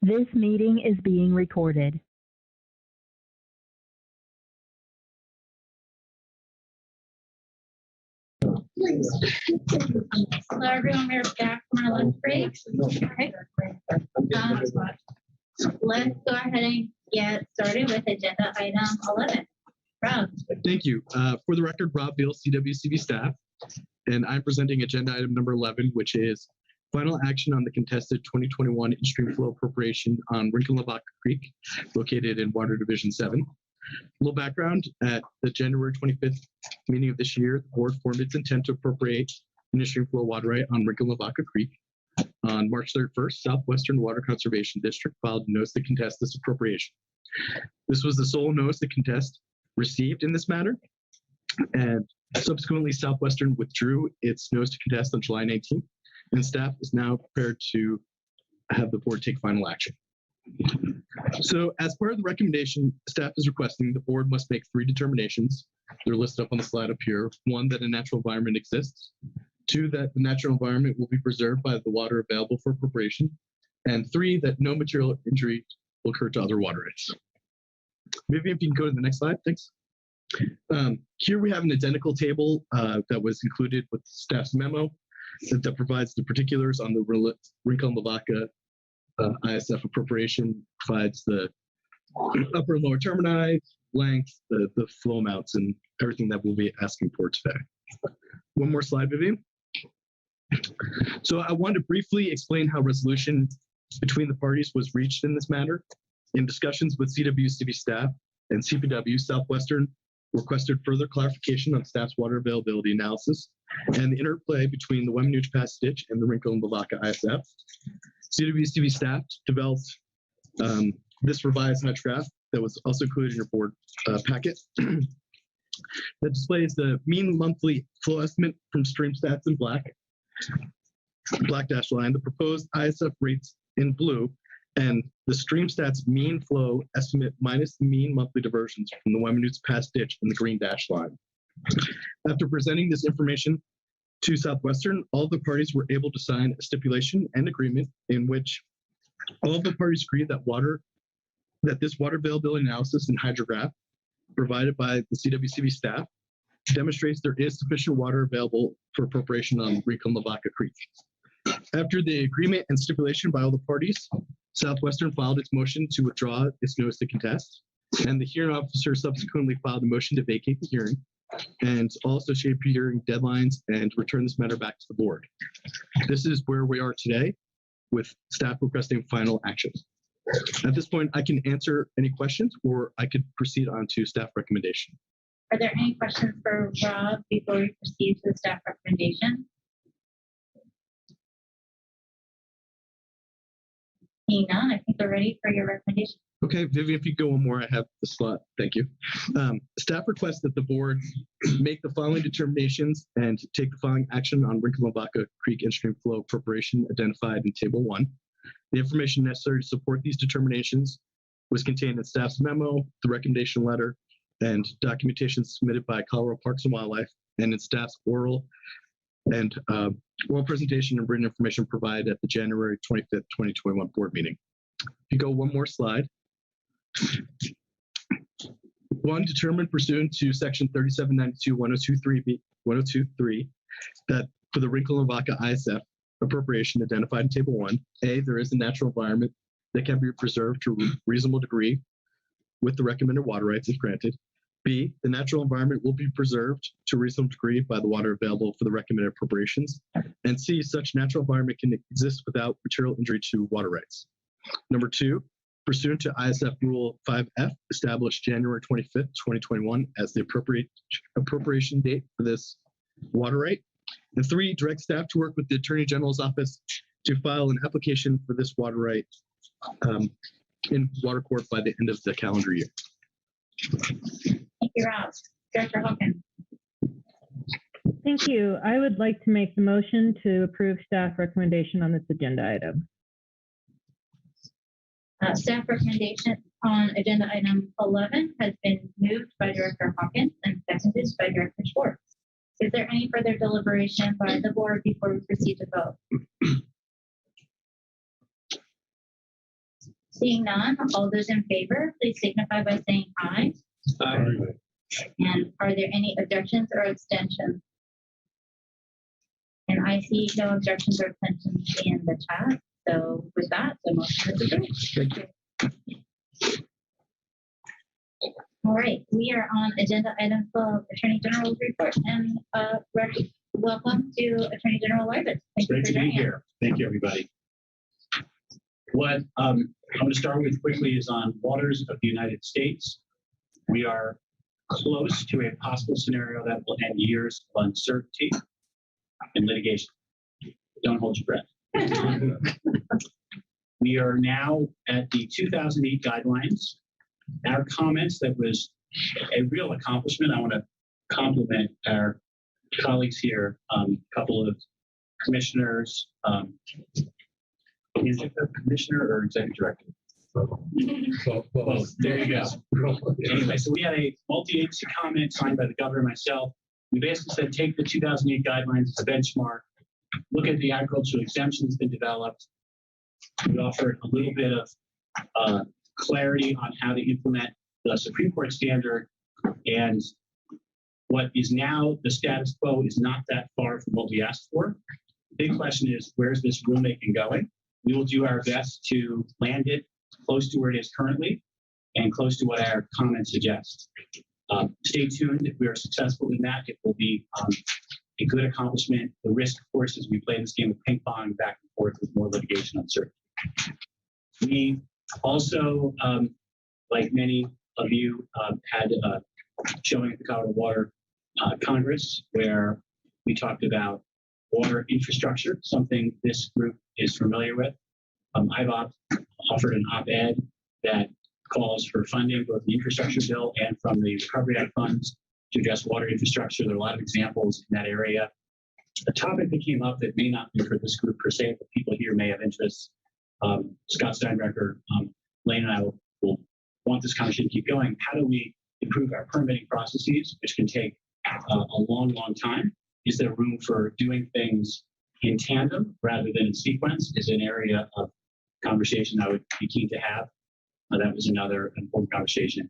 This meeting is being recorded. Please. So everyone, we're back from our lunch break. Okay. Let's go ahead and get started with agenda item 11. Rob. Thank you. For the record, Rob Beal, CWCB staff, and I'm presenting agenda item number 11, which is final action on the contested 2021 in-stream flow appropriation on Rincon-Lavaca Creek, located in Water Division 7. A little background: at the January 25th meeting of this year, the board formed its intent to appropriate an in-stream flow water right on Rincon-Lavaca Creek. On March 31st, Southwestern Water Conservation District filed a notice to contest this appropriation. This was the sole notice to contest received in this matter, and subsequently Southwestern withdrew its notice to contest on July 19th, and staff is now prepared to have the board take final action. So as part of the recommendation, staff is requesting the board must make 3 determinations. They're listed up on the slide up here. 1, that a natural environment exists. 2, that the natural environment will be preserved by the water available for appropriation. And 3, that no material injury will occur to other water rights. Maybe if you can go to the next slide, thanks. Here we have an identical table that was included with staff's memo that provides the particulars on the Rincon-Lavaca ISF appropriation, provides the upper and lower termini, length, the flow amounts, and everything that we'll be asking for today. One more slide, Vivian. So I want to briefly explain how resolution between the parties was reached in this matter. In discussions with CWCB staff and CPW, Southwestern requested further clarification on staff's water availability analysis and the interplay between the Weminuche Pass Ditch and the Rincon-Lavaca ISF. CWCB staff developed this revised hydrograph that was also included in your board packet that displays the mean monthly flow estimate from StreamStats in black dashed line, the proposed ISF rates in blue, and the StreamStats mean flow estimate minus the mean monthly diversions from the Weminuche Pass Ditch in the green dashed line. After presenting this information to Southwestern, all the parties were able to sign a stipulation and agreement in which all of the parties agreed that this water availability analysis and hydrograph provided by the CWCB staff demonstrates there is sufficient water available for appropriation on Rincon-Lavaca Creek. After the agreement and stipulation by all the parties, Southwestern filed its motion to withdraw its notice to contest, and the hearing officer subsequently filed a motion to vacate the hearing and also shape hearing deadlines and return this matter back to the board. This is where we are today with staff requesting final action. At this point, I can answer any questions or I could proceed on to staff recommendation. Are there any questions for Rob before we proceed to the staff recommendation? Seeing none, I think we're ready for your recommendation. Okay, Vivian, if you go one more, I have the slot. Thank you. Staff requests that the board make the following determinations and take the following action on Rincon-Lavaca Creek in-stream flow appropriation identified in Table 1. The information necessary to support these determinations was contained in staff's memo, the recommendation letter, and documentation submitted by Colorado Parks and Wildlife, and in staff's oral presentation and written information provided at the January 25th, 2021 board meeting. If you go one more slide. 1, determined pursuant to section 3792-1023 that for the Rincon-Lavaca ISF appropriation identified in Table 1, A, there is a natural environment that can be preserved to a reasonable degree with the recommended water rights if granted. B, the natural environment will be preserved to a reasonable degree by the water available for the recommended appropriations. And C, such natural environment can exist without material injury to water rights. Number 2, pursuant to ISF Rule 5F, established January 25th, 2021 as the appropriation date for this water right. And 3, direct staff to work with the Attorney General's office to file an application for this water right in Water Court by the end of the calendar year. Thank you, Rob. Director Hawkins. Thank you. I would like to make the motion to approve staff recommendation on this agenda item. Staff recommendation on agenda item 11 has been moved by Director Hawkins and seconded by Director Schwartz. Is there any further deliberation by the board before we proceed to vote? Seeing none, all those in favor, please signify by saying aye. And are there any objections or abstentions? And I see no objections or abstentions in the chat. So with that, the motion is approved. All right, we are on agenda item 12, Attorney General's report, and welcome to Attorney General Wyvitt. Thank you Great for to be joining us. here. Thank you, everybody. What I'm going to start with quickly is on waters of the United States. We are close to a possible scenario that will end years of uncertainty and litigation. Don't hold your breath. We are now at the 2008 guidelines. Our comments, that was a real accomplishment. I want to compliment our colleagues here, a couple of commissioners. Is it a commissioner or executive director? Both. There you go. Anyway, so we had a multi-agency comment signed by the governor and myself. We basically said, take the 2008 guidelines as a benchmark, look at the agricultural exemptions that developed. We offered a little bit of clarity on how to implement the Supreme Court standard, and what is now the status quo is not that far from what we asked for. The big question is, where's this rulemaking going? We will do our best to land it close to where it is currently and close to what our comments suggest. Stay tuned. If we are successful in that, it will be a good accomplishment. The risk, of course, is we play this game of ping pong back and forth with more litigation uncertainty. We also, like many of you, had a showing at the Colorado Water Congress where we talked about water infrastructure, something this group is familiar with. I've offered an op-ed that calls for funding both the infrastructure bill and from the Recovery Act funds to address water infrastructure. There are a lot of examples in that area. A topic that came up that may not be for this group per se, but people here may have interest. Scott Steinbrecher, Lane and I will want this conversation to keep going. How do we improve our permitting processes, which can take a long, long time? Is there room for doing things in tandem rather than in sequence? Is an area of conversation I would be keen to have. That was another important conversation.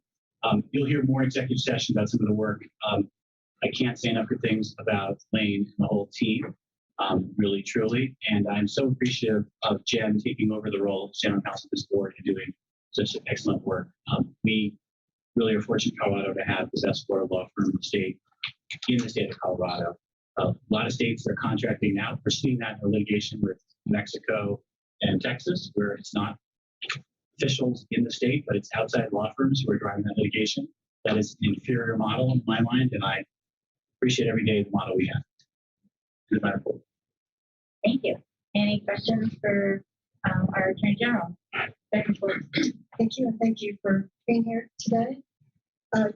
You'll hear more executive session about some of the work. I can't say enough good things about Lane and the whole team, really, truly. And I'm so appreciative of Jen taking over the role of general counsel of this board and doing such excellent work. We really are fortunate in Colorado to have the best Florida law firm in the state of Colorado. A lot of states are contracting now. We're seeing that in litigation with Mexico and Texas, where it's not officials in the state, but it's outside law firms who are driving that litigation. That is an inferior model in my mind, and I appreciate every day the model we have. Thank you. Any questions for our Attorney General? Thank you, and thank you for being here today.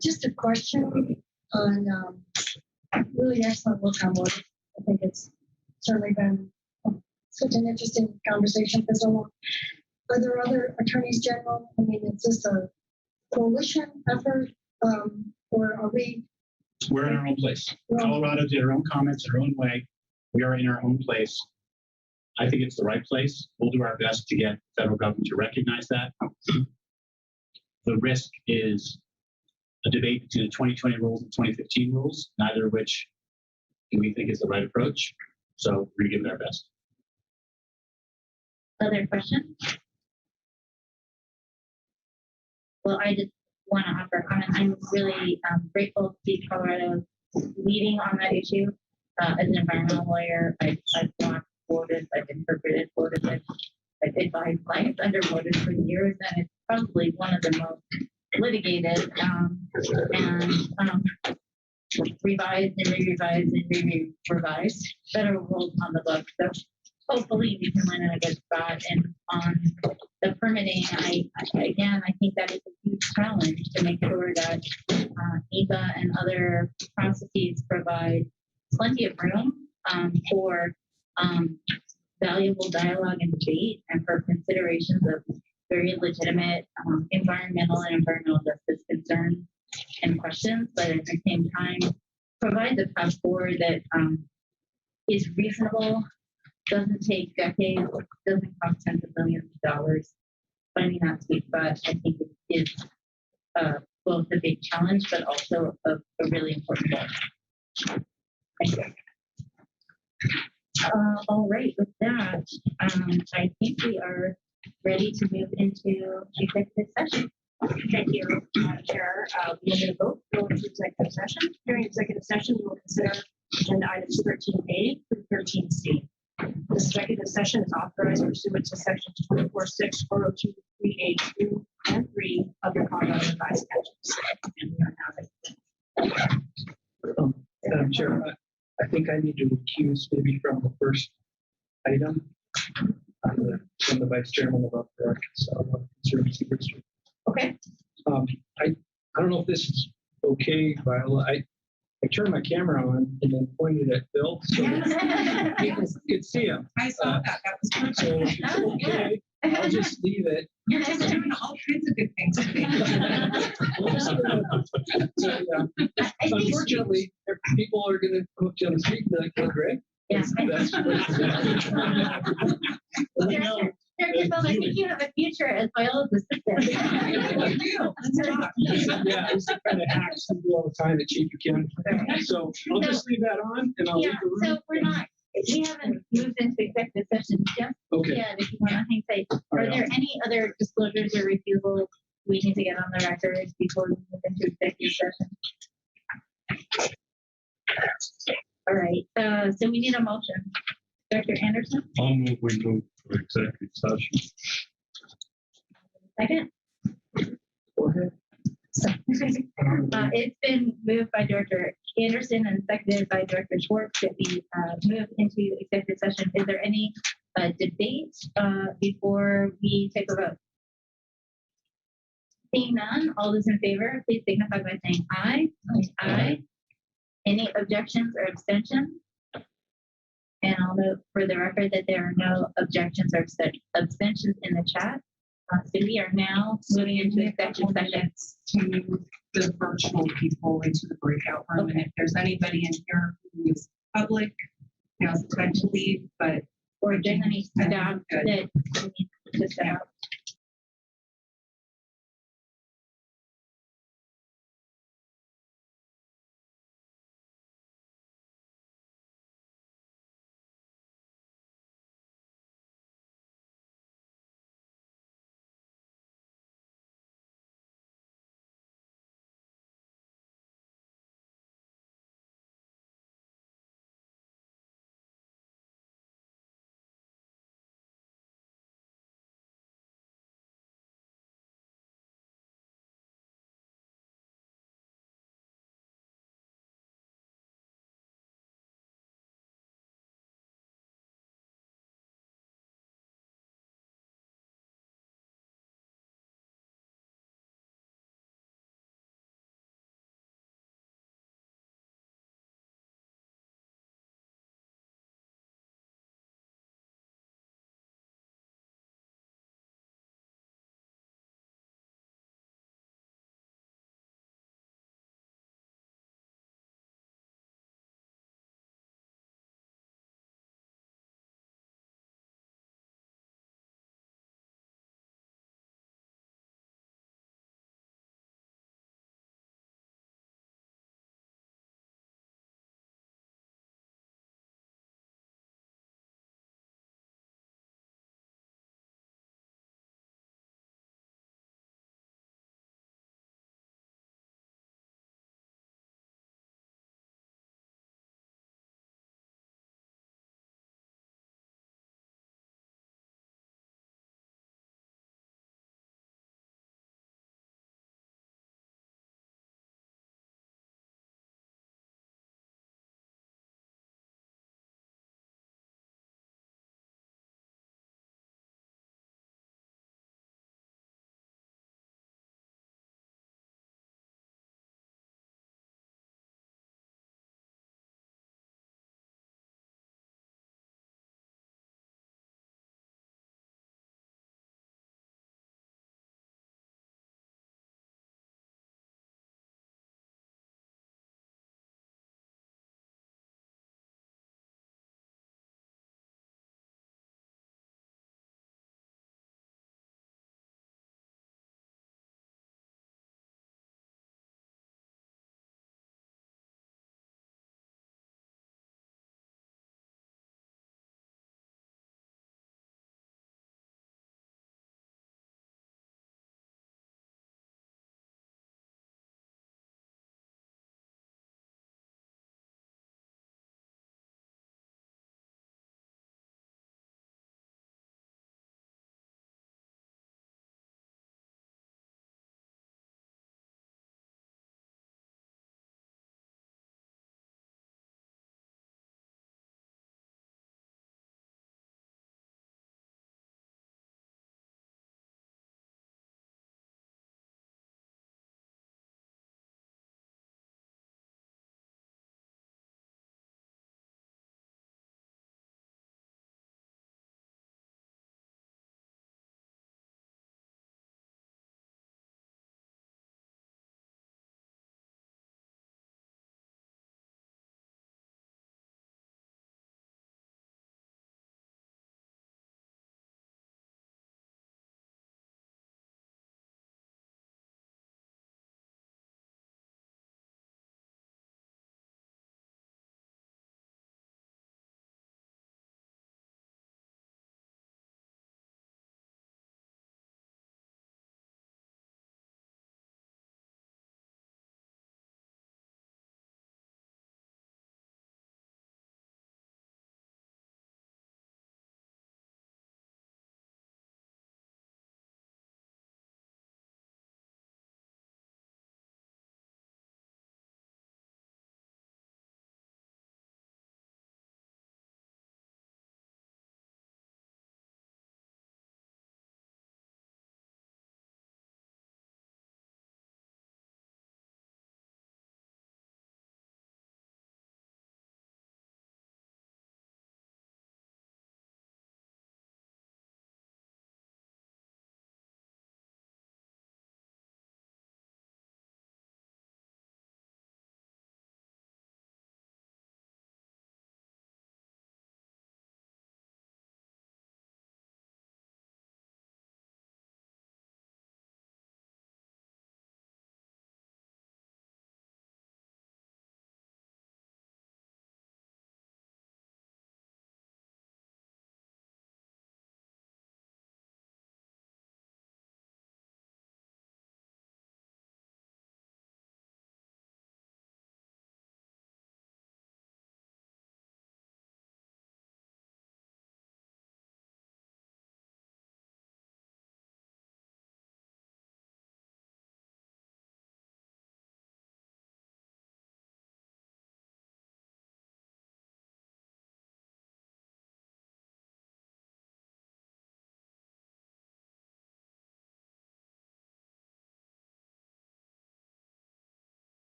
Just a question on really excellent work on water. I think it's certainly been such an interesting conversation for so long. Are there other attorneys general? I mean, is this a coalition effort, or are we? We're in our own place. Colorado did our own comments their own way. We are in our own place. I think it's the right place. We'll do our best to get the federal government to recognize that. The risk is a debate between the 2020 rules and 2015 rules, neither of which we think is the right approach. So we're going to give it our best. Other questions? Well, I just want to offer a comment. I'm really grateful to see Colorado leading on that issue. As an environmental lawyer, I've blocked borders, I've interpreted borders, I've advised clients under borders for years, and it's probably one of the most litigated and revised and re-revised and re-revised federal rules on the book. So hopefully we can land in a good spot. And on the permitting, I think that is a huge challenge to make sure that NEPA and other processes provide plenty of room for valuable dialogue and debate, and for considerations of very legitimate environmental and environmental justice concerns and questions, but at the same time provide the path forward that is reasonable, doesn't take decades, doesn't cost tens of millions of dollars, finding that sweet spot, I think is both a big challenge, but also a really important goal. Thank you. All right, with that, I think we are ready to move into executive session. Thank you, Madam Chair. We are going to vote to go into executive session. During executive session, we will consider agenda items 13A through 13C. This executive session is authorized pursuant to sections 24.6, 402, 3A2, and 3 of the Colorado Revised Statutes. And we are now ready. Madam Chair, I think I need to recuse maybe from the first item. From the vice chairman of the Arkansas Conservancy District. Okay. I don't know if this is okay, Viola. I turned my camera on and then pointed at Bill so that people could see him. I saw that. That was good. So if it's okay, I'll just leave it. You're just doing all kinds of good things today. Unfortunately, people are going to come up to you on the street and be like, "Oh, Greg." Yeah. That's Director Phil, I think you have a future as Viola's assistant. You do. Let's talk. Yeah, I used to kind of hacks and do all the time at Chief Ken. So I'll just leave that on and I'll leave the room. So we haven't moved into executive session just Okay. yet. If you want to hang tight, are there any other disclosures or refusals we need to get on the record before we move into executive session? All right, so we need a motion. Director Anderson, I'll move, we move to executive session. second. Go ahead. It's been moved by Director Anderson and seconded by Director Schwartz that we move into executive session. Is there any debate before we take a vote? Seeing none, all those in favor, please signify by saying aye. Aye. Any objections or abstentions? And I'll note for the record that there are no objections or abstentions in the chat. So we are now moving into executive session. To move the virtual people into the breakout room. And if there's anybody in here who is public, now's the time to leave, but. Or if there's any staff that we need to set out.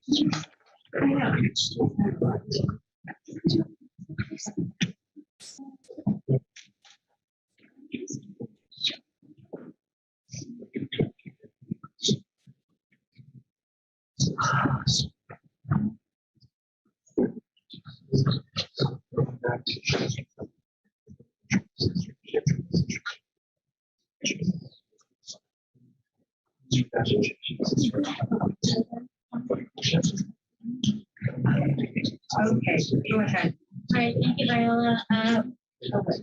Okay, go ahead. All right, thank you, Viola.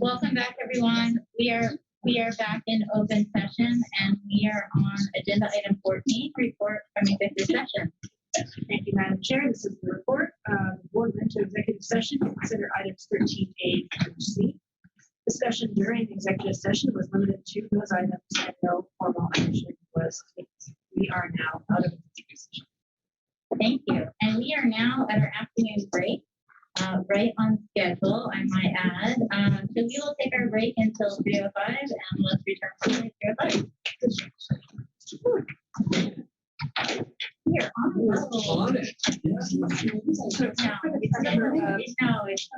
Welcome back, everyone. We are back in open session and we are on agenda item 14, report from executive session. Thank you, Madam Chair. This is the report. The board went to executive session to consider items 13A through C. Discussion during executive session was limited to those items and no formal action was taken. We are now out of executive session. Thank you. And we are now at our afternoon break, right on schedule, I might add. So we will take our break until 3:05 and let's return to 3:05. Here, on the roll. On it. No, it's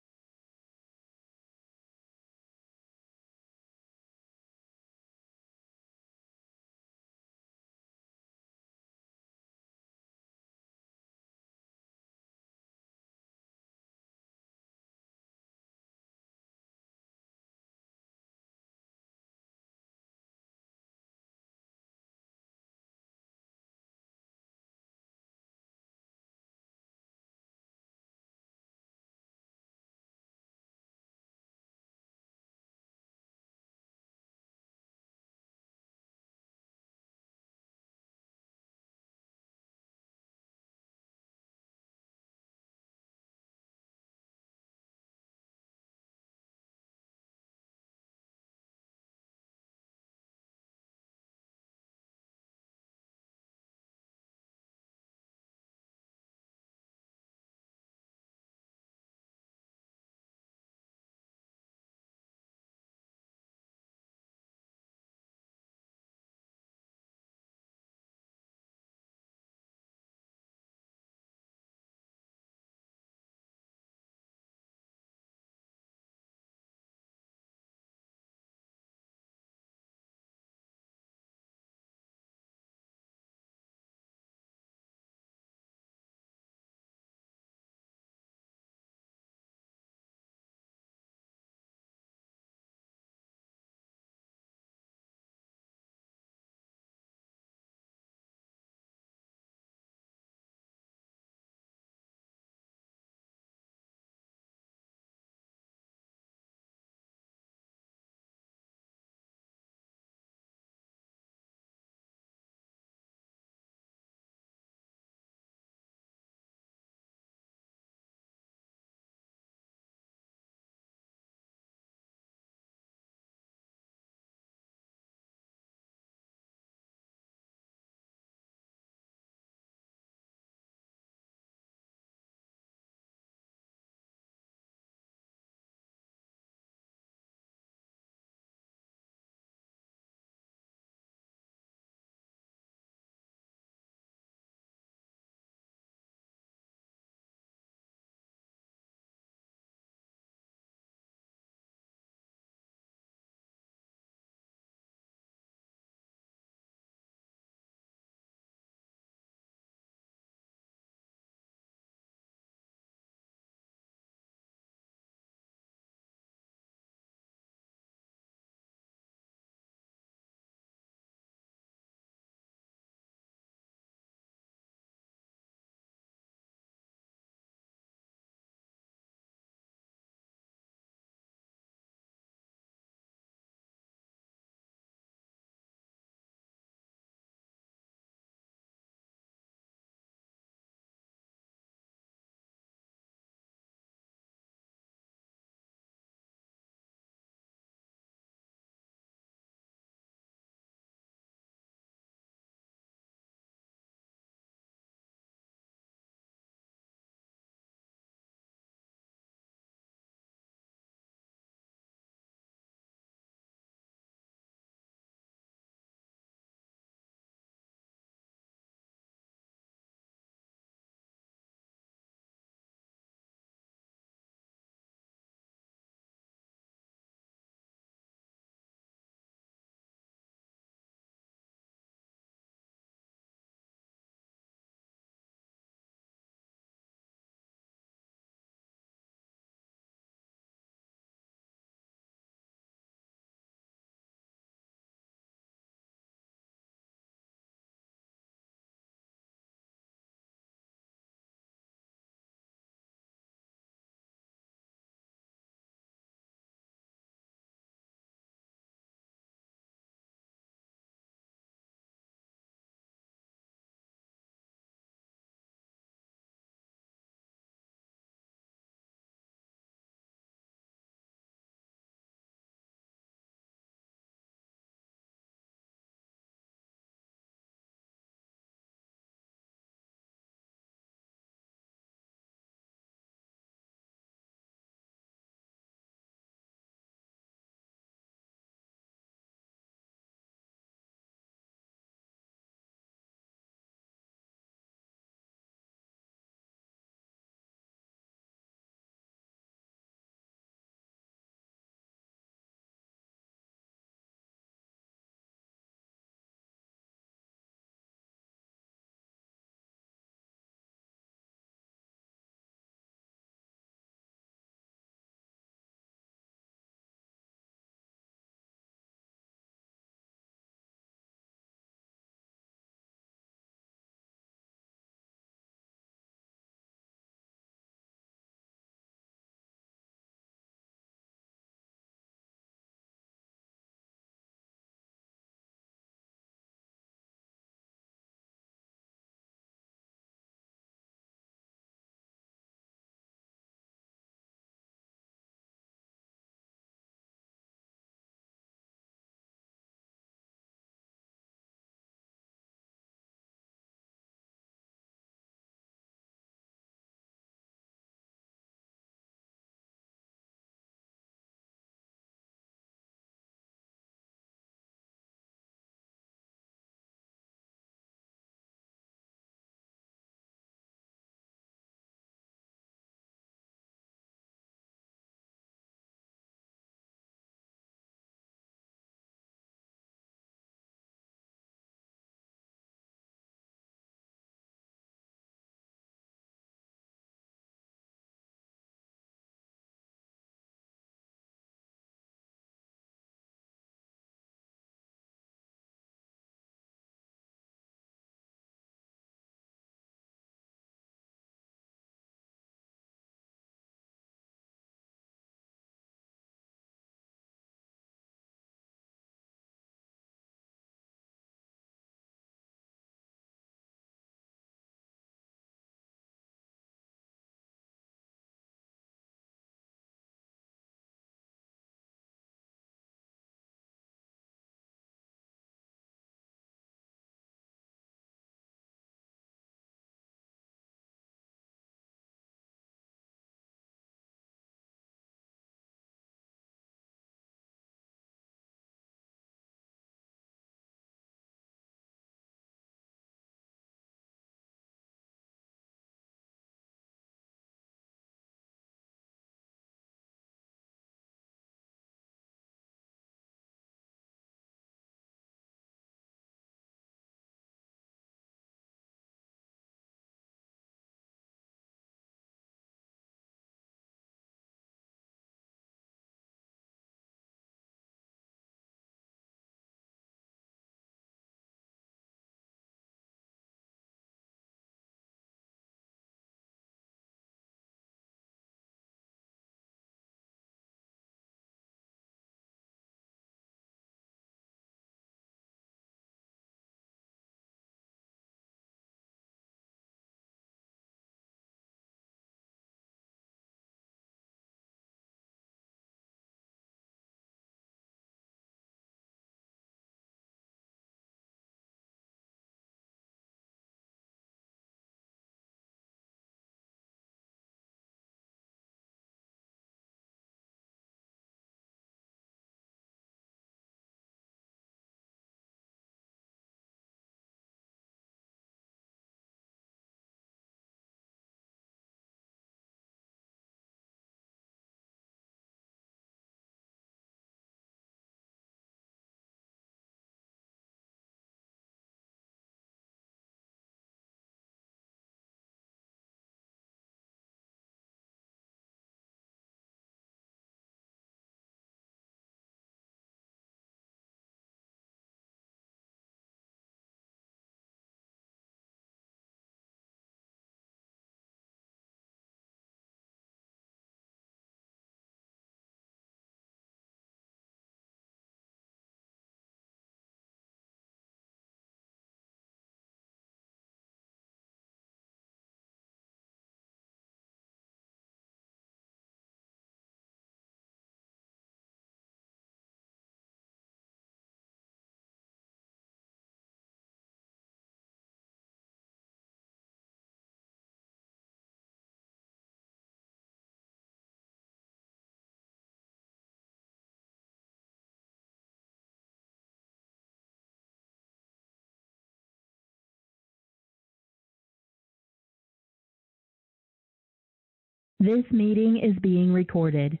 This meeting is being recorded.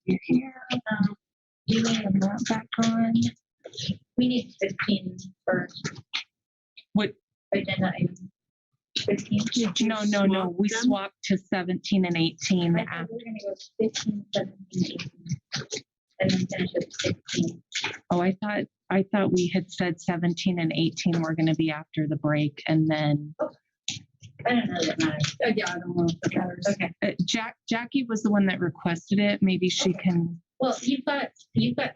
Here, you need a map back on. We need 15 first. What? Agenda item 15. No. We swapped to 17 and 18. I thought we were gonna go 15, 17, 18. And then finish at 16. Oh, I thought we had said 17 and 18 were going to be after the break, and then. I don't know that matters. Yeah, I don't know if that matters. Okay. Jackie was the one that requested it. Maybe she can. Well, you've got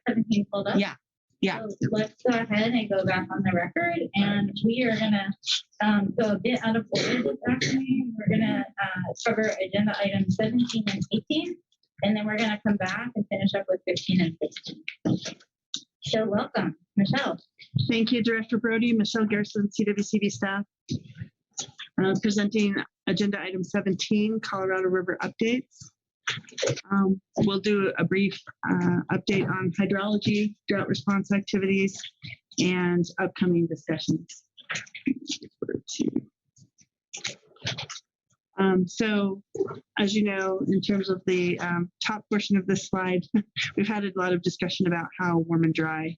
17 pulled up. Yeah. So let's go ahead and go back on the record, and we are gonna go a bit out of order this afternoon. We're gonna cover agenda items 17 and 18, and then we're gonna come back and finish up with 15 and 16. So welcome, Michelle. Thank you, Director Brody. Michelle Garrison, CWCB staff. Presenting agenda item 17, Colorado River updates. We'll do a brief update on hydrology, drought response activities, and upcoming discussions. So, as you know, in terms of the top portion of this slide, we've had a lot of discussion about how warm and dry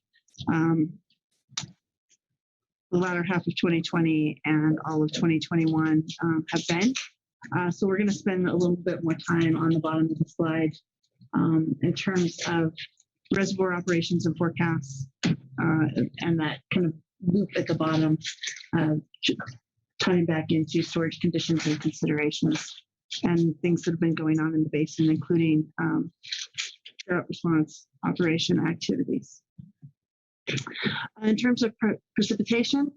the latter half of 2020 and all of 2021 have been. So we're going to spend a little bit more time on the bottom of the slide in terms of reservoir operations and forecasts, and that kind of loop at the bottom, tying back into storage conditions and considerations and things that have been going on in the basin, including drought response operation activities. In terms of precipitation,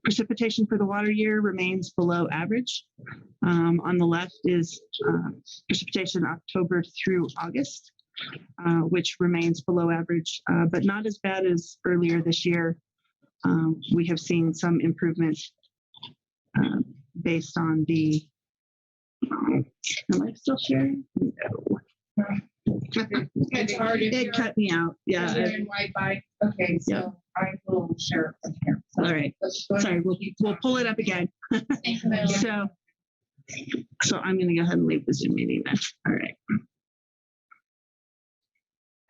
precipitation for the water year remains below average. On the left is precipitation October through August, which remains below average, but not as bad as earlier this year. We have seen some improvement based on the, am I still sharing? No. It's hard if It you're- cut me out. Yeah. You're in Wi-Fi. Okay, so I will share from here. So All right. let's go ahead Sorry, and we'll keep pull it up again. Thanks, Amelia. So I'm going to go ahead and leave the Zoom meeting then. All right.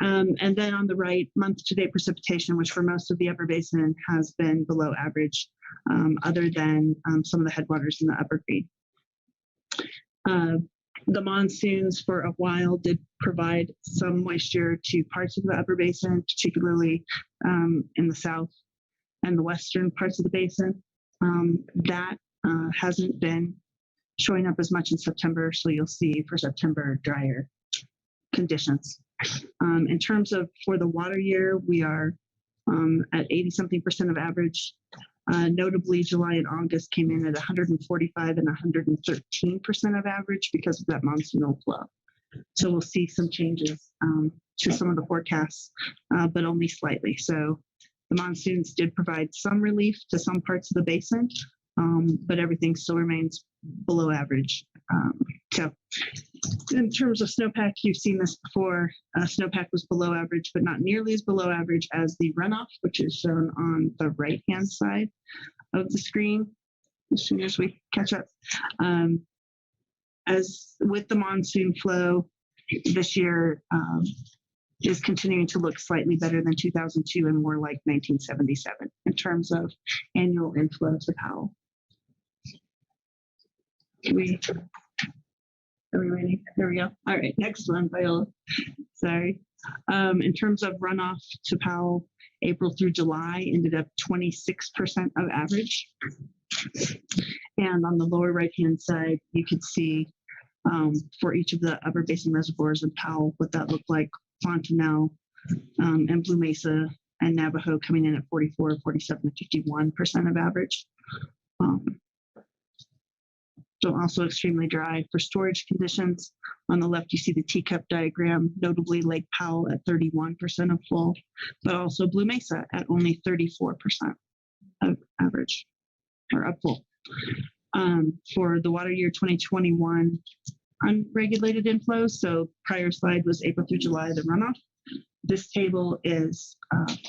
And then on the right, month-to-date precipitation, which for most of the upper basin has been below average, other than some of the headwaters in the upper Creek. The monsoons for a while did provide some moisture to parts of the upper basin, particularly in the south and the western parts of the basin. That hasn't been showing up as much in September, so you'll see for September drier conditions. In terms of for the water year, we are at 80-something% of average Notably, July and August came in at 145 and 113% of average because of that monsoonal flow. So we'll see some changes to some of the forecasts, but only slightly. So the monsoons did provide some relief to some parts of the basin, but everything still remains below average. So in terms of snowpack, you've seen this before. Snowpack was below average, but not nearly as below average as the runoff, which is shown on the right-hand side of the screen as soon as we catch up. As with the monsoon flow, this year is continuing to look slightly better than 2002 and more like 1977 in terms of annual inflow to Powell. Are we ready? There we go. All right, next one, Viola. Sorry. In terms of runoff to Powell, April through July ended up 26% of average. And on the lower right-hand side, you could see for each of the upper basin reservoirs in Powell, what that looked like. Fontenelle and Blue Mesa and Navajo coming in at 44, 47, 51% of average. So also extremely dry for storage conditions. On the left, you see the teacup diagram, notably Lake Powell at 31% of full, but also Blue Mesa at only 34% of average or up full. For the water year 2021 unregulated inflows, so prior slide was April through July, the runoff. This table is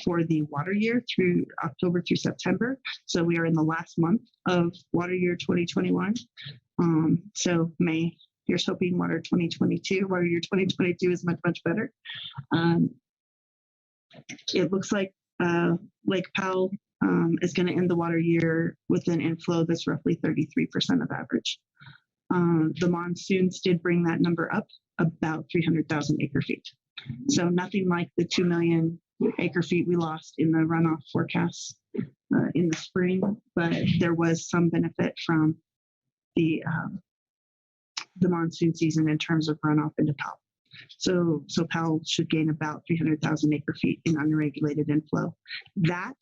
for the water year through October through September. So we are in the last month of water year 2021. So May, here's hoping water 2022. Water year 2022 is much, much better. It looks like Lake Powell is going to end the water year with an inflow that's roughly 33% of average. The monsoons did bring that number up about 300,000 acre feet. So nothing like the 2 million acre feet we lost in the runoff forecasts in the spring, but there was some benefit from the monsoon season in terms of runoff into Powell. So Powell should gain about 300,000 acre feet in unregulated inflow. That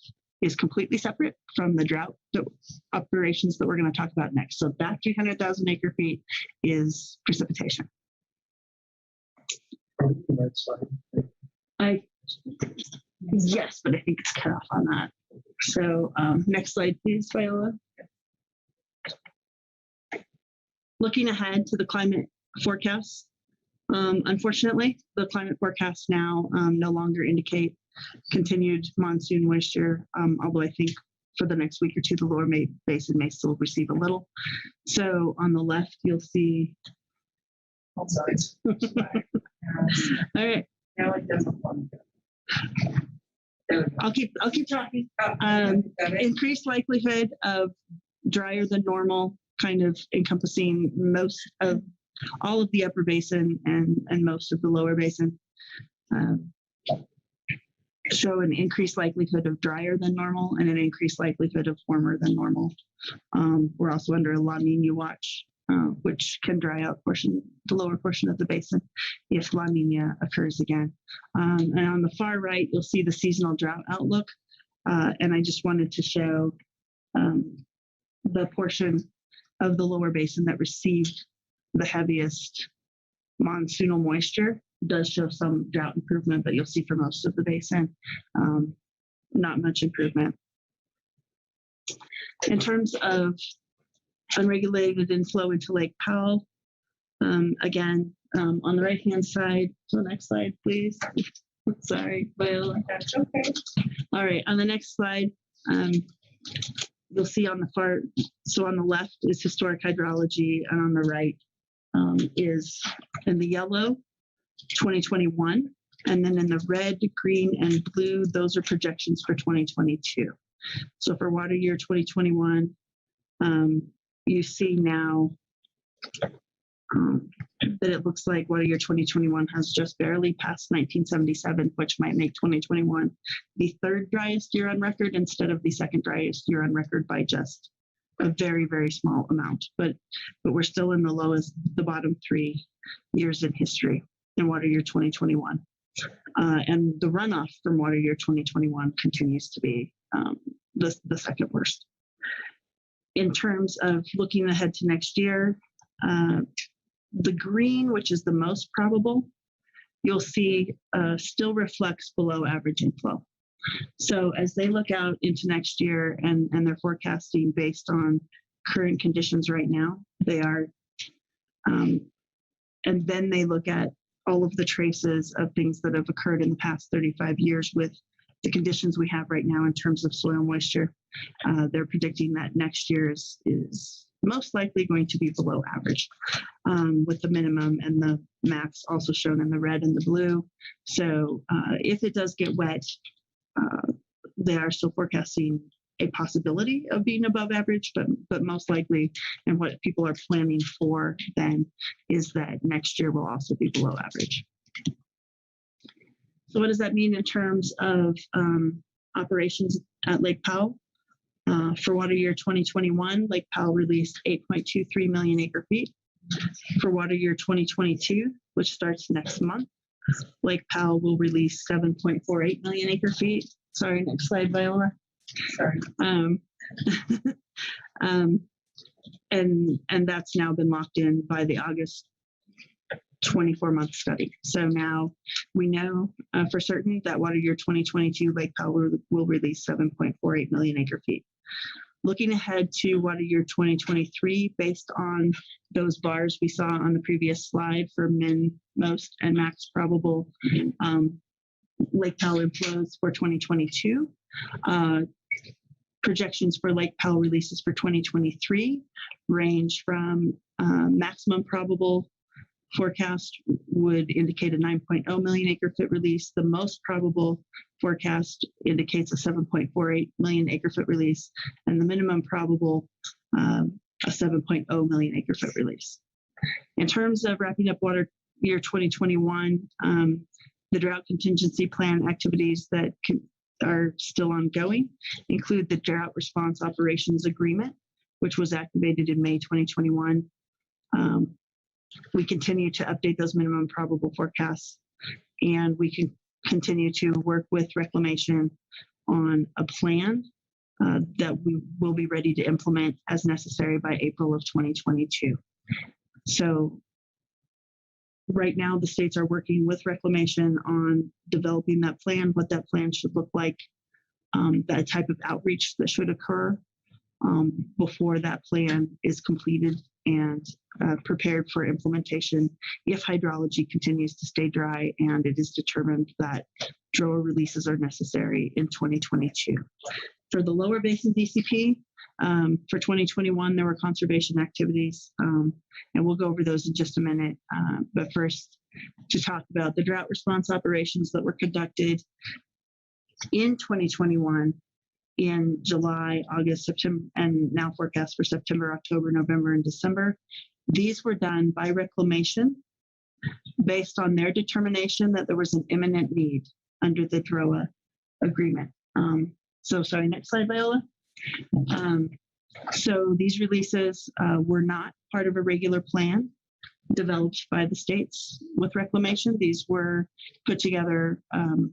is completely separate from the drought operations that we're going to talk about next. So that 300,000 acre feet is precipitation. Yes, but I think it's cut off on that. So next slide, please, Viola. Looking ahead to the climate forecasts, unfortunately, the climate forecasts now no longer indicate continued monsoon moisture, although I think for the next week or two, the lower basin may still receive a little. So on the left, you'll see both sides. All right. Now it doesn't want to. I'll keep talking. Increased likelihood of drier than normal, kind of encompassing most of all of the upper basin and most of the lower basin. Show an increased likelihood of drier than normal and an increased likelihood of warmer than normal. We're also under a La Nina watch, which can dry out the lower portion of the basin if La Nina occurs again. And on the far right, you'll see the seasonal drought outlook. And I just wanted to show the portion of the lower basin that received the heaviest monsoonal moisture does show some drought improvement, but you'll see for most of the basin, not much improvement. In terms of unregulated inflow into Lake Powell, again, on the right-hand side, so next slide, please. Sorry, Viola. That's okay. All right, on the next slide, you'll see on the far, so on the left is historic hydrology, and on the right is in the yellow, 2021, and then in the red, green, and blue, those are projections for 2022. So for water year 2021, you see now that it looks like water year 2021 has just barely passed 1977, which might make 2021 the third driest year on record instead of the second driest year on record by just a very, very small amount. But we're still in the bottom 3 years in history in water year 2021. And the runoff from water year 2021 continues to be the second worst. In terms of looking ahead to next year, the green, which is the most probable, you'll see still reflects below average inflow. So as they look out into next year and they're forecasting based on current conditions right now, they are, and then they look at all of the traces of things that have occurred in the past 35 years with the conditions we have right now in terms of soil moisture. They're predicting that next year is most likely going to be below average, with the minimum and the max also shown in the red and the blue. So if it does get wet, they are still forecasting a possibility of being above average, but most likely, and what people are planning for then is that next year will also be below average. So what does that mean in terms of operations at Lake Powell? For water year 2021, Lake Powell released 8.23 million acre feet. For water year 2022, which starts next month, Lake Powell will release 7.48 million acre feet. Sorry, next slide, Viola. Sorry. And that's now been locked in by the August 24-month study. So now we know for certain that water year 2022 Lake Powell will release 7.48 million acre feet. Looking ahead to water year 2023, based on those bars we saw on the previous slide for min, most, and max probable Lake Powell inflows for 2022, projections for Lake Powell releases for 2023 range from maximum probable forecast would indicate a 9.0 million acre foot release. The most probable forecast indicates a 7.48 million acre foot release, and the minimum probable a 7.0 million acre foot release. In terms of wrapping up water year 2021, the drought contingency plan activities that are still ongoing include the drought response operations agreement, which was activated in May 2021. We continue to update those minimum probable forecasts, and we can continue to work with Reclamation on a plan that we will be ready to implement as necessary by April of 2022. So right now, the states are working with Reclamation on developing that plan, what that plan should look like, that type of outreach that should occur before that plan is completed and prepared for implementation if hydrology continues to stay dry and it is determined that DROA releases are necessary in 2022. For the lower basin DCP, for 2021, there were conservation activities, and we'll go over those in just a minute. But first, to talk about the drought response operations that were conducted in 2021 in July, August, September, and now forecast for September, October, November, and December. These were done by Reclamation based on their determination that there was an imminent need under the DROA agreement. So sorry, next slide, Viola. So these releases were not part of a regular plan developed by the states with Reclamation. These were put together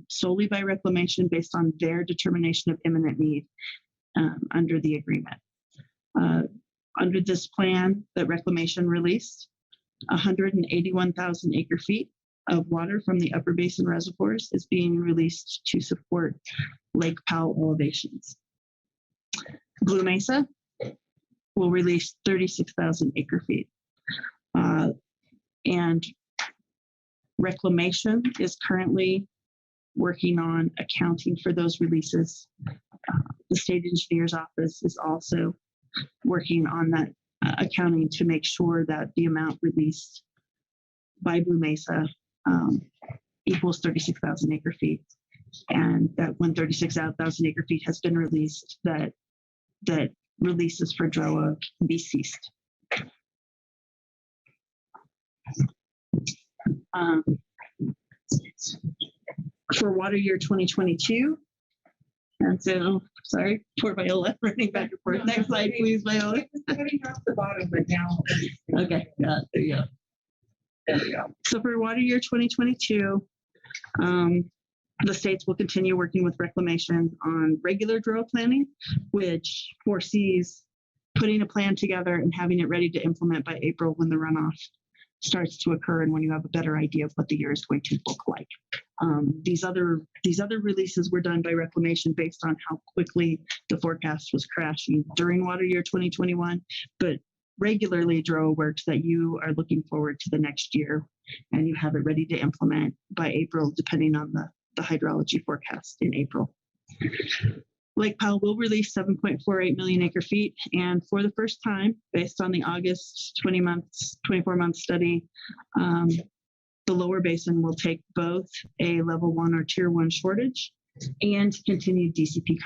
solely by Reclamation based on their determination of imminent need under the agreement. Under this plan that Reclamation released, 181,000 acre feet of water from the upper basin reservoirs is being released to support Lake Powell elevations. Blue Mesa will release 36,000 acre feet. And Reclamation is currently working on accounting for those releases. The state engineer's office is also working on that accounting to make sure that the amount released by Blue Mesa equals 36,000 acre feet. And that when 36,000 acre feet has been released, that releases for DROA can be ceased. For water year 2022, and so, sorry, poor Viola running back and forth. Next slide, please, Viola. Okay, yeah, there you go. So for water year 2022, the states will continue working with reclamation on regular drought planning, which foresees putting a plan together and having it ready to implement by April when the runoff starts to occur and when you have a better idea of what the year is going to look like. These other releases were done by reclamation based on how quickly the forecast was crashing during water year 2021, but regularly DRO works that you are looking forward to the next year and you have it ready to implement by April, depending on the hydrology forecast in April. Lake Powell will release 7.48 million acre feet. And for the first time, based on the August 24-month study, the lower basin will take both a level 1 or tier 1 shortage and continued DCP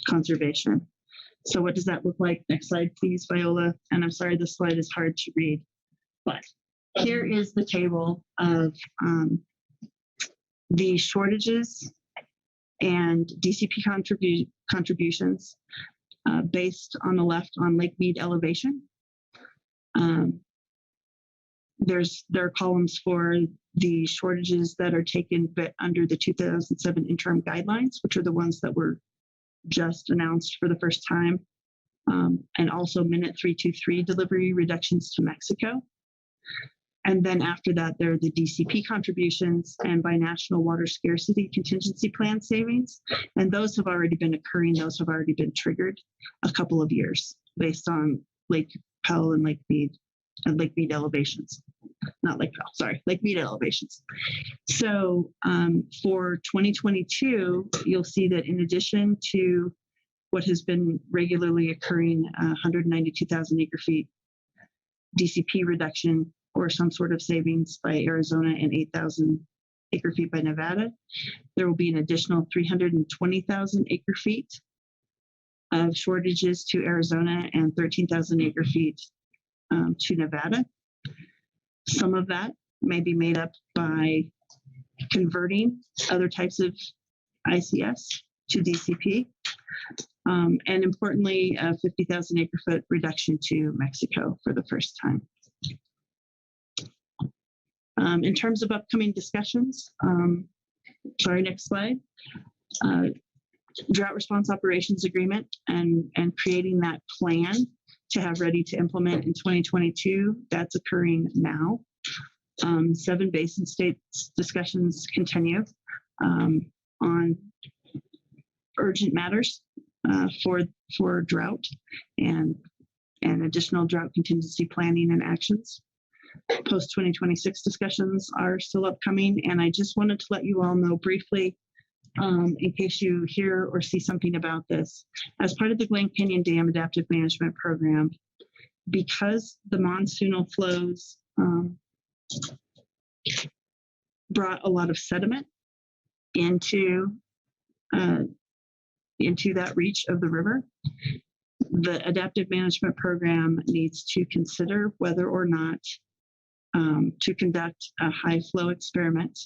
conservation. So what does that look like? Next slide, please, Viola. And I'm sorry, this slide is hard to read, but here is the table of the shortages and DCP contributions based on the left on Lake Mead elevation. There are columns for the shortages that are taken under the 2007 interim guidelines, which are the ones that were just announced for the first time, and also Minute 323 delivery reductions to Mexico. And then after that, there are the DCP contributions and by National Water Scarcity Contingency Plan savings. And those have already been occurring. Those have already been triggered a couple of years based on Lake Powell and Lake Mead elevations. Not Lake Powell, sorry, Lake Mead elevations. So for 2022, you'll see that in addition to what has been regularly occurring, 192,000 acre feet DCP reduction or some sort of savings by Arizona and 8,000 acre feet by Nevada. There will be an additional 320,000 acre feet of shortages to Arizona and 13,000 acre feet to Nevada. Some of that may be made up by converting other types of ICS to DCP. And importantly, a 50,000 acre foot reduction to Mexico for the first time. In terms of upcoming discussions, sorry, next slide. Drought response operations agreement and creating that plan to have ready to implement in 2022, that's occurring now. 7 basin states discussions continue on urgent matters for drought and additional drought contingency planning and actions. Post 2026 discussions are still upcoming, and I just wanted to let you all know briefly, in case you hear or see something about this, as part of the Glen Canyon Dam Adaptive Management Program, because the monsoonal flows brought a lot of sediment into that reach of the river, the Adaptive Management Program needs to consider whether or not to conduct a high flow experiment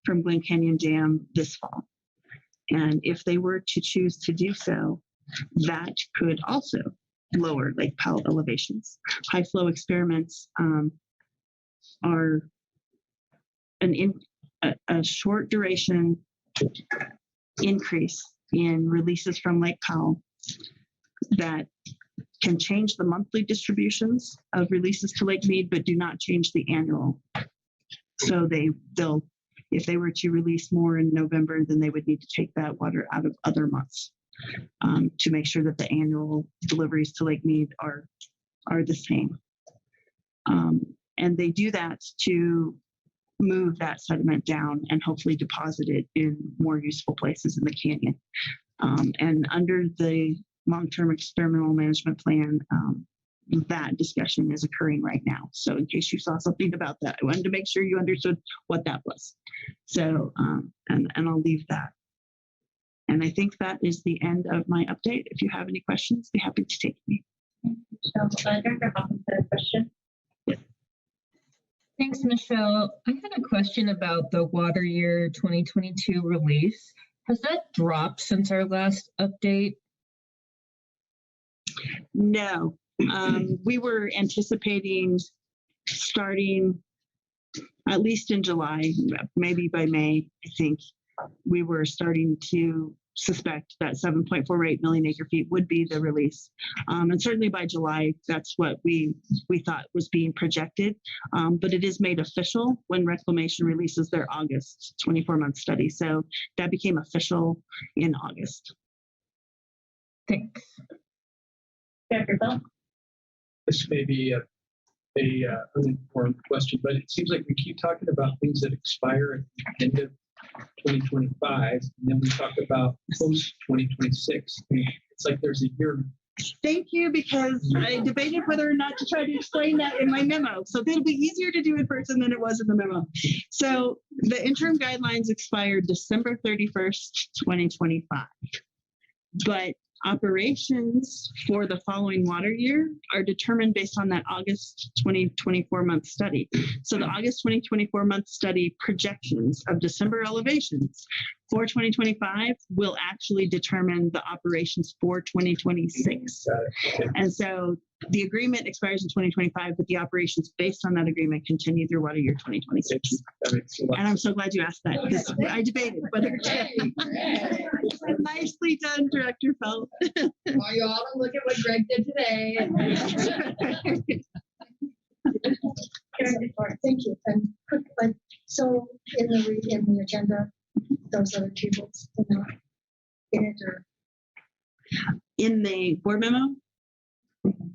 from Glen Canyon Dam this fall. And if they were to choose to do so, that could also lower Lake Powell elevations. High flow experiments are a short duration increase in releases from Lake Powell that can change the monthly distributions of releases to Lake Mead, but do not change the annual. So they'll, if they were to release more in November, then they would need to take that water out of other months to make sure that the annual deliveries to Lake Mead are the same. And they do that to move that sediment down and hopefully deposit it in more useful places in the canyon. And under the long-term experimental management plan, that discussion is occurring right now. So in case you saw something about that, I wanted to make sure you understood what that was. So, and I'll leave that. And I think that is the end of my update. If you have any questions, be happy to take me. Director Hawkins had a question. Thanks, Michelle. I had a question about the water year 2022 release. Has that dropped since our last update? No, we were anticipating starting at least in July, maybe by May, I think, we were starting to suspect that 7.48 million acre feet would be the release. And certainly by July, that's what we thought was being projected. But it is made official when Reclamation releases their August 24-month study. So that became official in August. Thanks. Director Phil? This may be a uninformed question, but it seems like we keep talking about things that expire at the end of 2025, and then we talk about post 2026. It's like there's a year. Thank you, because I debated whether or not to try to explain that in my memo. So it'll be easier to do in person than it was in the memo. So the interim guidelines expired December 31st, 2025. But operations for the following water year are determined based on that August 2024 month study. So the August 2024 month study projections of December elevations for 2025 will actually determine the operations for 2026. And so the agreement expires in 2025, but the operations based on that agreement continue through water year 2026. And I'm so glad you asked that, because I debated whether to. Nicely done, Director Felt. Well, you all look at what Greg did today. Thank you. And quick, so in the agenda, those other tables are not in it, or in the board memo?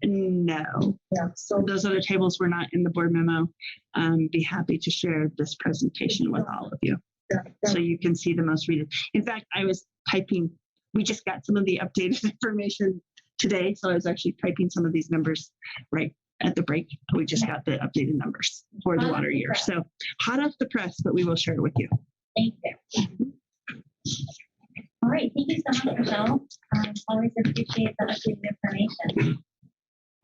No. Yeah. So those other tables were not in the board memo. Be happy to share this presentation with all of you. So you can see the most recent. In fact, I was typing, we just got some of the updated information today. So I was actually typing some of these numbers right at the break. We just got the updated numbers for the water year. So hot off the press, but we will share it with you. Thank you. All right, thank you so much, Michelle. Always appreciate the updated information.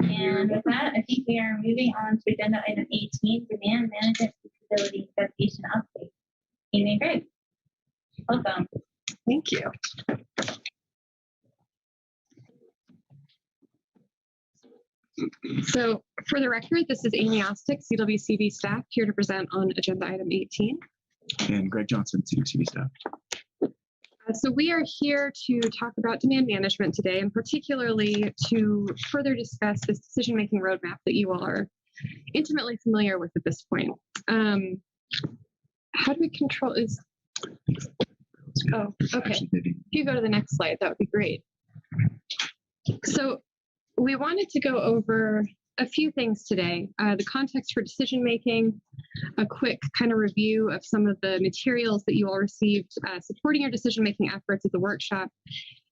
And with that, I think we are moving on to agenda item 18, demand management feasibility investigation update. Amy and Greg, welcome. Thank you. So for the record, this is Amy Ostick, CWCB staff, here to present on agenda item 18. And Greg Johnson, CWCB staff. So we are here to talk about demand management today, and particularly to further discuss this decision-making roadmap that you all are intimately familiar with at this point. How do we control is? Oh, okay. If you go to the next slide, that would be great. So we wanted to go over a few things today. The context for decision making, a quick kind of review of some of the materials that you all received supporting your decision making efforts at the workshop,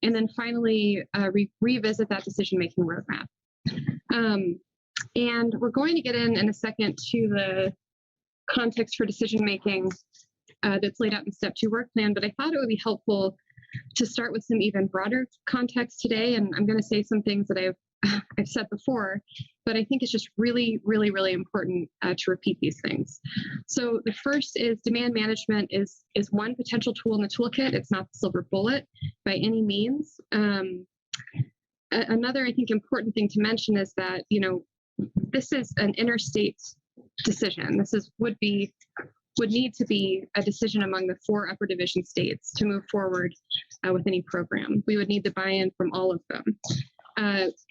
and then finally revisit that decision making roadmap. And we're going to get in a second to the context for decision making that's laid out in step 2 work plan, but I thought it would be helpful to start with some even broader context today. And I'm going to say some things that I've said before, but I think it's just really, really, really important to repeat these things. So the first is demand management is one potential tool in the toolkit. It's not the silver bullet by any means. Another, I think, important thing to mention is that, you know, this is an interstate decision. This would need to be a decision among the 4 upper division states to move forward with any program. We would need the buy-in from all of them.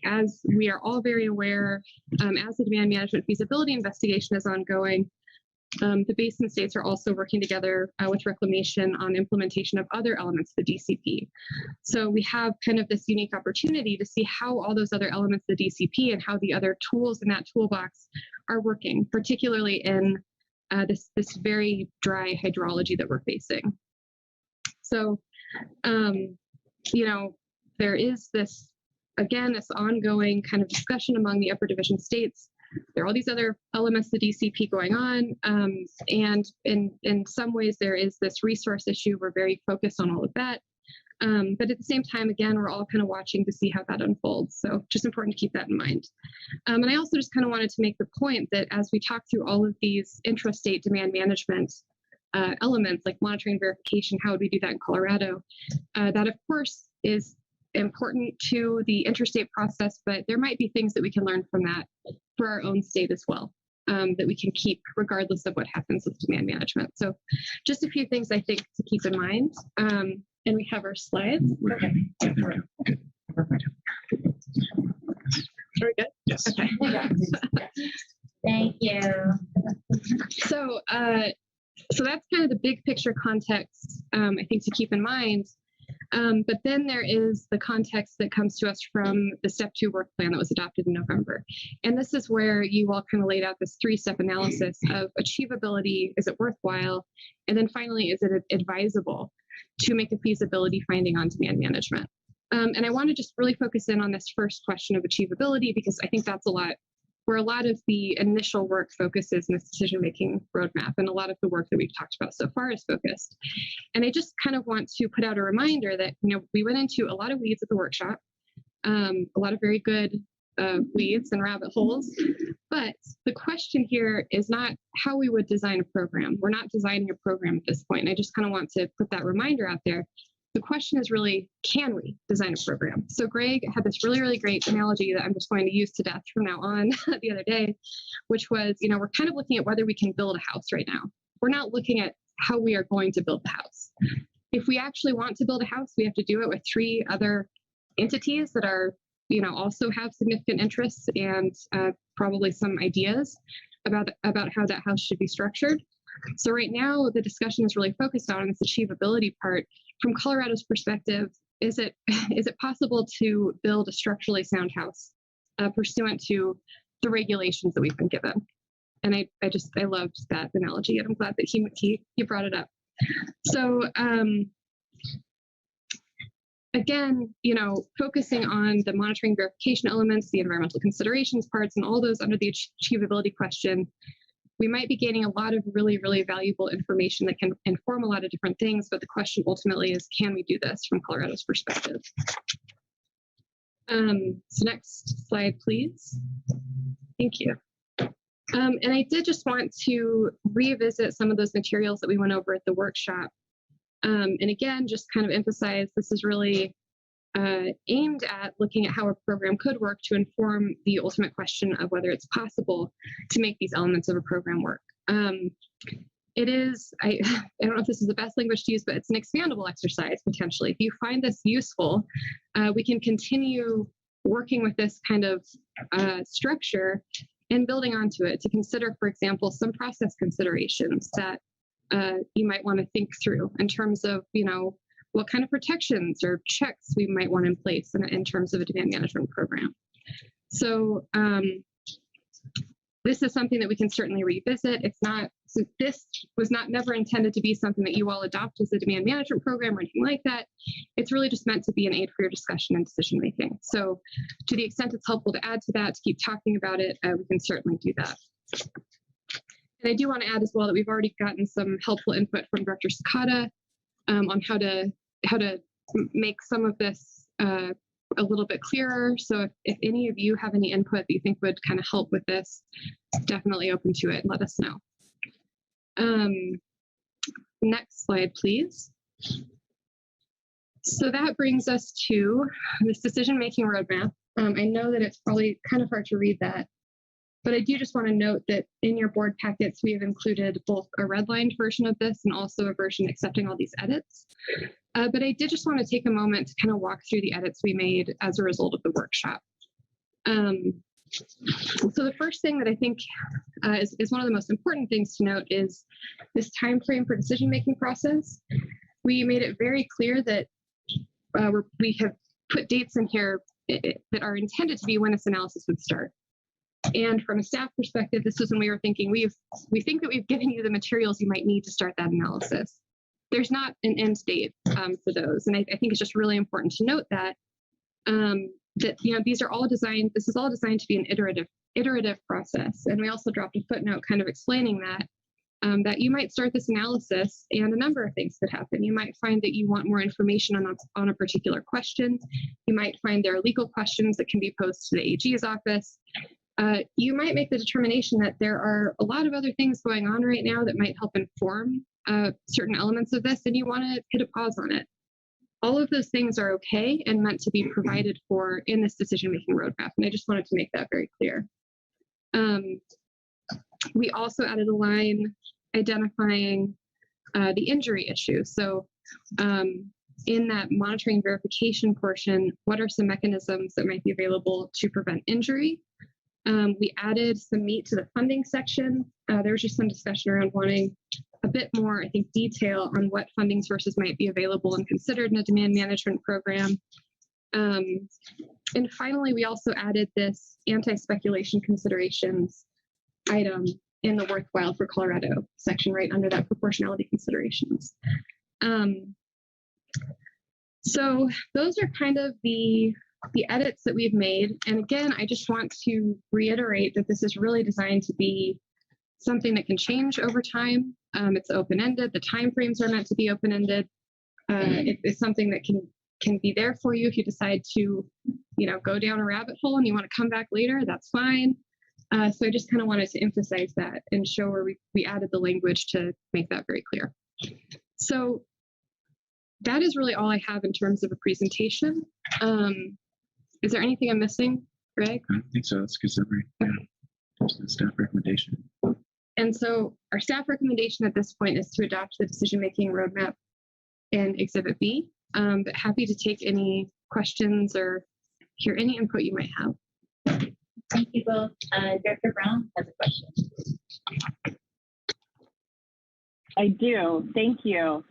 As we are all very aware, as the demand management feasibility investigation is ongoing, the basin states are also working together with Reclamation on implementation of other elements of the DCP. So we have kind of this unique opportunity to see how all those other elements of the DCP and how the other tools in that toolbox are working, particularly in this very dry hydrology that we're facing. So, you know, there is this, again, this ongoing kind of discussion among the upper division states. There are all these other elements of the DCP going on. And in some ways, there is this resource issue. We're very focused on all of that. But at the same time, again, we're all kind of watching to see how that unfolds. So just important to keep that in mind. And I also just kind of wanted to make the point that as we talk through all of these intrastate demand management elements like monitoring verification, how would we do that in Colorado? That, of course, is important to the interstate process, but there might be things that we can learn from that for our own state as well. that we can keep regardless of what happens with demand management. So just a few things I think to keep in mind. And we have our slides. Are we good? Yes. Okay. Thank you. So, so that's kind of the big picture context, I think, to keep in mind. But then there is the context that comes to us from the step 2 work plan that was adopted in November. And this is where you all kind of laid out this 3-step analysis of achievability, is it worthwhile? And then finally, is it advisable to make a feasibility finding on demand management? And I want to just really focus in on this first question of achievability, because I think that's where a lot of the initial work focuses in this decision-making roadmap, and a lot of the work that we've talked about so far is focused. And I just kind of want to put out a reminder that, we went into a lot of weeds at the workshop, a lot of very good weeds and rabbit holes, but the question here is not how we would design a program. We're not designing a program at this point, and I just kind of want to put that reminder out there. The question is really, can we design a program? So Greg had this really, really great analogy that I'm just going to use to death from now on the other day, which was, we're kind of looking at whether we can build a house right now. We're not looking at how we are going to build the house. If we actually want to build a house, we have to do it with 3 other entities that are, also have significant interests and probably some ideas about how that house should be structured. So right now, the discussion is really focused on this achievability part. From Colorado's perspective, is it possible to build a structurally sound house pursuant to the regulations that we've been given? And I loved that analogy, and I'm glad that he brought it up. So again, focusing on the monitoring verification elements, the environmental considerations parts, and all those under the achievability question, we might be gaining a lot of really, really valuable information that can inform a lot of different things, but the question ultimately is, can we do this from Colorado's perspective? So next slide, please. Thank you. And I did just want to revisit some of those materials that we went over at the workshop. And again, just kind of emphasize, this is really aimed at looking at how a program could work to inform the ultimate question of whether it's possible to make these elements of a program work. It is, I don't know if this is the best language to use, but it's an expandable exercise potentially. If you find this useful, we can continue working with this kind of structure and building onto it to consider, for example, some process considerations that you might want to think through in terms of, what kind of protections or checks we might want in place in terms of a demand management program. So this is something that we can certainly revisit. This was never intended to be something that you all adopt as a demand management program or anything like that. It's really just meant to be an aid for your discussion and decision making. So to the extent it's helpful to add to that, to keep talking about it, we can certainly do that. And I do want to add as well that we've already gotten some helpful input from Director Sakata on how to make some of this a little bit clearer. So if any of you have any input that you think would kind of help with this, definitely open to it and let us know. Next slide, please. So that brings us to this decision-making roadmap. I know that it's probably kind of hard to read that, but I do just want to note that in your board packets, we have included both a redlined version of this and also a version accepting all these edits. But I did just want to take a moment to kind of walk through the edits we made as a result of the workshop. So the first thing that I think is one of the most important things to note is this time frame for decision-making process. We made it very clear that we have put dates in here that are intended to be when this analysis would start. And from a staff perspective, this was when we were thinking, we think that we've given you the materials you might need to start that analysis. There's not an end date for those. And I think it's just really important to note that, these are all designed, this is all designed to be an iterative process. And we also dropped a footnote kind of explaining that, that you might start this analysis and a number of things could happen. You might find that you want more information on a particular question. You might find there are legal questions that can be posed to the AG's office. You might make the determination that there are a lot of other things going on right now that might help inform certain elements of this, and you want to hit a pause on it. All of those things are okay and meant to be provided for in this decision-making roadmap, and I just wanted to make that very clear. We also added a line identifying the injury issue. So in that monitoring verification portion, what are some mechanisms that might be available to prevent injury? We added some meat to the funding section. There was just some discussion around wanting a bit more, I think, detail on what funding sources might be available and considered in a demand management program. And finally, we also added this anti-speculation considerations item in the worthwhile for Colorado section right under that proportionality considerations. So those are kind of the edits that we've made. And again, I just want to reiterate that this is really designed to be something that can change over time. It's open-ended. The timeframes are meant to be open-ended. It's something that can be there for you if you decide to, go down a rabbit hole and you want to come back later, that's fine. So I just kind of wanted to emphasize that and show where we added the language to make that very clear. So that is really all I have in terms of a presentation. Is there anything I'm missing, Greg? I don't think so. That's good summary. Yeah. That's the staff recommendation. And so our staff recommendation at this point is to adopt the decision-making roadmap in Exhibit B. But happy to take any questions or hear any input you might have. Thank you both. Director Brown has a question. I do. Thank you.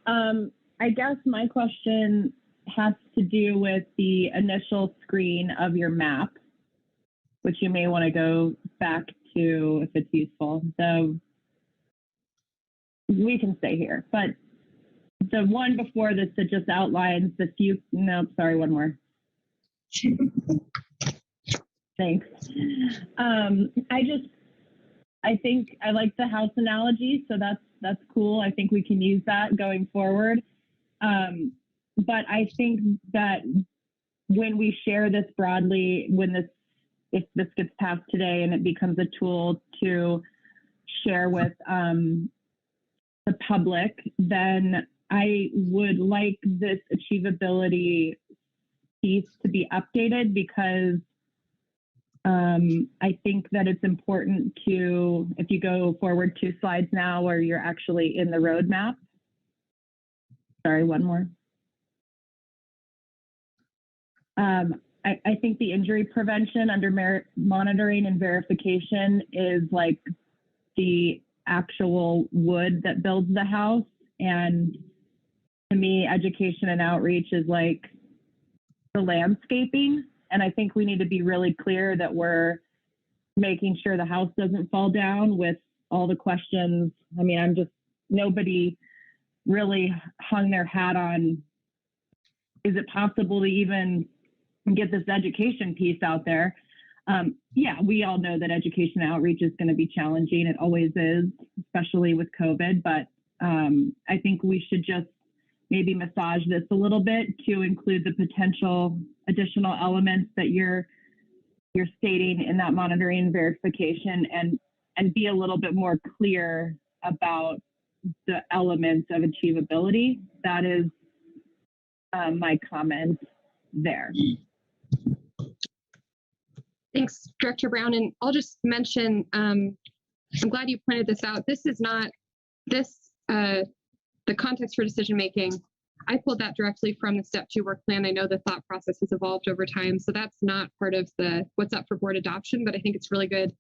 I guess my question has to do with the initial screen of your map, which you may want to go back to if it's useful. So we can stay here, but the one before this that just outlines the few, no, sorry, one more. Thanks. I think I like the house analogy, so that's cool. I think we can use that going forward. But I think that when we share this broadly, if this gets passed today and it becomes a tool to share with the public, then I would like this achievability piece to be updated because I think that it's important to, if you go forward 2 slides now where you're actually in the roadmap. Sorry, one more. I think the injury prevention under monitoring and verification is like the actual wood that builds the house. And to me, education and outreach is like the landscaping. And I think we need to be really clear that we're making sure the house doesn't fall down with all the questions. I mean, nobody really hung their hat on, is it possible to even get this education piece out there? Yeah, we all know that education outreach is going to be challenging. It always is, especially with COVID. But I think we should just maybe massage this a little bit to include the potential additional elements that you're stating in that monitoring and verification, and be a little bit more clear about the elements of achievability. That is my comment there. Thanks, Director Brown. And I'll just mention, I'm glad you pointed this out. This is not, the context for decision making, I pulled that directly from the Step 2 work plan. I know the thought process has evolved over time, so that's not part of the what's up for board adoption, but I think it's really good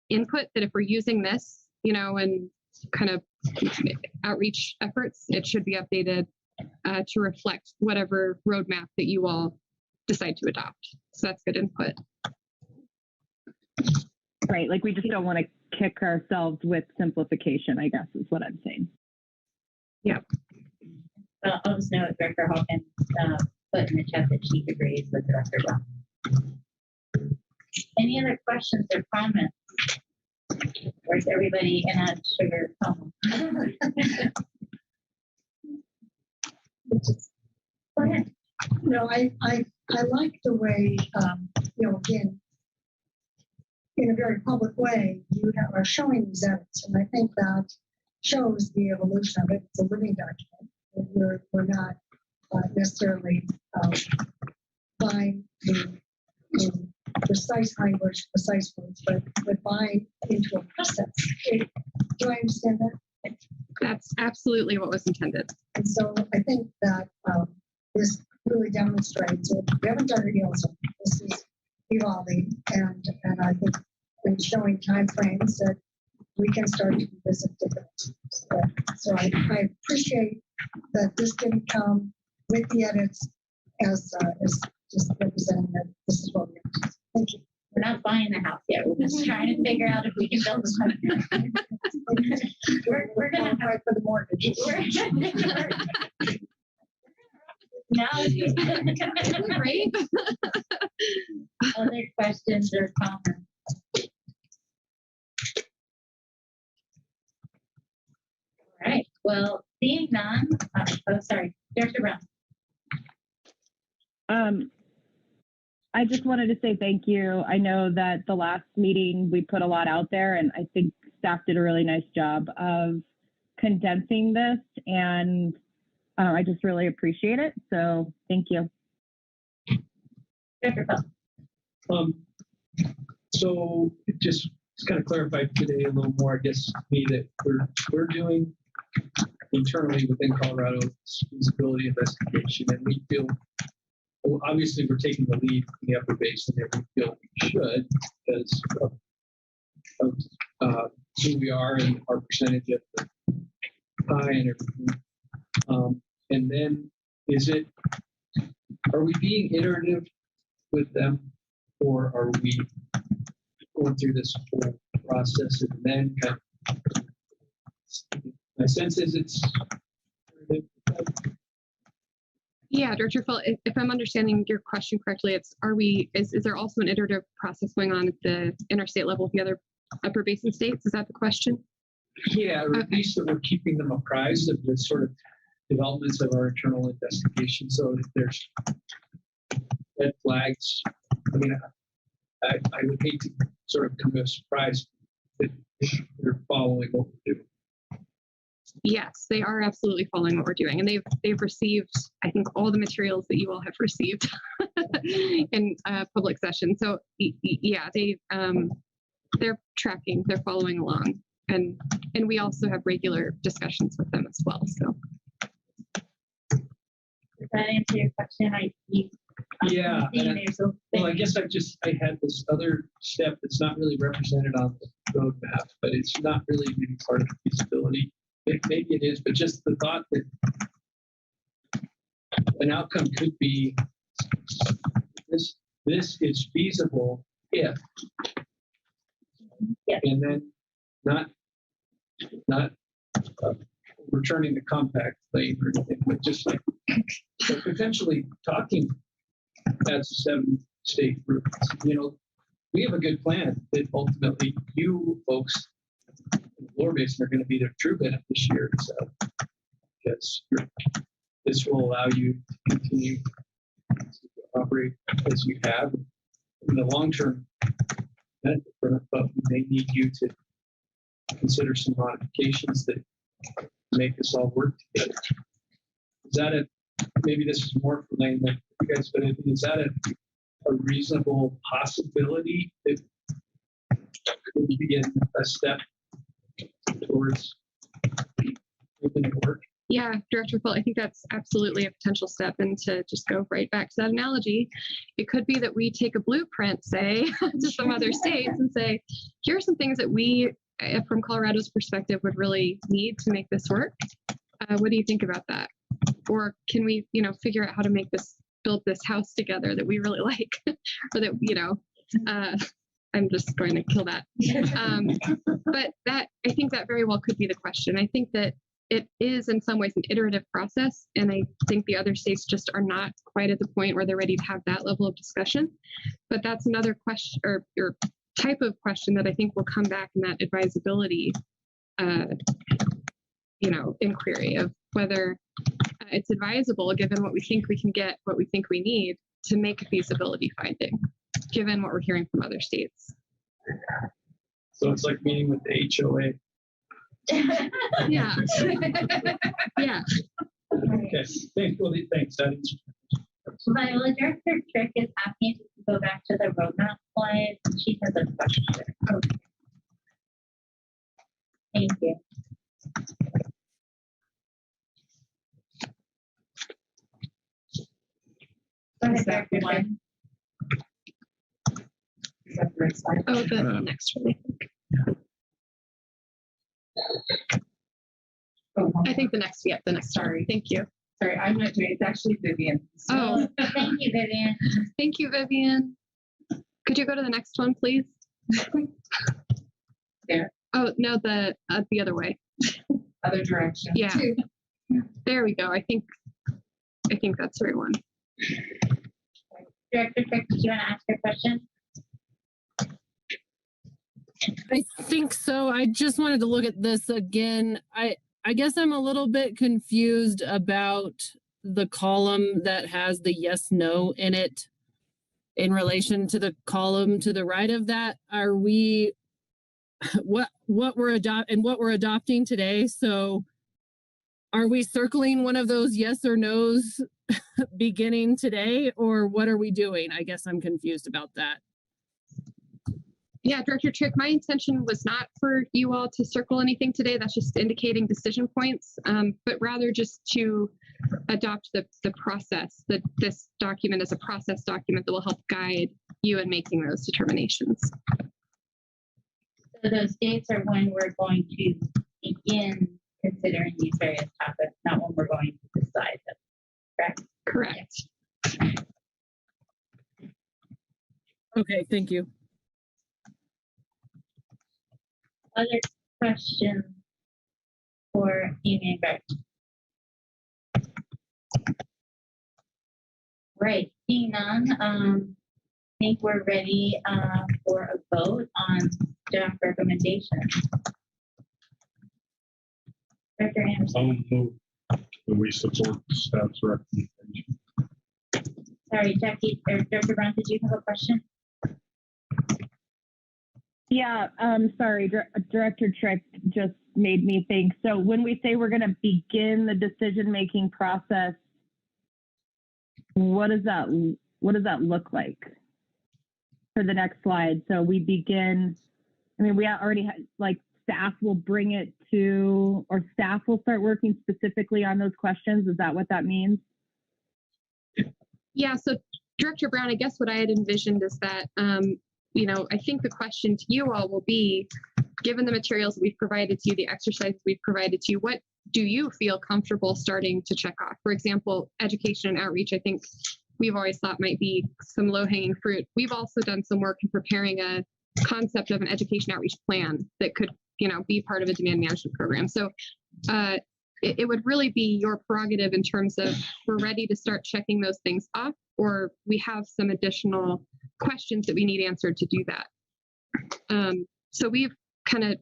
input that if we're using this, and kind of outreach efforts, it should be updated to reflect whatever roadmap that you all decide to adopt. So that's good input. Right, like we just don't want to kick ourselves with simplification, I guess is what I'm saying. Yeah. I'll just note Director Hawkins put in the chat that she agrees with Director Brown. Any other questions or comments? Or is everybody in a sugar coma? Go ahead. I like the way, again, in a very public way, you are showing these edits, and I think that shows the evolution of it. It's a living document. We're not necessarily buying the precise language, precise words, but buying into a process. Do I understand that? That's absolutely what was intended. And so I think that this really demonstrates it. We haven't done it yet, so this is evolving, and I think in showing timeframes that we can start to visit different. So I appreciate that this didn't come with the edits as just representing that this is what we have. Thank you. We're not buying the house yet. We're just trying to figure out if we can build this one. we're gonna apply for the mortgage. Now, Great. Other questions or comments? All right. Well, seeing none. Oh, sorry, Director Brown. I just wanted to say thank you. I know that the last meeting we put a lot out there, and I think staff did a really nice job of condensing this, and I just really appreciate it. So thank you. So it just kind of clarified today a little more, I guess, to me that we're doing internally within Colorado feasibility investigation, and we feel, well, obviously we're taking the lead in the Upper Basin, and we feel we should because of who we are and our percentage of the pie and everything. And then are we being iterative with them, or are we going through this whole process and then kind of, my sense is it's Yeah, Director Phil, if I'm understanding your question correctly, is there also an iterative process going on at the interstate level with the other Upper Basin states? Is that the question? Yeah, or at least that we're keeping them apprised of the sort of developments of our internal investigation. So if there's red flags, I mean, I would hate to sort of come to a surprise if they're following what we're doing. Yes, they are absolutely following what we're doing, and they've received, I think, all the materials that you all have received in public session. So yeah, they're tracking, they're following along, and we also have regular discussions with them as well. So does that answer your question? Yeah. Well, I guess I had this other step that's not really represented on the roadmap, but it's not really maybe part of the feasibility. Maybe it is, but just the thought that an outcome could be this is feasible if, and then not returning the compact lane or anything, but just like potentially talking as a 7-state route. You know, we have a good plan that ultimately you folks in the Lower Basin are going to be the true beneficiaries of, because this will allow you to continue to operate as you have in the long term. But we may need you to consider some modifications that make this all work together. Is that maybe this is more for Lane than you guys, but is that a reasonable possibility that we begin a step towards making it work? yeah, Director Phil, I think that's absolutely a potential step. And to just go right back to that analogy, it could be that we take a blueprint, say, to some other states and say, here are some things that we, from Colorado's perspective, would really need to make this work. What do you think about that? Or can we, figure out how to build this house together that we really like, or that, I'm just going to kill that. But I think that very well could be the question. I think that it is in some ways an iterative process. And I think the other states just are not quite at the point where they're ready to have that level of discussion. But that's another question or type of question that I think will come back in that advisability, inquiry of whether it's advisable, given what we think we can get, what we think we need, to make a feasibility finding, given what we're hearing from other states. So it's like meeting with the HOA. Yeah. Yeah. Okay. Thanks. Well, thanks. My Director Trick is asking to go back to the roadmap slide. She has a question. Okay. Thank you. Go ahead, Dr. One. Oh, the next one, I think the next, yeah, the next, sorry, thank you. Sorry, I'm not doing it. It's actually Vivian. Oh, thank you, Vivian. Thank you, Vivian. Could you go to the next one, please? There. Oh, no, the other way. Other direction. Yeah. There we go. I think that's the right one. Director Trick, did you want to ask your question? I think so. I just wanted to look at this again. I guess I'm a little bit confused about the column that has the yes, no in it in relation to the column to the right of that. Are we what we're adopting today? So are we circling one of those yes or no's beginning today, or what are we doing? I guess I'm confused about that. Yeah, Director Trick, my intention was not for you all to circle anything today. That's just indicating decision points, but rather just to adopt the process, that this document is a process document that will help guide you in making those determinations. So those dates are when we're going to begin considering these various topics, not when we're going to decide them, correct? Correct. Okay, thank you. Other questions for Amy and Greg? Right, seeing none, I think we're ready for a vote on staff recommendations. Director Anderson. I'll move that we support staff's recommendation. Sorry, Jackie, or Director Brown, did you have a question? Yeah, sorry, Director Trick just made me think. So when we say we're going to begin the decision-making process, what does that look like for the next slide? So we begin, I mean, we already had, like, staff will bring it to, or staff will start working specifically on those questions. Is that what that means? Yeah, so Director Brown, I guess what I had envisioned is that, you know, I think the question to you all will be, given the materials that we've provided to you, the exercises we've provided to you, what do you feel comfortable starting to check off? For example, education and outreach, I think we've always thought might be some low-hanging fruit. We've also done some work in preparing a concept of an education outreach plan that could, you know, be part of a demand management program. So it would really be your prerogative in terms of we're ready to start checking those things off, or we have some additional questions that we need answered to do that. So we've kind of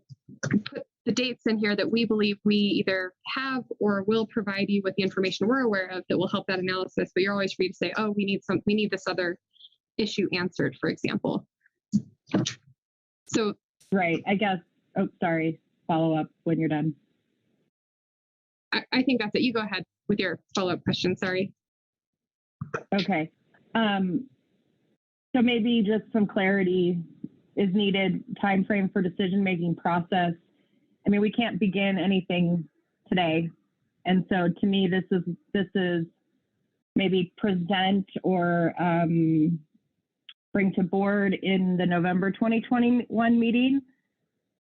put the dates in here that we believe we either have or will provide you with the information we're aware of that will help that analysis, but you're always free to say, oh, we need this other issue answered, for example. So right, I guess, oh, sorry, follow up when you're done. I think that's it. You go ahead with your follow-up question, sorry. Okay. So maybe just some clarity is needed, time frame for decision-making process. I mean, we can't begin anything today. And so to me, this is maybe present or bring to board in the November 2021 meeting.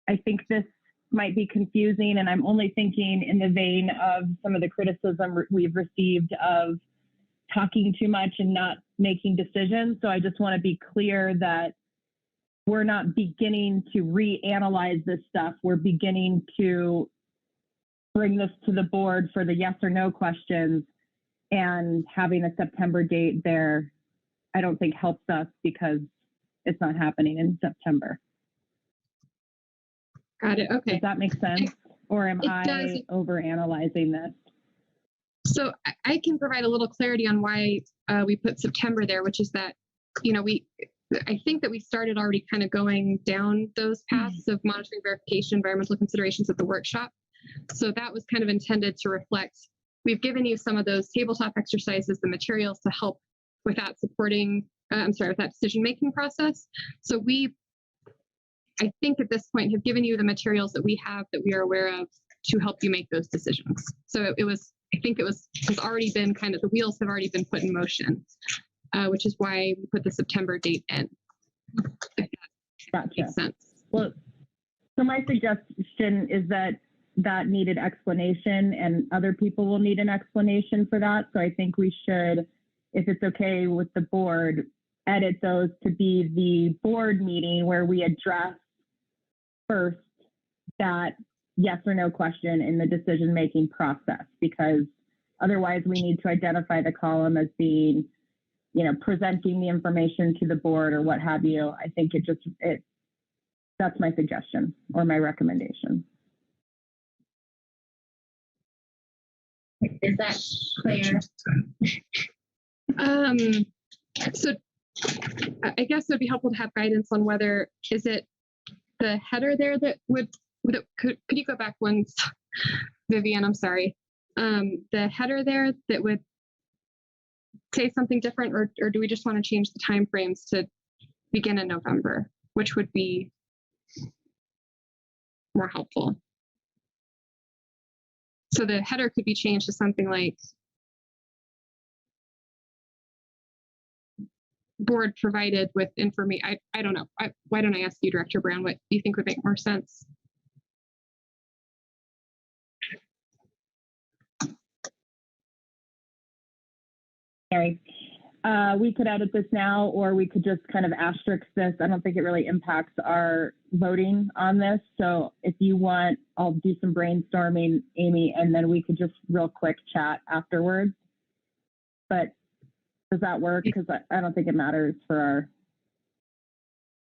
I think this might be confusing, and I'm only thinking in the vein of some of the criticism we've received of talking too much and not making decisions. So I just want to be clear that we're not beginning to reanalyze this stuff. We're beginning to bring this to the board for the yes or no questions, and having a September date there, I don't think helps us because it's not happening in September. Got it. Okay. Does that make sense? Or am I overanalyzing this? So I can provide a little clarity on why we put September there, which is that, you know, I think that we started already kind of going down those paths of monitoring, verification, environmental considerations at the workshop. So that was kind of intended to reflect, we've given you some of those tabletop exercises, the materials to help with that, supporting with that decision-making process. So we, I think at this point, have given you the materials that we have that we are aware of to help you make those decisions. So it was, I think it was, has already been kind of, the wheels have already been put in motion, which is why we put the September date in. If that makes sense. Well, so my suggestion is that that needed explanation and other people will need an explanation for that. So I think we should, if it's okay with the board, edit those to be the board meeting where we address first that yes or no question in the decision-making process, because otherwise we need to identify the column as being, you know, presenting the information to the board or what have you. I think that's my suggestion or my recommendation. Is that clear? So I guess it would be helpful to have guidance on whether, is it the header there that could you go back once, Vivian, I'm sorry. The header there that would say something different, or do we just want to change the timeframes to begin in November, which would be more helpful? So the header could be changed to something like board provided with information. I don't know. Why don't I ask you, Director Brown, what you think would make more sense? Sorry. We could edit this now, or we could just kind of asterisk this. I don't think it really impacts our voting on this. So if you want, I'll do some brainstorming, Amy, and then we could just real quick chat afterwards. But does that work? Because I don't think it matters for our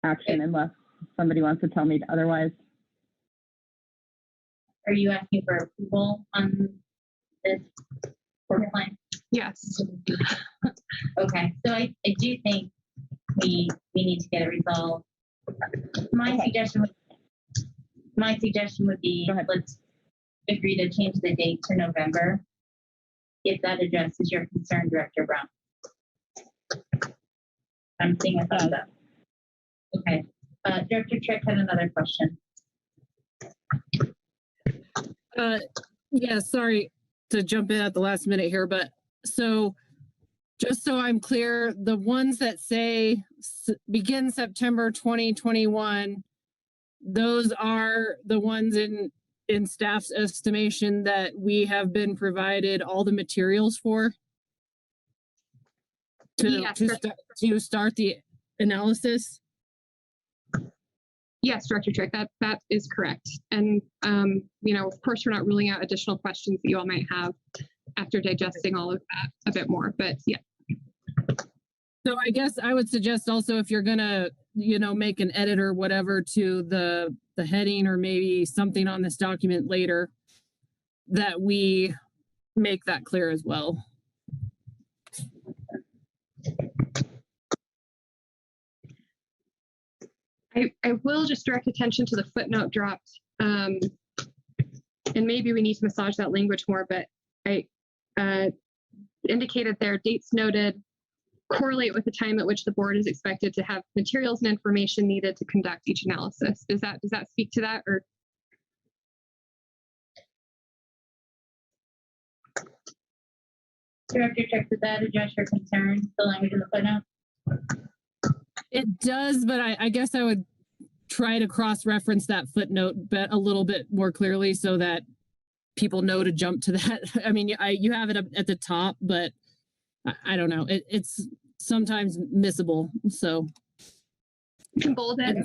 action unless somebody wants to tell me otherwise. Are you asking for approval on this work plan? Yes. Okay, so I do think we need to get it resolved. My suggestion would be let's agree to change the date to November if that addresses your concern, Director Brown. I'm seeing a thumbs up. Okay, Director Trick had another question. Yeah, sorry to jump in at the last minute here, but so just so I'm clear, the ones that say begin September 2021, those are the ones in staff's estimation that we have been provided all the materials for to start the analysis. Yes, Director Trick, that is correct. And, you know, of course, we're not ruling out additional questions that you all might have after digesting all of that a bit more, but yeah. So I guess I would suggest also if you're gonna, you know, make an edit or whatever to the heading or maybe something on this document later, that we make that clear as well. I will just direct attention to the footnote dropped. And maybe we need to massage that language more, but I indicated there, dates noted correlate with the time at which the board is expected to have materials and information needed to conduct each analysis. Does that speak to that, or? Director Trick, does that address your concern, the language in the footnote? It does, but I guess I would try to cross-reference that footnote a little bit more clearly so that people know to jump to that. I mean, you have it up at the top, but I don't know. It's sometimes missable. So you can bold it.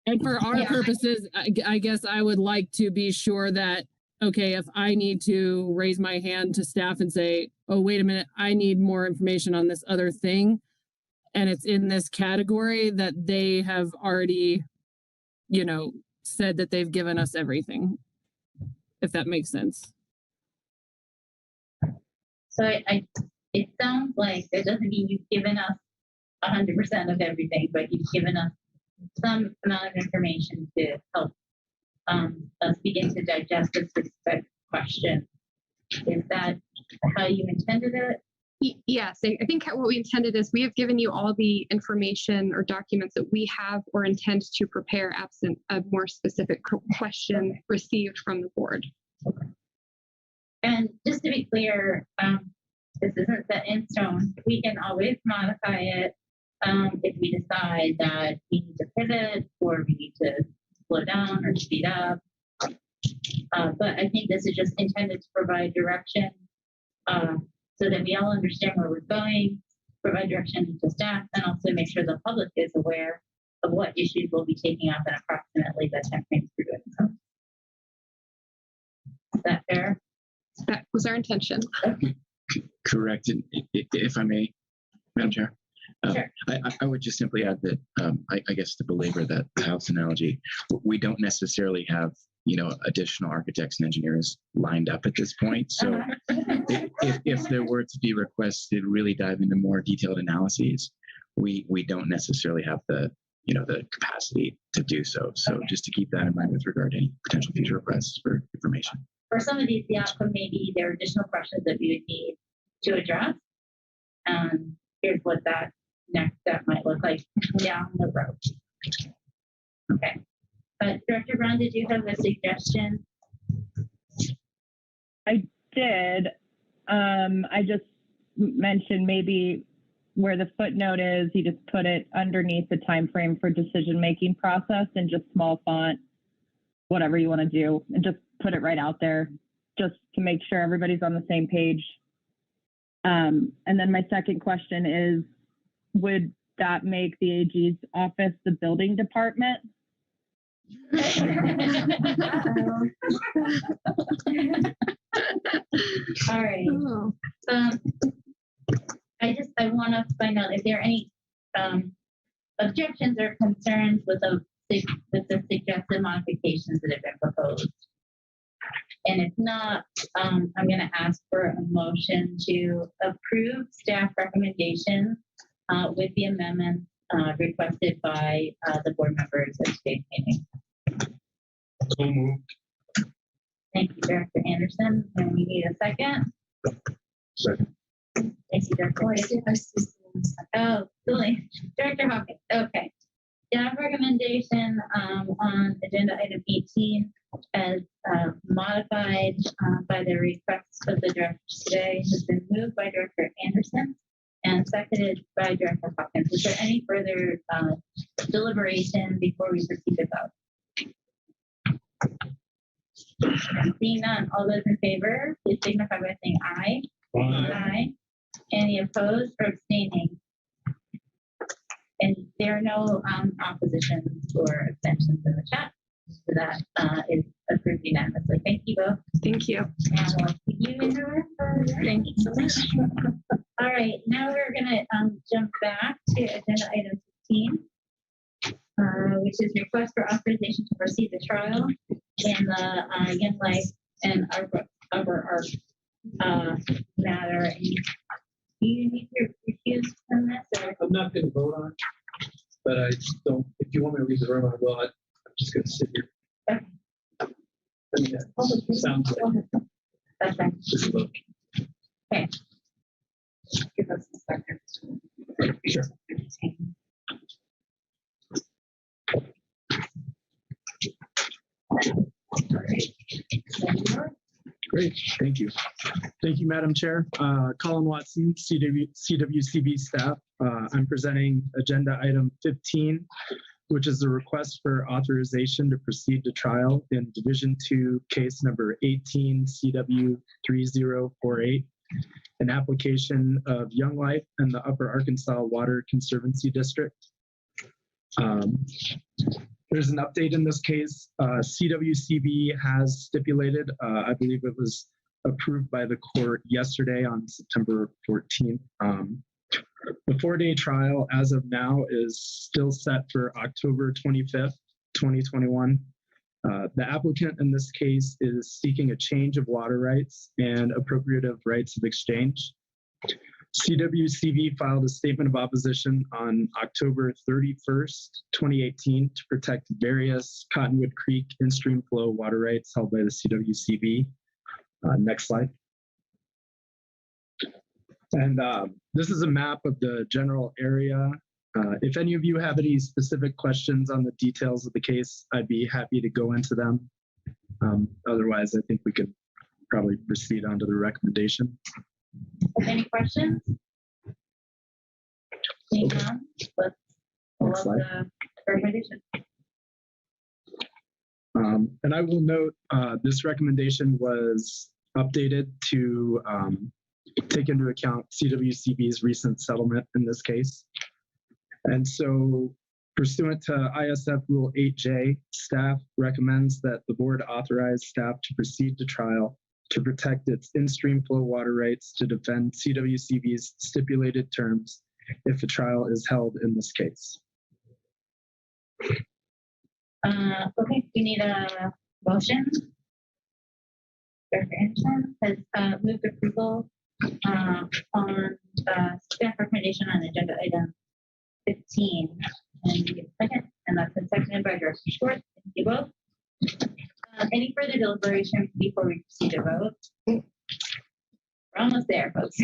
And for our purposes, I guess I would like to be sure that, okay, if I need to raise my hand to staff and say, oh, wait a minute, I need more information on this other thing, and it's in this category, that they have already, you know, said that they've given us everything, if that makes sense. So it sounds like that doesn't mean you've given us 100% of everything, but you've given us some amount of information to help us begin to digest this specific question. Is that how you intended it? Yes, I think what we intended is we have given you all the information or documents that we have or intend to prepare absent a more specific question received from the board. And just to be clear, this isn't set in stone. We can always modify it if we decide that we need to pivot or we need to slow down or speed up. But I think this is just intended to provide direction so that we all understand where we're going, provide direction to staff, and also make sure the public is aware of what issues we'll be taking up and approximately the timeframes for doing so. Is that fair? That was our intention. Correct. And if I may, Madam Chair, Sure. I would just simply add that I guess to belabor that house analogy, we don't necessarily have additional architects and engineers lined up at this point. So if there were to be requests to really dive into more detailed analyses, we don't necessarily have the capacity to do so. So just to keep that in mind with regard to any potential future requests for information. For some of these, the outcome may be there are additional questions that we would need to address. Here's what that next step might look like down the road. Okay. But Director Brown, did you have a suggestion? I did. I just mentioned maybe where the footnote is, you just put it underneath the time frame for decision-making process and just small font, whatever you want to do, and just put it right out there just to make sure everybody's on the same page. And then my second question is, would that make the AG's office the building department? All right. I want to find out if there are any objections or concerns with the suggested modifications that have been proposed. And if not, I'm going to ask for a motion to approve staff recommendations with the amendments requested by the board members at today's meeting. So moved. Thank you, Director Anderson. And we need a second. Second. Thank you, Director. Oh, silly. Director Hawkins. Okay. Staff recommendation on agenda item 18 as modified by the request of the directors today has been moved by Director Anderson and seconded by Director Hawkins. Is there any further deliberation before we proceed to vote? Seeing none, all those in favor, please signify by saying aye. Aye. Any opposed or abstaining? And there are no oppositions or abstentions in the chat. So that is approved unanimously. Thank you both. Thank you. And we'll see you in the rest. Thank you so much. All right, now we're going to jump back to agenda item 15, which is request for authorization to proceed to trial in the Young Life and Arbor Arc matter. Do you need to recuse from this? Or? I'm not going to vote on it, but I just don't. If you want me to leave the room, I will. I'm just going to sit here. Okay. I mean, that sounds like That's fine. just look. Okay. Give us a second. Sure. Great, thank you. Thank you, Madam Chair. Colin Watson, CWCB staff. I'm presenting agenda item 15, which is a request for authorization to proceed to trial in Division 2, case number 18 CW 3048, an application of Young Life and the Upper Arkansas Water Conservancy District. There's an update in this case. CWCB has stipulated, I believe it was approved by the court yesterday on September 14th. The 4-day trial as of now is still set for October 25th, 2021. The applicant in this case is seeking a change of water rights and appropriative rights of exchange. CWCB filed a statement of opposition on October 31st, 2018 to protect various Cottonwood Creek in-stream flow water rights held by the CWCB. Next slide. And this is a map of the general area. If any of you have any specific questions on the details of the case, I'd be happy to go into them. Otherwise, I think we could probably proceed on to the recommendation. Any questions? Seeing none, let's pull Next up slide. the recommendation. And I will note this recommendation was updated to take into account CWCB's recent settlement in this case. And so pursuant to ISF Rule 8J, staff recommends that the board authorize staff to proceed to trial to protect its in-stream flow water rights to defend CWCB's stipulated terms if a trial is held in this case. Okay, we need a motion. Director Anderson has moved approval on staff recommendation on agenda item 15. And we have a second, and that's been seconded by Director Schwartz. Thank you both. Any further deliberation before we proceed to vote? We're almost there, folks.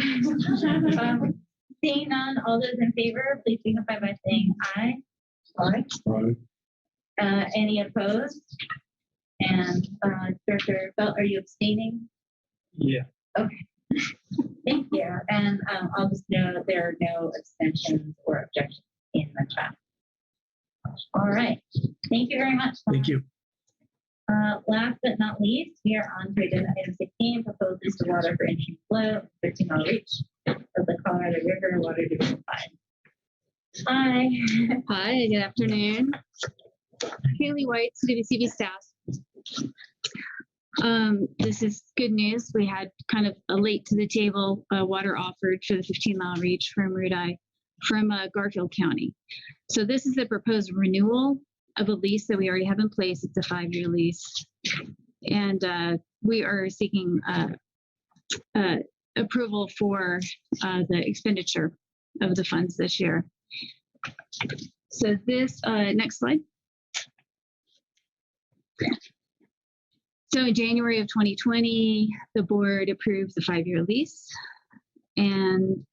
Seeing none, all those in favor, please signify by saying aye. Aye. Any opposed? And Director Belt, are you abstaining? Yeah. Okay. Thank you. And I'll just note there are no abstentions or objections in the chat. All right. Thank you very much. Thank you. Last but not least, we are on to agenda item 16, proposed use of water for in-stream flow, 13-mile reach of the Colorado River Water Division 5. Hi. Hi, good afternoon. Haley White, CWCB staff. This is good news. We had kind of a late to the table water offered for the 15-mile reach from Garfield County. So this is the proposed renewal of a lease that we already have in place. It's a 5-year lease. And we are seeking approval for the expenditure of the funds this year. So this, next slide. So in January of 2020, the board approved the 5-year lease, and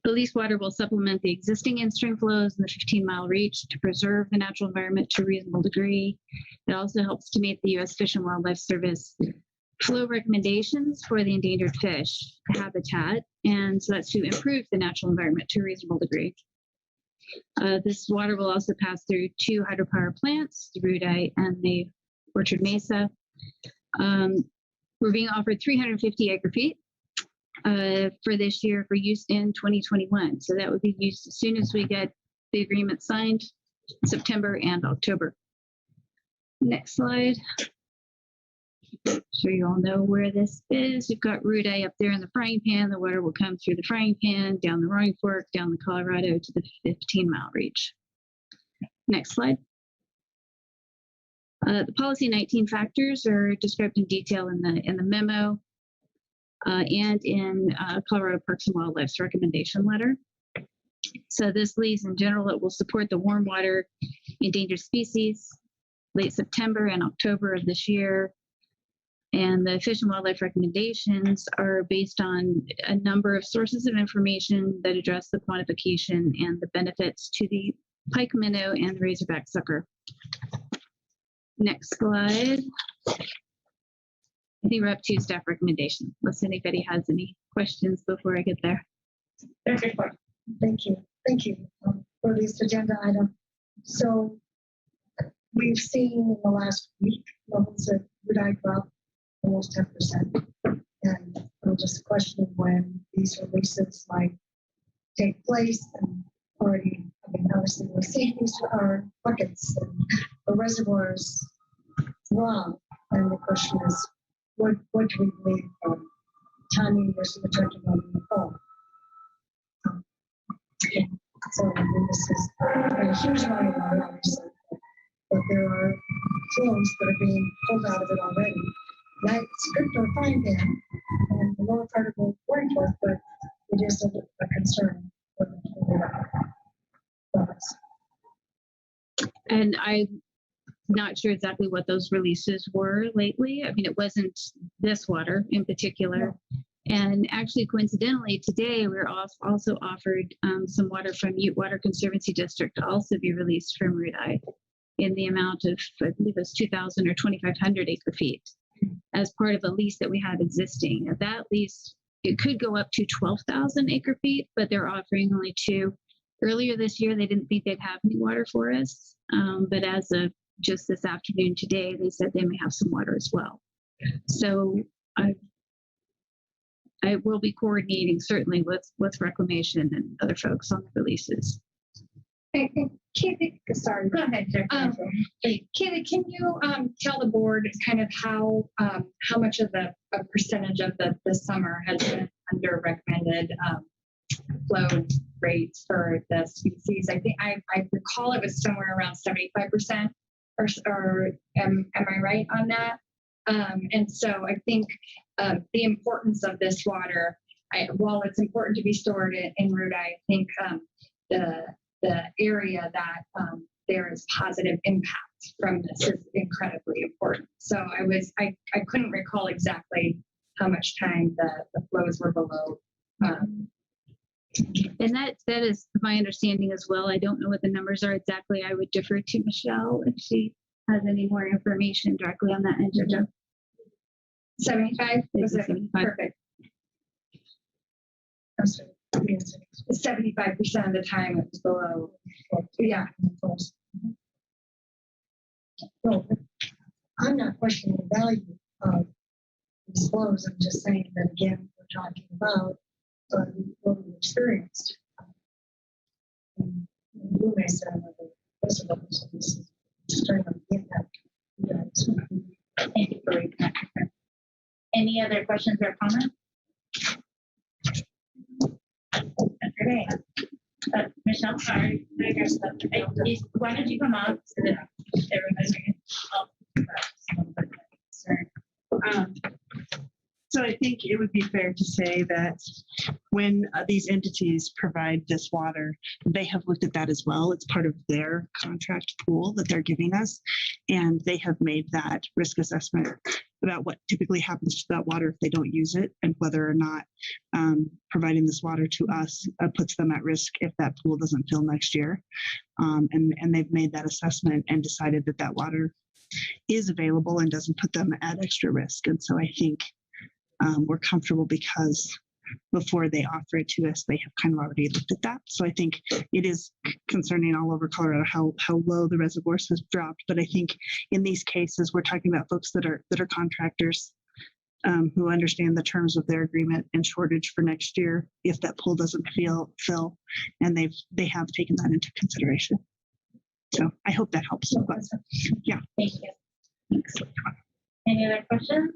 the lease water will supplement the existing in-stream flows in the 15-mile reach to preserve the natural environment to a reasonable degree. It also helps to meet the U.S. Fish and Wildlife Service flow recommendations for the endangered fish habitat, and so that's to improve the natural environment to a reasonable degree. This water will also pass through 2 hydropower plants, the Rudai and the Orchard Mesa. We're being offered 350 acre-feet for this year for use in 2021. So that would be used as soon as we get the agreement signed, September and October. Next slide. So you all know where this is. We've got Rudai up there in the frying pan. The water will come through the frying pan, down the Roaring Fork, down the Colorado to the 15-mile reach. Next slide. The policy 19 factors are described in detail in the memo and in Colorado Parks and Wildlife's recommendation letter. So this lease in general, it will support the warm water endangered species late September and October of this year. And the Fish and Wildlife recommendations are based on a number of sources of information that address the quantification and the benefits to the pike minnow and the razorback sucker. Next slide. I think we're up to staff recommendations. Unless anybody has any questions before I get there. Thank you. Thank you for this agenda item. So we've seen in the last week levels of Rudai drop almost 10%. And I'm just questioning when these releases might take place. And already, I mean, obviously we're seeing these are buckets and the reservoirs wrong. And the question is, what do we believe from timing versus the trend in the fall? So I mean, this is a huge amount of water, obviously, but there are flows that are being pulled out of it already. That's good for a frying pan and the lower part of the Roaring Fork, but it is a concern for the And I'm not sure exactly what those releases were lately. I mean, it wasn't this water in particular. And actually, coincidentally, today we're also offered some water from Ute Water Conservancy District to also be released from Route I in the amount of, I believe it was 2,000 or 2,500 acre feet as part of a lease that we had existing. Now, that lease, it could go up to 12,000 acre feet, but they're offering only 2. Earlier this year, they didn't think they'd have any water for us. But as of just this afternoon today, they said they may have some water as well. So I will be coordinating certainly with Reclamation and other folks on the releases. Kaylee, sorry. Go ahead, Director. Kaylee, can you tell the board kind of how much of a percentage of the summer has been under recommended flow rates for the species? I think I recall it was somewhere around 75%, or am I right on that? And so I think the importance of this water, while it's important to be stored in Route I think the area that there is positive impact from this is incredibly important. So I couldn't recall exactly how much time the flows were below. And that is my understanding as well. I don't know what the numbers are exactly. I would defer to Michelle if she has any more information directly on that end. Jojo. 75? Was it 75? Perfect. 75% of the time it was below. Yeah. Well, I'm not questioning the value of these flows. I'm just saying that again, we're talking about what we experienced. And you may say another visible, so this is just trying to get that. Thank you for reading that. Any other questions or comments? Okay. Michelle, sorry. Why don't you come up so that everybody can So I think it would be fair to say that when these entities provide this water, they have looked at that as well. It's part of their contract pool that they're giving us. And they have made that risk assessment about what typically happens to that water if they don't use it, and whether or not providing this water to us puts them at risk if that pool doesn't fill next year. And they've made that assessment and decided that that water is available and doesn't put them at extra risk. And so I think we're comfortable because before they offer it to us, they have kind of already looked at that. So I think it is concerning all over Colorado how low the reservoirs has dropped. But I think in these cases, we're talking about folks that are contractors who understand the terms of their agreement and shortage for next year if that pool doesn't fill, and they have taken that into consideration. So I hope that helps. But, yeah. Thank you. Thanks. Any other questions?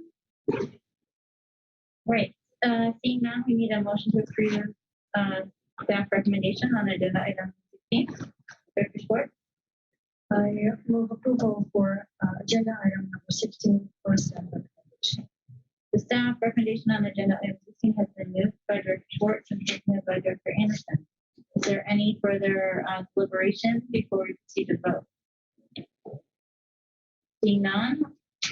Great. Seeing now, we need a motion to approve staff recommendation on agenda item 16. Director Schwartz. I move approval for agenda item number 16 for staff recommendation. The staff recommendation on agenda item 16 has been moved by Director Schwartz and seconded by Director Anderson. Is there any further deliberation before we proceed to vote? Seeing none,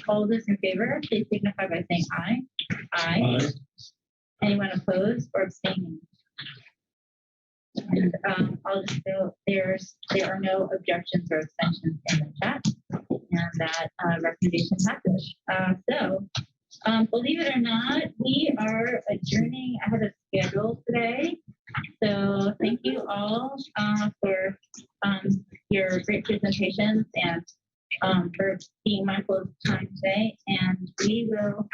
all those in favor, please signify by saying aye. Aye. Anyone opposed or abstaining? And I'll just go, there are no objections or abstentions in the chat, and that recommendation passes. Believe it or not, we are adjourning ahead of schedule today. So thank you all for your great presentations and for being mindful of time today. And we will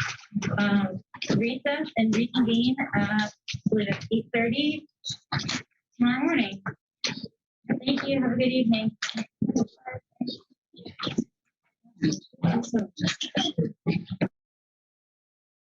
recess and reconvene at 8:30 tomorrow morning. Thank you. Have a good evening.